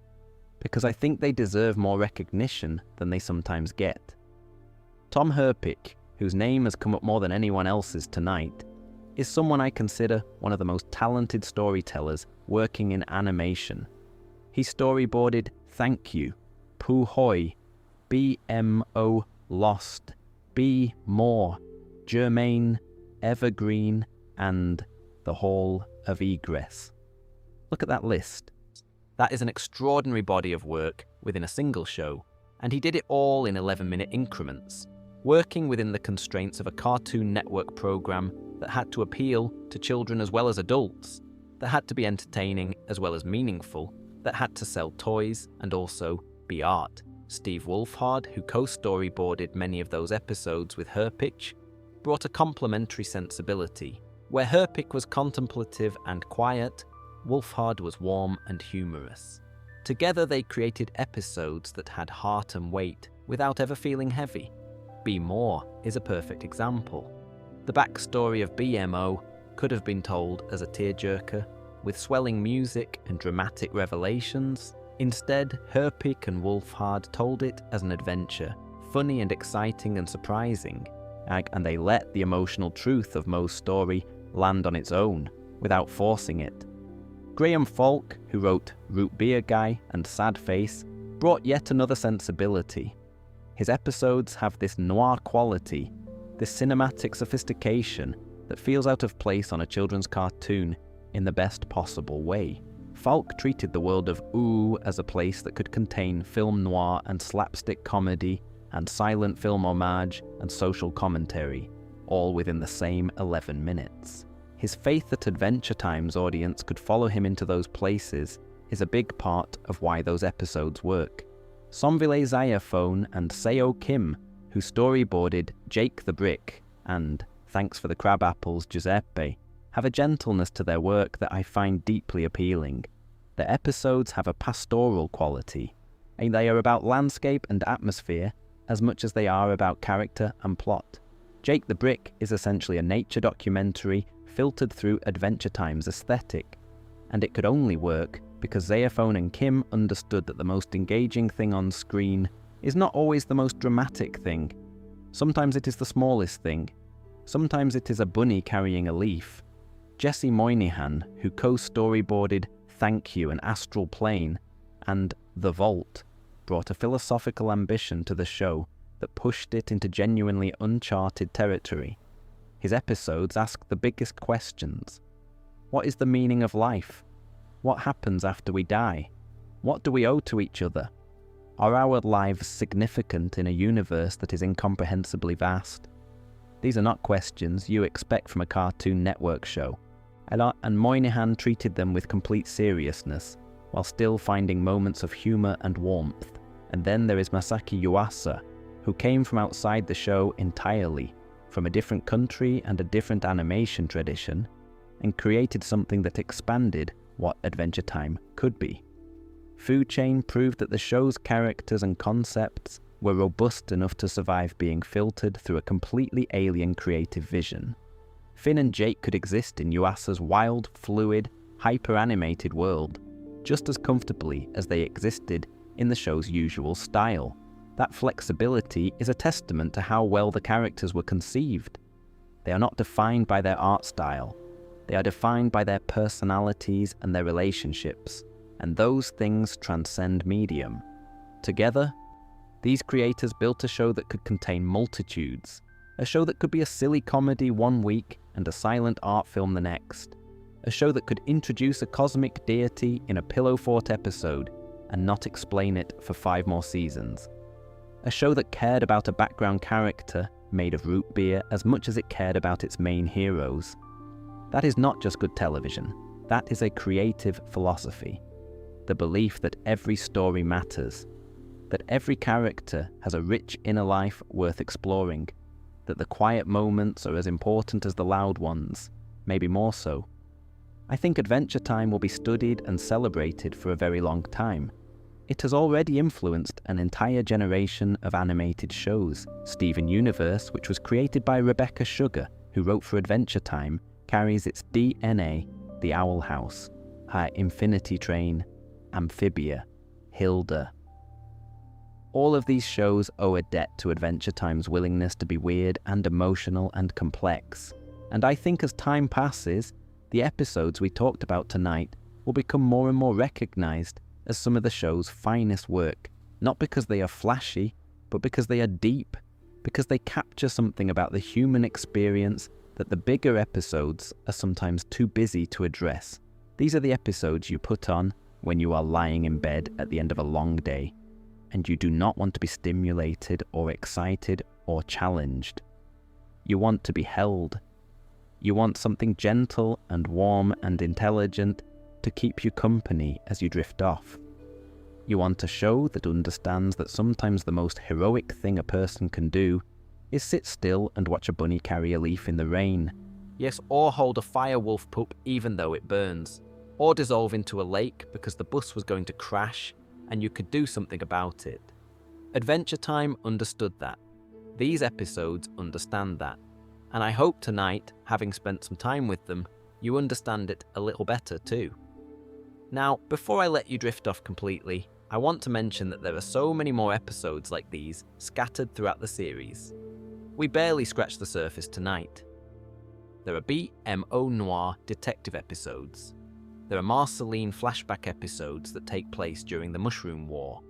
because I think they deserve more recognition than they sometimes get. Tom Herpick, whose name has come up more than anyone else's tonight, is someone I consider one of the most talented storytellers working in animation. He storyboarded Thank You, Puhoy, BMO Lost, Be More, Jermaine, Evergreen, and the Hall of Egress. Look at that list. That is an extraordinary body of work within a single show, and he did it all in 11-minute increments, working within the constraints of a Cartoon Network program that had to appeal to children as well as adults, that had to be entertaining as well as meaningful, that had to sell toys and also be art. Steve Wolfhard, who co-storyboarded many of those episodes with Herpick, brought a complementary sensibility. Where Herpick was contemplative and quiet, Wolfhard was warm and humorous. Together they created episodes that had heart and weight without ever feeling heavy. Be More is a perfect example. The backstory of BMO could have been told as a tearjerker, with swelling music and dramatic revelations. Instead, Herpick and Wolfhard told it as an adventure, funny and exciting and surprising, and they let the emotional truth of Mo's story land on its own, without forcing it. Graham Falk, who wrote Root Beer Guy and Sad Face, brought yet another sensibility. His episodes have this noir quality, this cinematic sophistication that feels out of place on a children's cartoon in the best possible way. Falk treated the world of Ooh as a place that could contain film noir and slapstick comedy and silent film homage and social commentary, all within the same 11 minutes. His faith that Adventure Time's audience could follow him into those places is a big part of why those episodes work. Somvile Xylophone and Seo Kim, who storyboarded Jake the Brick and Thanks for the Crab Apples Giuseppe, have a gentleness to their work that I find deeply appealing. Their episodes have a pastoral quality, and they are about landscape and atmosphere as much as they are about character and plot. Jake the Brick is essentially a nature documentary filtered through Adventure Time's aesthetic, and it could only work because Xylophone and Kim understood that the most engaging thing on screen is not always the most dramatic thing. Sometimes it is the smallest thing. Sometimes it is a bunny carrying a leaf. Jesse Moynihan, who co-storyboarded Thank You and Astral Plane and The Vault, brought a philosophical ambition to the show that pushed it into genuinely uncharted territory. His episodes ask the biggest questions. What is the meaning of life? What happens after we die? What do we owe to each other? Are our lives significant in a universe that is incomprehensibly vast? These are not questions you expect from a Cartoon Network show, and Moynihan treated them with complete seriousness, while still finding moments of humour and warmth. And then there is Masaki Yuasa, who came from outside the show entirely, from a different country and a different animation tradition, and created something that expanded what Adventure Time could be. Food Chain proved that the show's characters and concepts were robust enough to survive being filtered through a completely alien creative vision. Finn and Jake could exist in Yuasa's wild, fluid, hyper-animated world, just as comfortably as they existed in the show's usual style. That flexibility is a testament to how well the characters were conceived. They are not defined by their art style. They are defined by their personalities and their relationships, and those things transcend medium. Together, these creators built a show that could contain multitudes, a show that could be a silly comedy one week and a silent art film the next, a show that could introduce a cosmic deity in a pillow fort episode and not explain it for 5 more seasons, a show that cared about a background character made of root beer as much as it cared about its main heroes. That is not just good television, that is a creative philosophy. The belief that every story matters, that every character has a rich inner life worth exploring, that the quiet moments are as important as the loud ones, maybe more so. I think Adventure Time will be studied and celebrated for a very long time. It has already influenced an entire generation of animated shows. Steven Universe, which was created by Rebecca Sugar, who wrote for Adventure Time, carries its DNA, the Owl House, her Infinity Train, Amphibia, Hilda. All of these shows owe a debt to Adventure Time's willingness to be weird and emotional and complex. And I think as time passes, the episodes we talked about tonight will become more and more recognized as some of the show's finest work, not because they are flashy, but because they are deep, because they capture something about the human experience that the bigger episodes are sometimes too busy to address. These are the episodes you put on when you are lying in bed at the end of a long day, and you do not want to be stimulated or excited or challenged. You want to be held. You want something gentle and warm and intelligent to keep you company as you drift off. You want a show that understands that sometimes the most heroic thing a person can do is sit still and watch a bunny carry a leaf in the rain. Yes, or hold a fire wolf pup even though it burns. Or dissolve into a lake because the bus was going to crash and you could do something about it. Adventure Time understood that. These episodes understand that. And I hope tonight, having spent some time with them, you understand it a little better too. Now, before I let you drift off completely, I want to mention that there are so many more episodes like these scattered throughout the series. We barely scratched the surface tonight. There are BMO Noir detective episodes. There are Marceline flashback episodes that take place during the Mushroom War.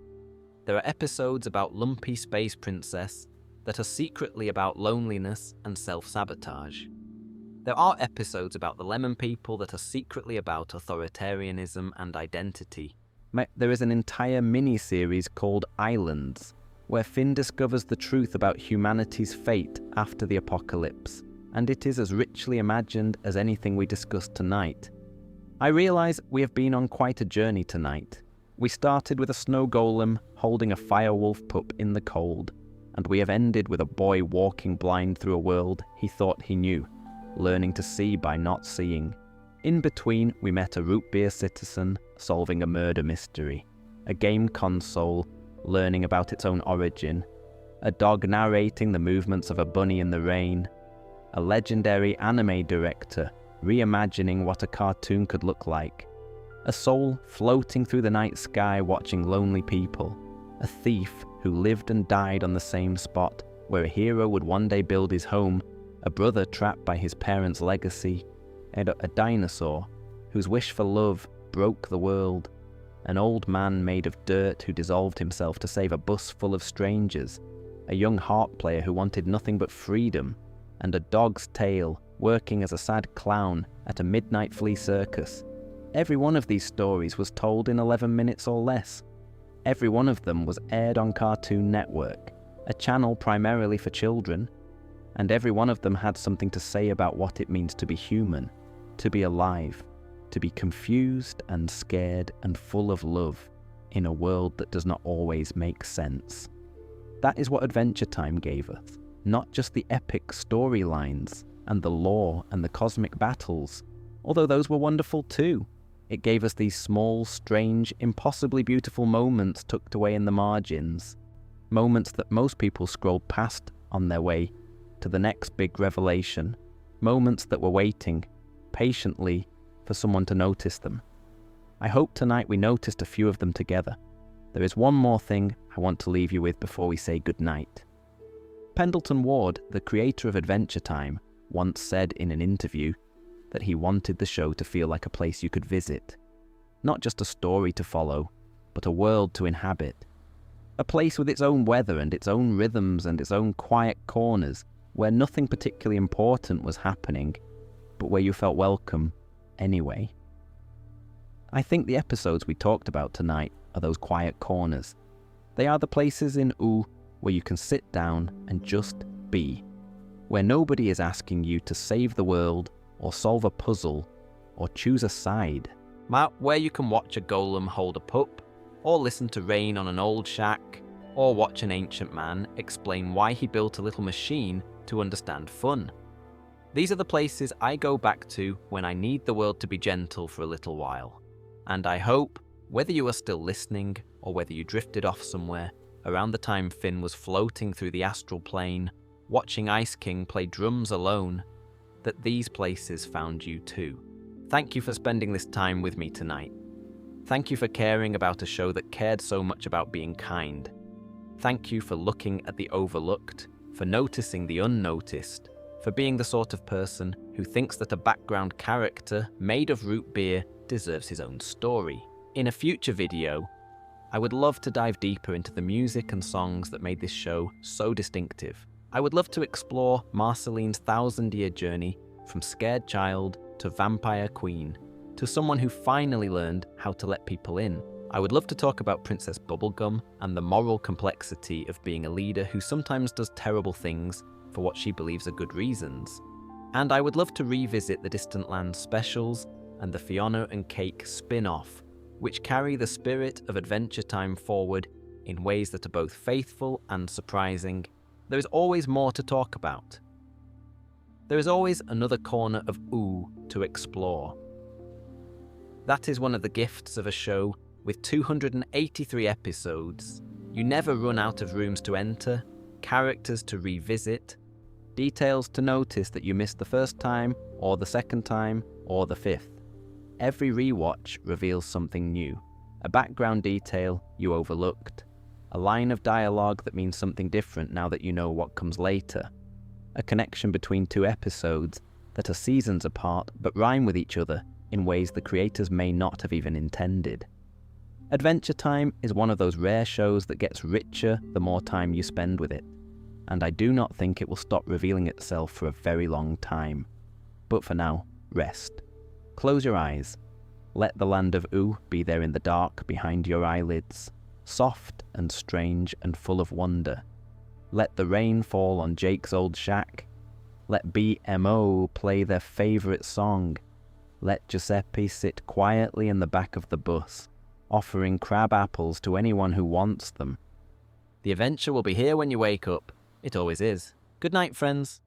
There are episodes about lumpy space princess that are secretly about loneliness and self-sabotage. There are episodes about the lemon people that are secretly about authoritarianism and identity. There is an entire mini-series called Islands, where Finn discovers the truth about humanity's fate after the apocalypse, and it is as richly imagined as anything we discussed tonight. I realise we have been on quite a journey tonight. We started with a snow golem holding a firewolf pup in the cold, and we have ended with a boy walking blind through a world he thought he knew, learning to see by not seeing. In between, we met a root beer citizen solving a murder mystery, a game console learning about its own origin, a dog narrating the movements of a bunny in the rain, a legendary anime director reimagining what a cartoon could look like, a soul floating through the night sky watching lonely people, a thief who lived and died on the same spot where a hero would one day build his home, a brother trapped by his parents' legacy, and a dinosaur whose wish for love broke the world, an old man made of dirt who dissolved himself to save a bus full of strangers, a young harp player who wanted nothing but freedom, and a dog's tale working as a sad clown at a midnight flea circus. Every one of these stories was told in 11 minutes or less. Every one of them was aired on Cartoon Network, a channel primarily for children, and every one of them had something to say about what it means to be human, to be alive, to be confused and scared and full of love in a world that does not always make sense. That is what Adventure Time gave us, not just the epic storylines and the lore and the cosmic battles, although those were wonderful too. It gave us these small, strange, impossibly beautiful moments tucked away in the margins, moments that most people scrolled past on their way to the next big revelation, moments that were waiting patiently for someone to notice them. I hope tonight we noticed a few of them together. There is one more thing I want to leave you with before we say goodnight. Pendleton Ward, the creator of Adventure Time, once said in an interview that he wanted the show to feel like a place you could visit. Not just a story to follow, but a world to inhabit. A place with its own weather and its own rhythms and its own quiet corners, where nothing particularly important was happening, but where you felt welcome anyway. I think the episodes we talked about tonight are those quiet corners. They are the places in OO where you can sit down and just be, where nobody is asking you to save the world or solve a puzzle or choose a side. Where you can watch a golem hold a pup, or listen to rain on an old shack, or watch an ancient man explain why he built a little machine to understand fun. These are the places I go back to when I need the world to be gentle for a little while. And I hope, whether you are still listening or whether you drifted off somewhere around the time Finn was floating through the astral plane, watching Ice King play drums alone, that these places found you too. Thank you for spending this time with me tonight. Thank you for caring about a show that cared so much about being kind. Thank you for looking at the overlooked, for noticing the unnoticed, for being the sort of person who thinks that a background character made of root beer deserves his own story. In a future video, I would love to dive deeper into the music and songs that made this show so distinctive. I would love to explore Marceline's 1,000-year journey from scared child to vampire queen, to someone who finally learned how to let people in. I would love to talk about Princess Bubblegum and the moral complexity of being a leader who sometimes does terrible things for what she believes are good reasons. And I would love to revisit the Distant Lands specials and the Fiona and Cake spin-off, which carry the spirit of Adventure Time forward in ways that are both faithful and surprising. There is always more to talk about. There is always another corner of OO to explore. That is one of the gifts of a show with 283 episodes. You never run out of rooms to enter, characters to revisit, details to notice that you missed the first time, or the second time, or the fifth. Every rewatch reveals something new, a background detail you overlooked, a line of dialogue that means something different now that you know what comes later, a connection between two episodes that are seasons apart but rhyme with each other in ways the creators may not have even intended. Adventure Time is one of those rare shows that gets richer the more time you spend with it, and I do not think it will stop revealing itself for a very long time. But for now, rest. Close your eyes. Let the land of Oo be there in the dark behind your eyelids, soft and strange and full of wonder. Let the rain fall on Jake's old shack. Let BMO play their favourite song. Let Giuseppe sit quietly in the back of the bus, offering crab apples to anyone who wants them. The adventure will be here when you wake up. It always is. Good night, friends.